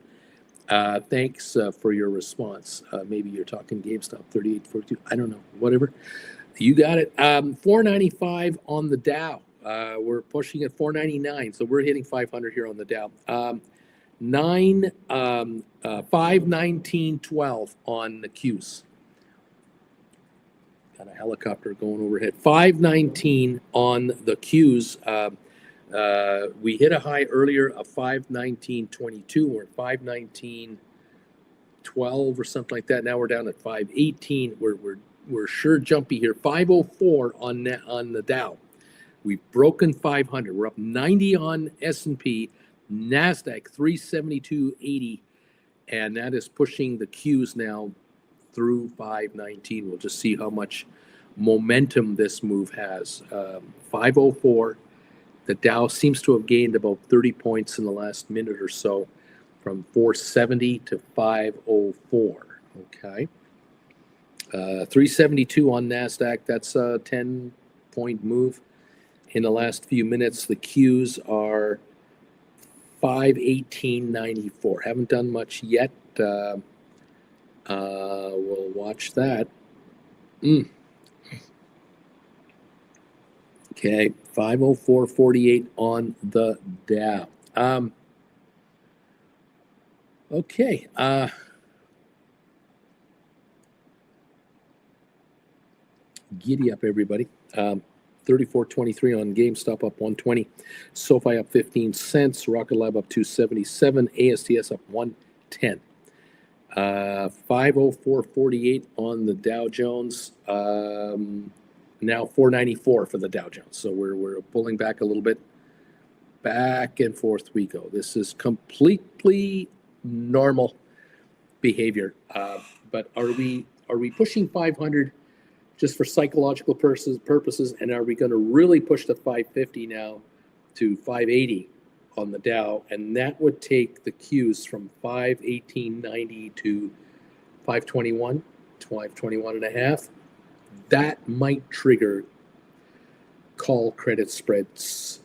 Thanks for your response. Maybe you're talking GameStop 38 to 42. I don't know. Whatever. You got it. 495 on the Dow. We're pushing at 499, so we're hitting 500 here on the Dow. 519.12 on the Qs. Got a helicopter going overhead. 519 on the Qs. We hit a high earlier of 519.22. We're at 519.12 or something like that. Now we're down at 518. We're sure jumpy here. 504 on the Dow. We've broken 500. We're up 90 on S&P, NASDAQ 372.80, and that is pushing the Qs now through 519. We'll just see how much momentum this move has. 504. The Dow seems to have gained about 30 points in the last minute or so, from 470 to 504. Okay. 372 on NASDAQ. That's a 10-point move in the last few minutes. The Qs are 518.94. Haven't done much yet. We'll watch that. Okay, 504.48 on the Dow. Okay. Giddy up, everybody. 34.23 on GameStop, up 120. SoFi up 15 cents. Rocket Lab up 277. ASTS up 110. 504.48 on the Dow Jones. Now 494 for the Dow Jones. So we're pulling back a little bit. Back and forth we go. This is completely normal behavior. But are we pushing 500 just for psychological purposes? And are we going to really push the 550 now to 580 on the Dow? And that would take the Qs from 518.90 to 521, 521 and a half. That might trigger call credit spreads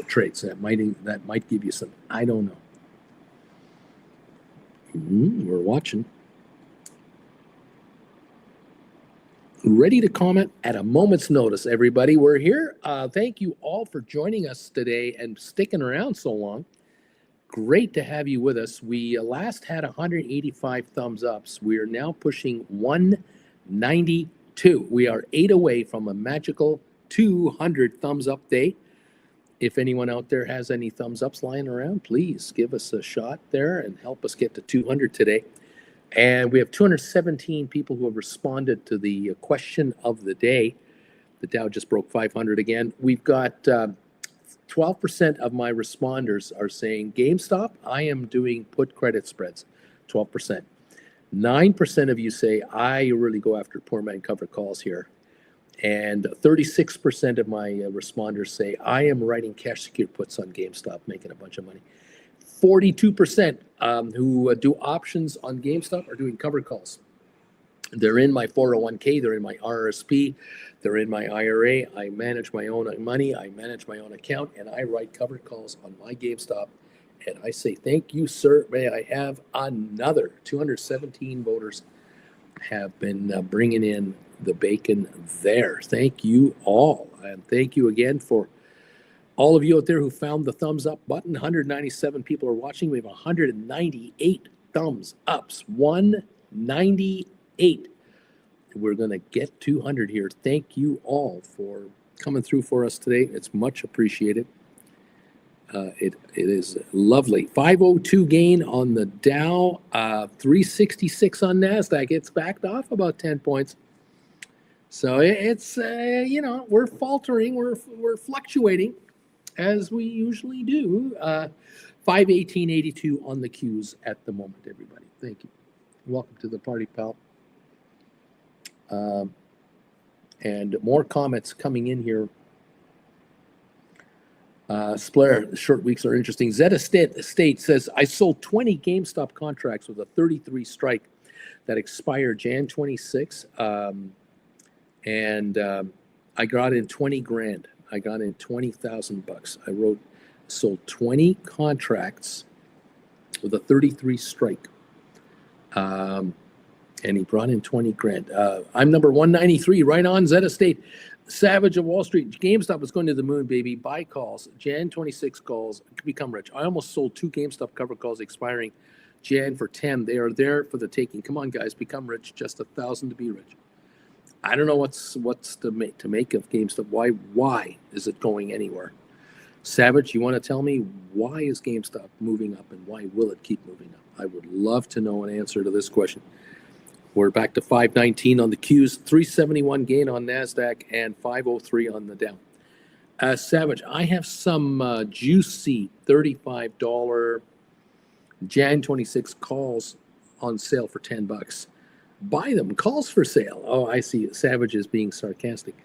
trades. That might give you some. I don't know. We're watching. Ready to comment at a moment's notice, everybody. We're here. Thank you all for joining us today and sticking around so long. Great to have you with us. We last had 185 thumbs ups. We are now pushing 192. We are 8 away from a magical 200 thumbs up day. If anyone out there has any thumbs ups lying around, please give us a shot there and help us get to 200 today. And we have 217 people who have responded to the question of the day. The Dow just broke 500 again. We've got 12% of my responders are saying, GameStop, I am doing put credit spreads, 12%. 9% of you say, I really go after poor man cover calls here. And 36% of my responders say, I am writing cash secured puts on GameStop, making a bunch of money. 42% who do options on GameStop are doing covered calls. They're in my 401k, they're in my RRSP, they're in my IRA. I manage my own money, I manage my own account, and I write covered calls on my GameStop. And I say, thank you, sir. May I have another 217 voters have been bringing in the bacon there. Thank you all. And thank you again for all of you out there who found the thumbs up button. 197 people are watching. We have 198 thumbs ups. 198. We're going to get 200 here. Thank you all for coming through for us today. It's much appreciated. It is lovely. 502 gain on the Dow, 366 on NASDAQ. It's backed off about 10 points. So it's, we're faltering. We're fluctuating as we usually do. 518.82 on the Qs at the moment, everybody. Thank you. Welcome to the party, pal. And more comments coming in here. Splair, short weeks are interesting. Zeta State says, I sold 20 GameStop contracts with a 33 strike that expired Jan 26. I got in 20 grand. I got in $20,000. Sold 20 contracts with a 33 strike. And he brought in 20 grand. I'm number 193, right on Zeta State. Savage of Wall Street. GameStop is going to the moon, baby. Buy calls. Jan 26 calls. Become rich. I almost sold 2 GameStop cover calls expiring Jan for 10. They are there for the taking. Come on, guys. Become rich. Just $1,000 to be rich. I don't know what's to make of GameStop. Why is it going anywhere? Savage, you want to tell me why is GameStop moving up and why will it keep moving up? I would love to know an answer to this question. We're back to 519 on the Qs, 371 gain on NASDAQ, and 503 on the Dow. Savage, I have some juicy $35 Jan 26 calls on sale for $10. Buy them. Calls for sale. Oh, I see. Savage is being sarcastic.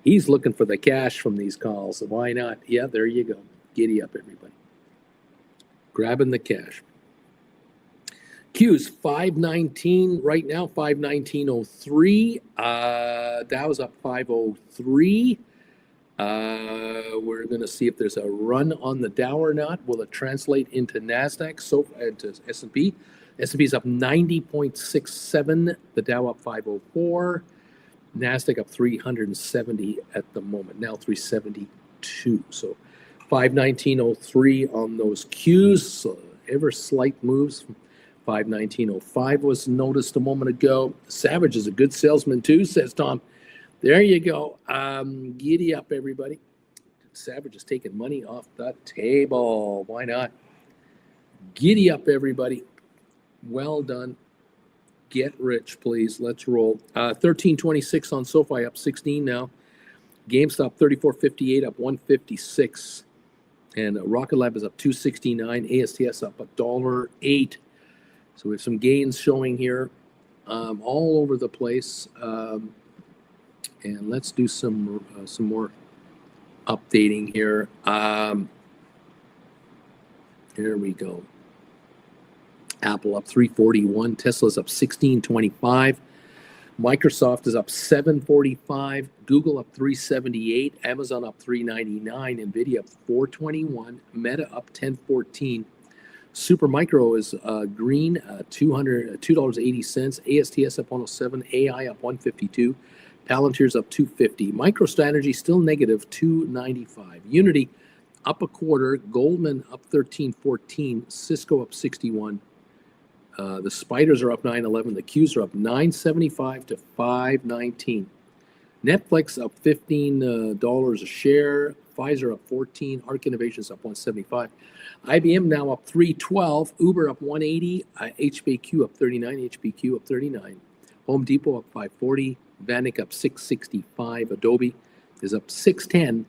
He's looking for the cash from these calls. Why not? Yeah, there you go. Giddy up, everybody. Grabbing the cash. Q's 519 right now, 519.03. Dow's up 503. We're going to see if there's a run on the Dow or not. Will it translate into NASDAQ, into S&P? S&P's up 90.67. The Dow up 504. NASDAQ up 370 at the moment. Now 372. So 519.03 on those Qs. So ever slight moves. 519.05 was noticed a moment ago. Savage is a good salesman too, says Tom. There you go. Giddy up, everybody. Savage is taking money off the table. Why not? Giddy up, everybody. Well done. Get rich, please. Let's roll. 1326 on SoFi, up 16 now. GameStop 34.58, up 156. And Rocket Lab is up 269. ASTS up $1.08. So we have some gains showing here all over the place. And let's do some more updating here. There we go. Apple up 341. Tesla's up 1625. Microsoft is up 745. Google up 378. Amazon up 399. Nvidia up 421. Meta up 1014. Supermicro is green, $2.80. ASTS up 107. AI up 152. Palantir's up 250. MicroStrategy still negative 295. Unity up a quarter. Goldman up 1314. Cisco up 61. The spiders are up 911. The Qs are up 975 to 519. Netflix up $15 a share. Pfizer up 14. Arc Innovations up 175. IBM now up 312. Uber up 180. HBQ up 39. HBQ up 39. Home Depot up 540. Vanik up 665. Adobe is up 610.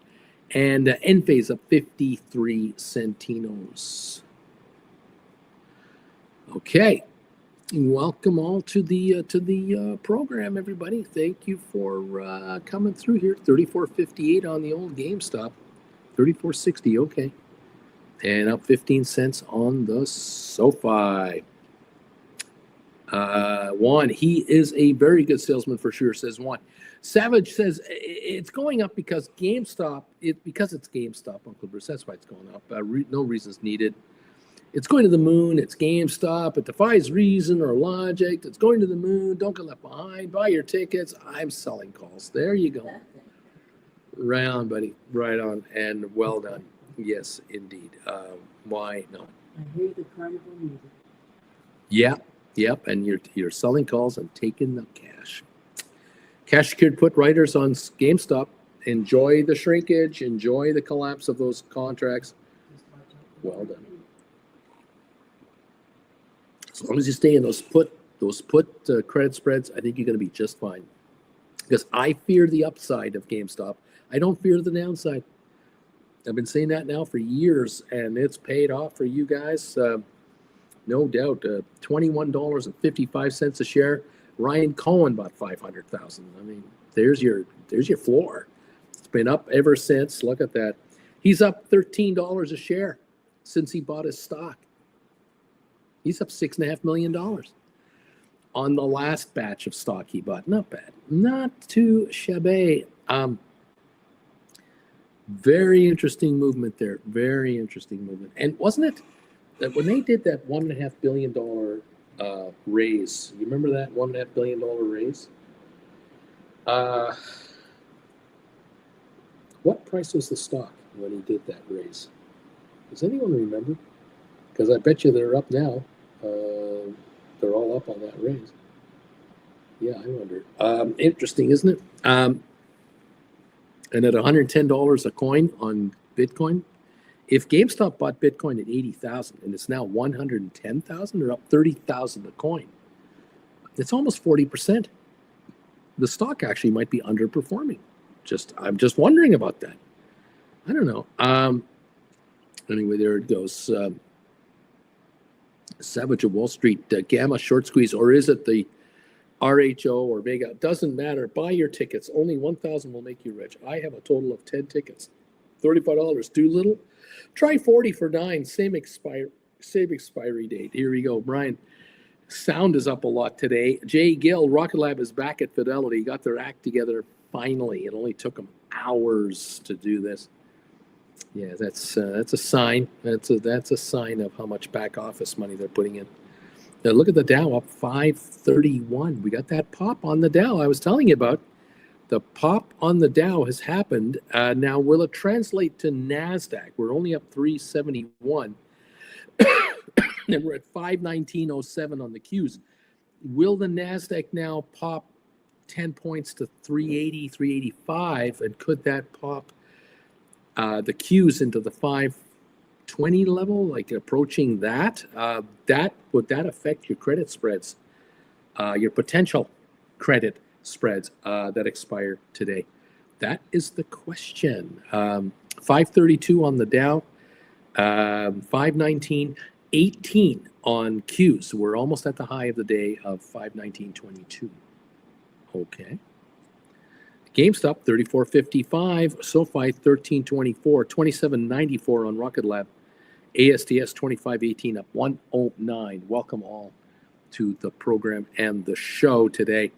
And Enphase up 53 centinos. Okay, welcome all to the program, everybody. Thank you for coming through here. 34.58 on the old GameStop, 34.60. Okay, and up 15 cents on the SoFi. Juan, he is a very good salesman for sure. Says Juan. Savage says it's going up because GameStop. Because it's GameStop, Uncle Bruce. That's why it's going up. No reasons needed. It's going to the moon. It's GameStop. It defies reason or logic. It's going to the moon. Don't get left behind. Buy your tickets. I'm selling calls. There you go. Right on, buddy. Right on. And well done. Yes, indeed. Why not? I hear the carnival music. Yeah. Yep. And you're selling calls and taking the cash. Cash secured put writers on GameStop. Enjoy the shrinkage. Enjoy the collapse of those contracts. Just watch out for Well the done. As long as you stay in those put credit spreads, I think you're going to be just fine. Because I fear the upside of GameStop. I don't fear the downside. I've been saying that now for years, and it's paid off for you guys. No doubt. $21.55 a share. Ryan Cohen bought 500,000. I mean, there's your floor. It's been up ever since. Look at that. He's up $13 a share since he bought his stock. He's up $6.5 million on the last batch of stock he bought. Not bad. Not too shabby. Very interesting movement there. Very interesting movement. And wasn't it that when they did that $1.5 billion raise, you remember that $1.5 billion raise? What price was the stock when he did that raise? Does anyone remember? Because I bet you they're up now. They're all up on that raise. Yeah, I wonder. Interesting, isn't it? And at $110 a coin on Bitcoin, if GameStop bought Bitcoin at 80,000 and it's now 110,000, they're up 30,000 a coin. It's almost 40%. The stock actually might be underperforming. I'm just wondering about that. I don't know. Anyway, there it goes. Savage of Wall Street, Gamma short squeeze, or is it the RHO or Vega? Doesn't matter. Buy your tickets. Only 1,000 will make you rich. I have a total of 10 tickets. $35. Too little? Try 40 for 9. Same expiry date. Here we go. Brian, sound is up a lot today. Jay Gill, Rocket Lab is back at Fidelity. Got their act together finally. It only took them hours to do this. Yeah, that's a sign. That's a sign of how much back office money they're putting in. Now look at the Dow up 531. We got that pop on the Dow I was telling you about. The pop on the Dow has happened. Now will it translate to NASDAQ? We're only up 371. And we're at 519.07 on the Qs. Will the NASDAQ now pop 10 points to 380, 385? And could that pop the Qs into the 520 level, like approaching that? Would that affect your credit spreads, your potential credit spreads that expire today? That is the question. 532 on the Dow, 519, 18 on Qs. We're almost at the high of the day of 519.22. Okay. GameStop 34.55, SoFi 13.24, 27.94 on Rocket Lab, ASTS 25.18 up 109. Welcome all to the program and the show today.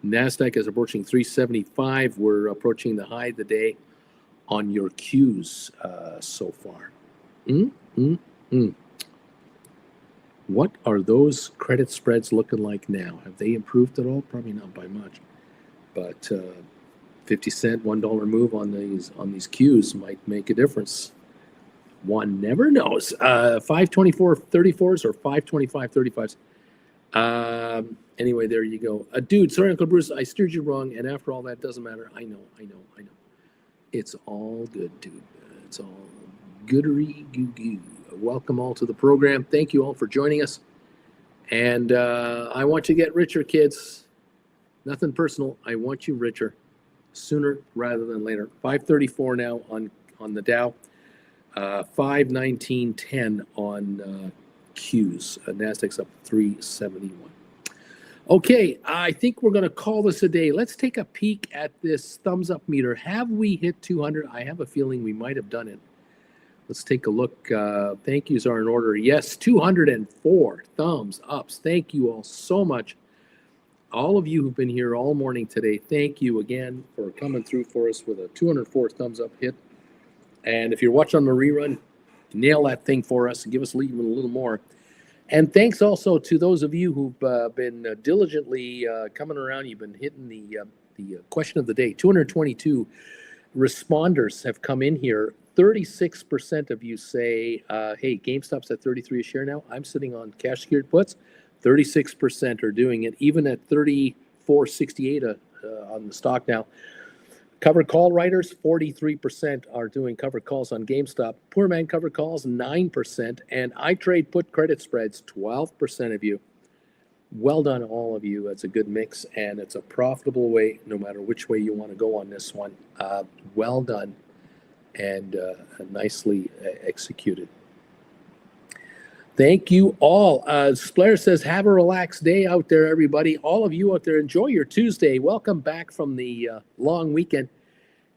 NASDAQ is approaching 375. We're approaching the high of the day on your Qs so far. What are those credit spreads looking like now? Have they improved at all? Probably not by much, but 50-cent, $1 move on these Qs might make a difference. One never knows. 524.34s or 525.35s. Anyway, there you go. Dude, sorry, Uncle Bruce, I steered you wrong, and after all that, doesn't matter. I know. It's all good, dude. It's all goodery goo. Welcome all to the program. Thank you all for joining us. And I want you to get richer, kids. Nothing personal. I want you richer sooner rather than later. 534 now on the Dow. 519.10 on Qs. NASDAQ's up 371. Okay, I think we're going to call this a day. Let's take a peek at this thumbs up meter. Have we hit 200? I have a feeling we might have done it. Let's take a look. Thank yous are in order. Yes, 204 thumbs ups. Thank you all so much. All of you who've been here all morning today, thank you again for coming through for us with a 204 thumbs up hit. And if you're watching on the rerun, nail that thing for us and give us even a little more. And thanks also to those of you who've been diligently coming around. You've been hitting the question of the day. 222 responders have come in here. 36% of you say, hey, GameStop's at 33 a share now. I'm sitting on cash secured puts. 36% are doing it, even at 34.68 on the stock now. Covered call writers, 43% are doing covered calls on GameStop. Poor man covered calls, 9%. And I trade put credit spreads, 12% of you. Well done, all of you. It's a good mix, and it's a profitable way, no matter which way you want to go on this one. Well done and nicely executed. Thank you all. Splair says, have a relaxed day out there, everybody. All of you out there, enjoy your Tuesday. Welcome back from the long weekend.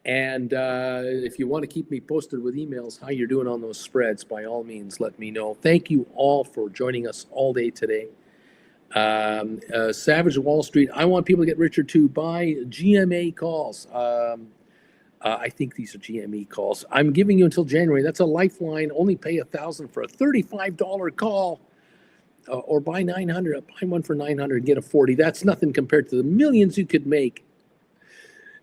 And if you want to keep me posted with emails, how you're doing on those spreads, by all means, let me know. Thank you all for joining us all day today. Savage Wall Street, I want people to get richer too. Buy GMA calls. I think these are GME calls. I'm giving you until January. That's a lifeline. Only pay $1,000 for a $35 call, or buy 900. Buy one for 900 and get a 40. That's nothing compared to the millions you could make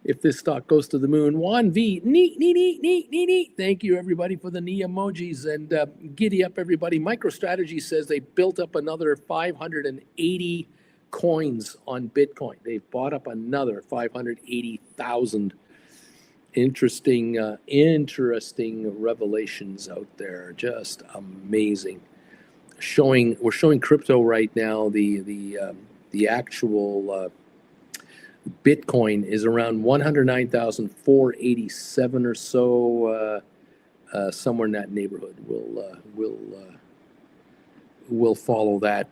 if this stock goes to the moon. Juan V, neat. Thank you everybody for the knee emojis, and giddy up everybody. MicroStrategy says they built up another 580 coins on Bitcoin. They've bought up another 580,000. Interesting revelations out there. Just amazing. We're showing crypto right now. The actual Bitcoin is around 109,487 or so, somewhere in that neighborhood. We'll follow that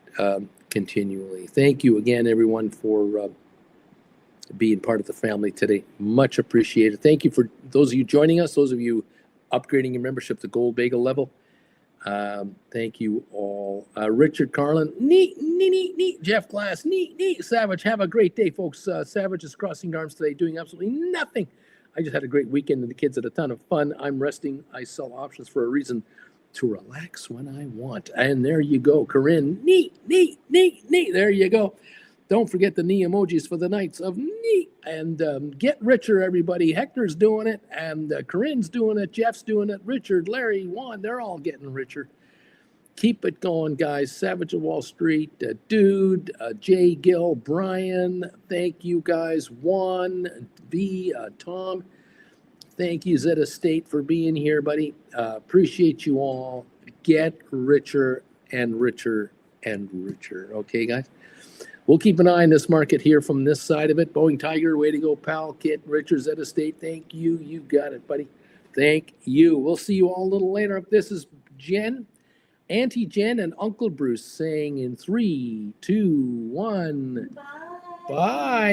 continually. Thank you again, everyone, for being part of the family today. Much appreciated. Thank you for those of you joining us, those of you upgrading your membership to Gold Bagel level. Thank you all. Richard Carlin, neat. Jeff Glass, neat. Savage, have a great day, folks. Savage is crossing arms today, doing absolutely nothing. I just had a great weekend and the kids had a ton of fun. I'm resting. I sell options for a reason, to relax when I want. And there you go, Corinne, neat. There you go. Don't forget the knee emojis for the nights of neat. And get richer, everybody. Hector's doing it, and Corinne's doing it, Jeff's doing it, Richard, Larry, Juan, they're all getting richer. Keep it going, guys. Savage of Wall Street, Dude, Jay Gill, Brian, thank you, guys. Juan, V, Tom, thank you, Zeta State, for being here, buddy. Appreciate you all. Get richer and richer and richer. Okay, guys? We'll keep an eye on this market here from this side of it. Boeing Tiger, way to go, pal. Kit, Richards, Zeta State, thank you. You got it, buddy. Thank you. We'll see you all a little later. This is Jen, Auntie Jen, and Uncle Bruce saying in 3, 2, 1. Bye. Bye.